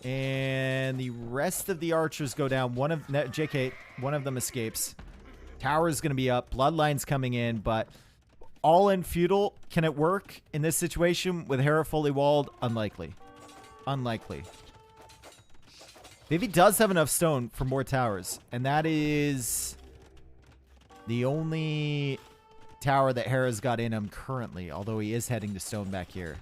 And the rest of the archers go down. One of them escapes. Tower is going to be up. Bloodline's coming in, but all in feudal. Can it work in this situation with Hera fully walled? Unlikely. Unlikely. Vivi does have enough stone for more towers, and that is the only tower that Hera's got in him currently, although he is heading to stone back here.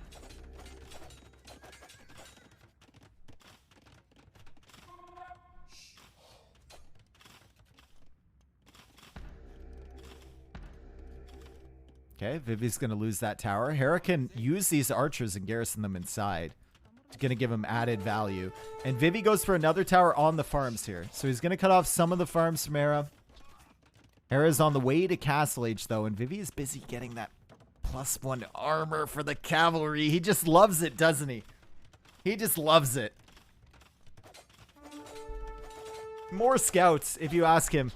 Okay, Vivi's going to lose that tower. Hera can use these archers and garrison them inside. It's going to give him added value. And Vivi goes for another tower on the farms here. So he's going to cut off some of the farms from Hera. Hera's on the way to Castle Age, though, and Vivi is busy getting that +1 armor for the cavalry. He just loves it, doesn't he? He just loves it. More scouts, if you ask him.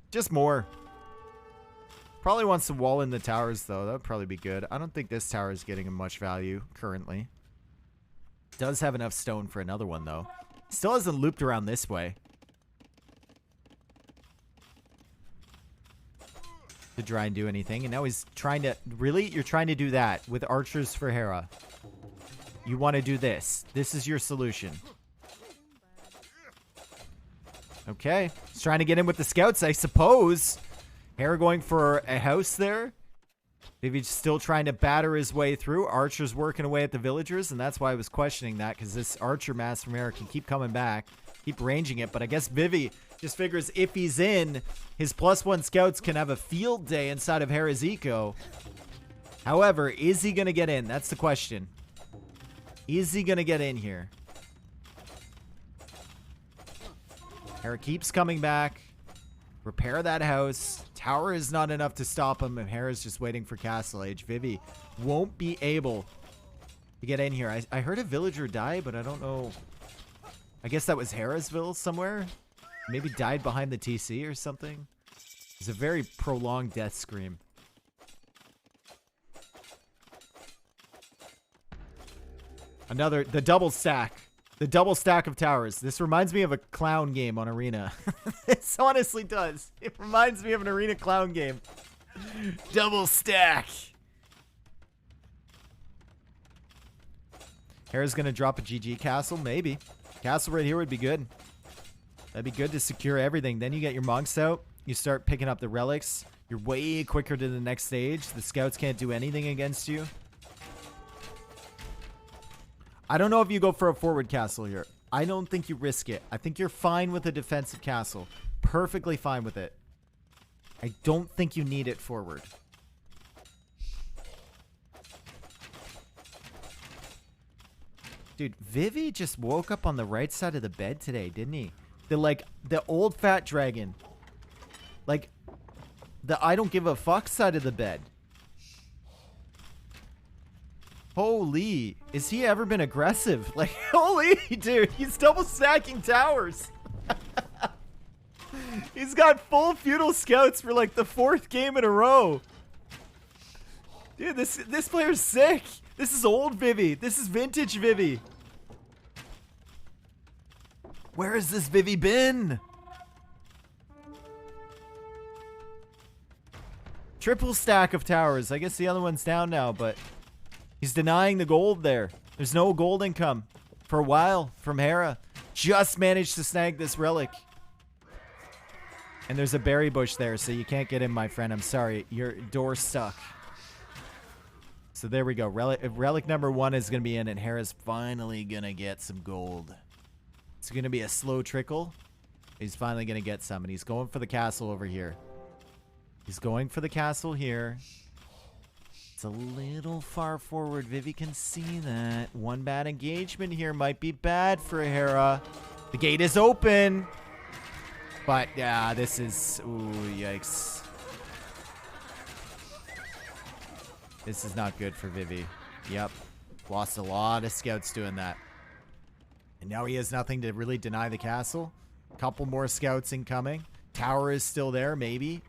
Just more. Probably wants to wall in the towers, though. That would probably be good. I don't think this tower is getting him much value currently. Does have enough stone for another one, though. Still hasn't looped around this way to try and do anything. And now he's trying to... Really? You're trying to do that with archers for Hera. You want to do this. This is your solution. Okay. He's trying to get in with the scouts, I suppose. Hera going for a house there. Vivi's still trying to batter his way through. Archer's working away at the villagers, and that's why I was questioning that, because this Archer mass from Hera can keep coming back, keep ranging it. But I guess Vivi just figures if he's in, his +1 scouts can have a field day inside of Hera's eco. However, is he going to get in? That's the question. Is he going to get in here? Hera keeps coming back. Repair that house. Tower is not enough to stop him, and Hera's just waiting for Castle Age. Vivi won't be able to get in here. I heard a villager die, but I don't know. I guess that was Harrisville somewhere. Maybe died behind the TC or something. It's a very prolonged death scream. The double stack. The double stack of towers. This reminds me of a clown game on Arena. This honestly does. It reminds me of an Arena clown game. Double stack. Hera's going to drop a GG castle? Maybe. Castle right here would be good. That'd be good to secure everything. Then you get your monks out. You start picking up the relics. You're way quicker to the next stage. The scouts can't do anything against you. I don't know if you go for a forward castle here. I don't think you risk it. I think you're fine with a defensive castle. Perfectly fine with it. I don't think you need it forward. Dude, Vivi just woke up on the right side of the bed today, didn't he? The old fat dragon. Like, the I don't give a fuck side of the bed. Holy, is he ever been aggressive? Like, holy, dude, he's double stacking towers. He's got full feudal scouts for like the 4th game in a row. Dude, this player's sick. This is old Vivi. This is vintage Vivi. Where has this Vivi been? Triple stack of towers. I guess the other one's down now, but he's denying the gold there. There's no gold income for a while from Hera. Just managed to snag this relic. And there's a berry bush there, so you can't get in, my friend. I'm sorry. Your door's stuck. So there we go. Relic number 1 is going to be in, and Hera's finally going to get some gold. It's going to be a slow trickle. He's finally going to get some, and he's going for the castle over here. He's going for the castle here. It's a little far forward. Vivi can see that. One bad engagement here might be bad for Hera. The gate is open. But, yeah, this is... Ooh, yikes. This is not good for Vivi. Yep. Lost a lot of scouts doing that. And now he has nothing to really deny the castle. Couple more scouts incoming. Tower is still there, maybe.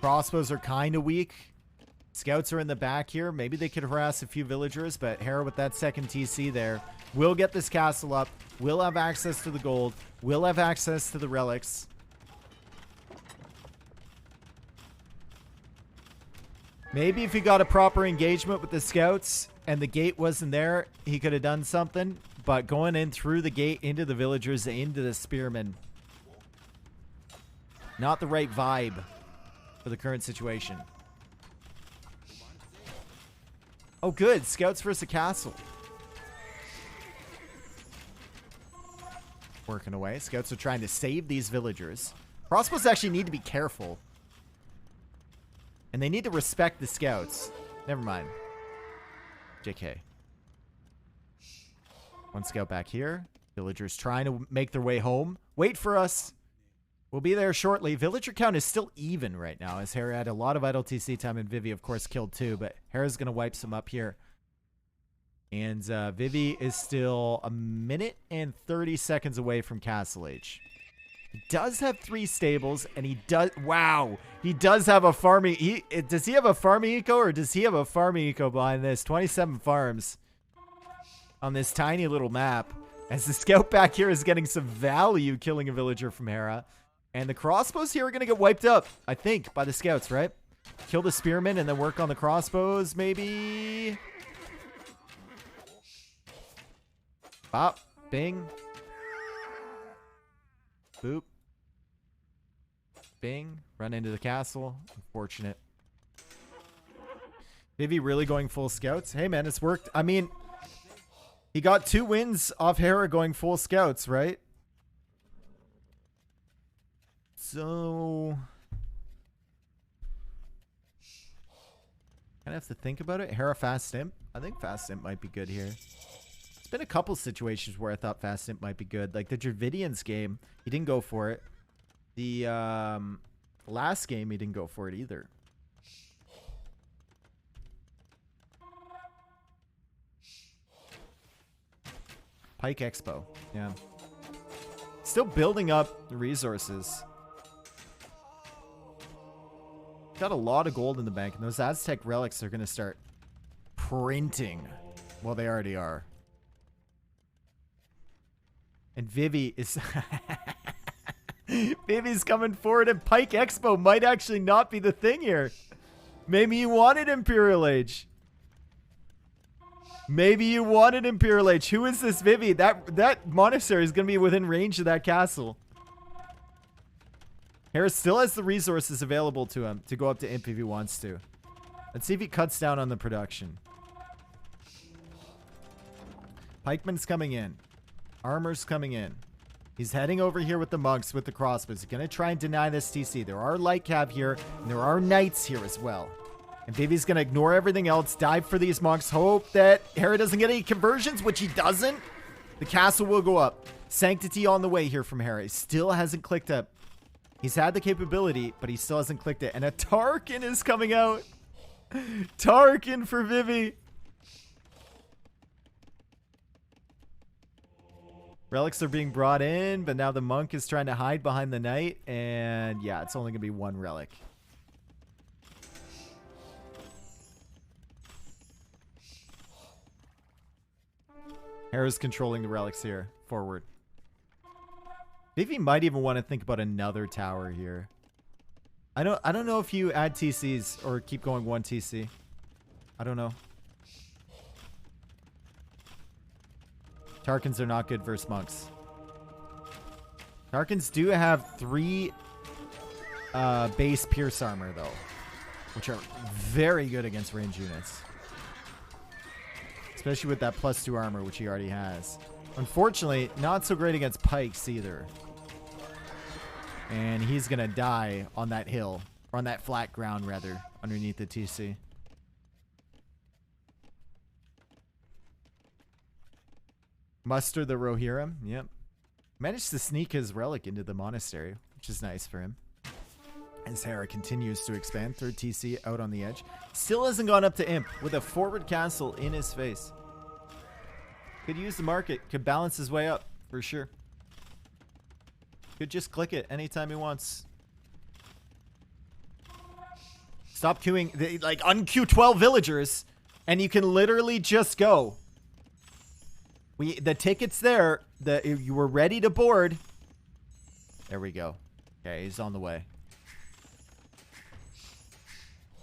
Crossbows are kind of weak. Scouts are in the back here. Maybe they could harass a few villagers, but Hera with that second TC there will get this castle up. Will have access to the gold. Will have access to the relics. Maybe if he got a proper engagement with the scouts and the gate wasn't there, he could have done something. But going in through the gate into the villagers, into the spearmen. Not the right vibe for the current situation. Oh, good. Scouts versus a castle. Working away. Scouts are trying to save these villagers. Crossbows actually need to be careful. And they need to respect the scouts. Never mind. JK. One scout back here. Villagers trying to make their way home. Wait for us. We'll be there shortly. Villager count is still even right now, as Hera had a lot of idle TC time, and Vivi, of course, killed 2. But Hera's going to wipe some up here. And Vivi is still 1 minute and 30 seconds away from Castle Age. He does have 3 stables, and he does... Wow! He does have a farming... Does he have a farming eco, or does he have a farming eco behind this? 27 farms on this tiny little map. As the scout back here is getting some value killing a villager from Hera. And the crossbows here are going to get wiped up, I think, by the scouts, right? Kill the spearmen and then work on the crossbows, maybe? Bop. Bing. Boop. Bing. Run into the castle. Unfortunate. Vivi really going full scouts? Hey, man, it's worked. I mean, he got 2 wins off Hera going full scouts, right? So... kind of have to think about it. Hera fast imp. I think fast imp might be good here. There's been a couple situations where I thought fast imp might be good. Like the Dravidians game, he didn't go for it. The last game, he didn't go for it either. Pike Expo. Yeah. Still building up the resources. Got a lot of gold in the bank, and those Aztec relics are going to start printing. Well, they already are. And Vivi is... Vivi's coming forward, and Pike Expo might actually not be the thing here. Maybe you wanted Imperial Age. Maybe you wanted Imperial Age. Who is this Vivi? That monastery is going to be within range of that castle. Hera still has the resources available to him to go up to Imp if he wants to. Let's see if he cuts down on the production. Pikeman's coming in. Armor's coming in. He's heading over here with the monks with the crossbows. He's going to try and deny this TC. There are light cav here, and there are knights here as well. And Vivi's going to ignore everything else, dive for these monks, hope that Hera doesn't get any conversions, which he doesn't. The castle will go up. Sanctity on the way here from Hera. He still hasn't clicked up. He's had the capability, but he still hasn't clicked it. And a Tarkin is coming out. Tarkin for Vivi. Relics are being brought in, but now the monk is trying to hide behind the knight. And yeah, it's only going to be 1 relic. Hera's controlling the relics here. Forward. Vivi might even want to think about another tower here. I don't know if you add TCs or keep going 1 TC. I don't know. Tarkins are not good versus monks. Tarkins do have 3 base pierce armor though, which are very good against range units. Especially with that +2 armor, which he already has. Unfortunately, not so great against pikes either. And he's going to die on that hill. Or on that flat ground, rather. Underneath the TC. Muster the Rohirrim. Yep. Managed to sneak his relic into the monastery, which is nice for him. As Hera continues to expand. 3rd TC out on the edge. Still hasn't gone up to Imp with a forward castle in his face. Could use the market. Could balance his way up for sure. Could just click it anytime he wants. Stop queuing. Like, unqueue 12 villagers. And you can literally just go. The ticket's there. You were ready to board. There we go. Okay, he's on the way.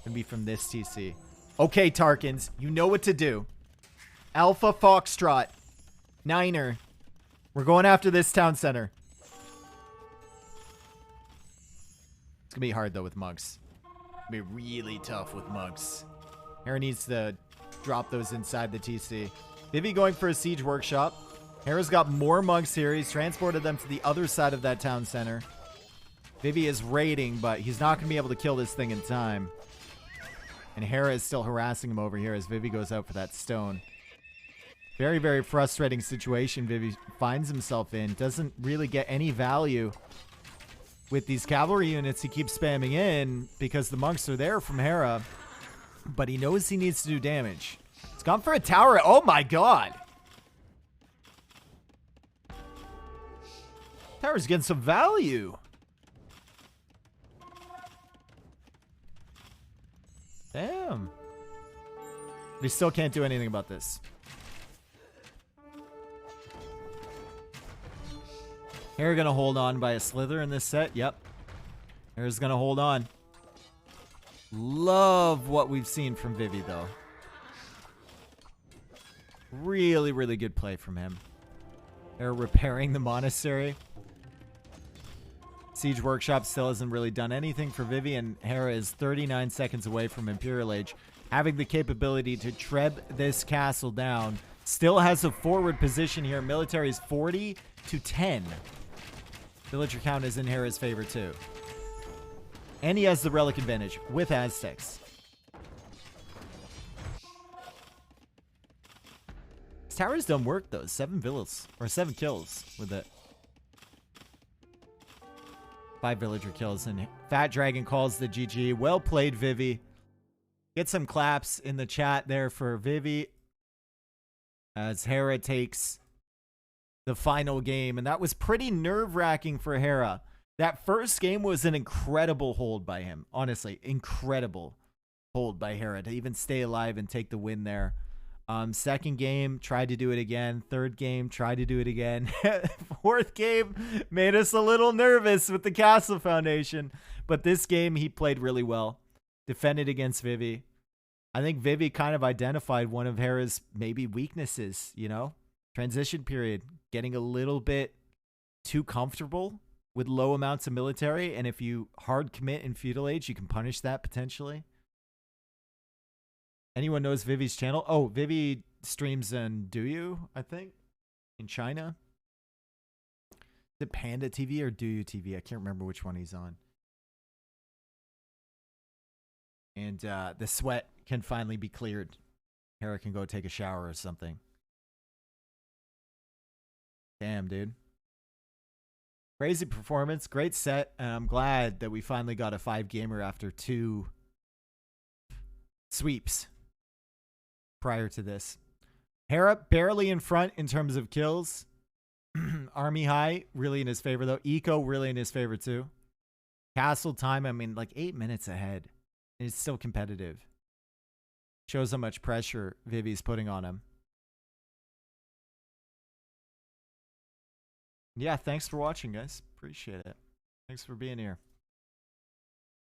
Gonna be from this TC. Okay, Tarkins. You know what to do. Alpha Foxtrot. Niner. We're going after this town center. It's gonna be hard though with monks. It's gonna be really tough with monks. Hera needs to drop those inside the TC. Vivi going for a siege workshop. Hera's got more monks here. He's transported them to the other side of that town center. Vivi is raiding, but he's not gonna be able to kill this thing in time. And Hera is still harassing him over here as Vivi goes out for that stone. Very, very frustrating situation Vivi finds himself in. Doesn't really get any value with these cavalry units he keeps spamming in because the monks are there from Hera. But he knows he needs to do damage. He's gone for a tower. Oh my god. Tower's getting some value. Damn. But he still can't do anything about this. Hera gonna hold on by a slither in this set. Yep. Hera's gonna hold on. Love what we've seen from Vivi, though. Really, really good play from him. Hera repairing the monastery. Siege Workshop still hasn't really done anything for Vivi, and Hera is 39 seconds away from Imperial Age, having the capability to treb this castle down. Still has a forward position here. Military is 40 to 10. Villager count is in Hera's favor too. And he has the relic advantage with Aztecs. His tower's done work though. 7 kills with it. 5 villager kills, and Fat Dragon calls the GG. Well played, Vivi. Get some claps in the chat there for Vivi as Hera takes the final game. And that was pretty nerve-wracking for Hera. That first game was an incredible hold by him. Honestly, incredible hold by Hera to even stay alive and take the win there. Second game, tried to do it again. Third game, tried to do it again. Fourth game made us a little nervous with the Castle Foundation. But this game, he played really well. Defended against Vivi. I think Vivi kind of identified one of Hera's maybe weaknesses, you know? Transition period. Getting a little bit too comfortable with low amounts of military. And if you hard commit in Feudal Age, you can punish that potentially. Anyone knows Vivi's channel? Oh, Vivi streams in DouYu, I think, in China. Is it Panda TV or DouYu TV? I can't remember which one he's on. And the sweat can finally be cleared. Hera can go take a shower or something. Damn, dude. Crazy performance. Great set. And I'm glad that we finally got a 5-gamer after 2 sweeps prior to this. Hera barely in front in terms of kills. Army High really in his favor though. Eco really in his favor too. Castle time, I mean, like 8 minutes ahead. It's still competitive. Shows how much pressure Vivi's putting on him. Yeah, thanks for watching, guys. Appreciate it. Thanks for being here.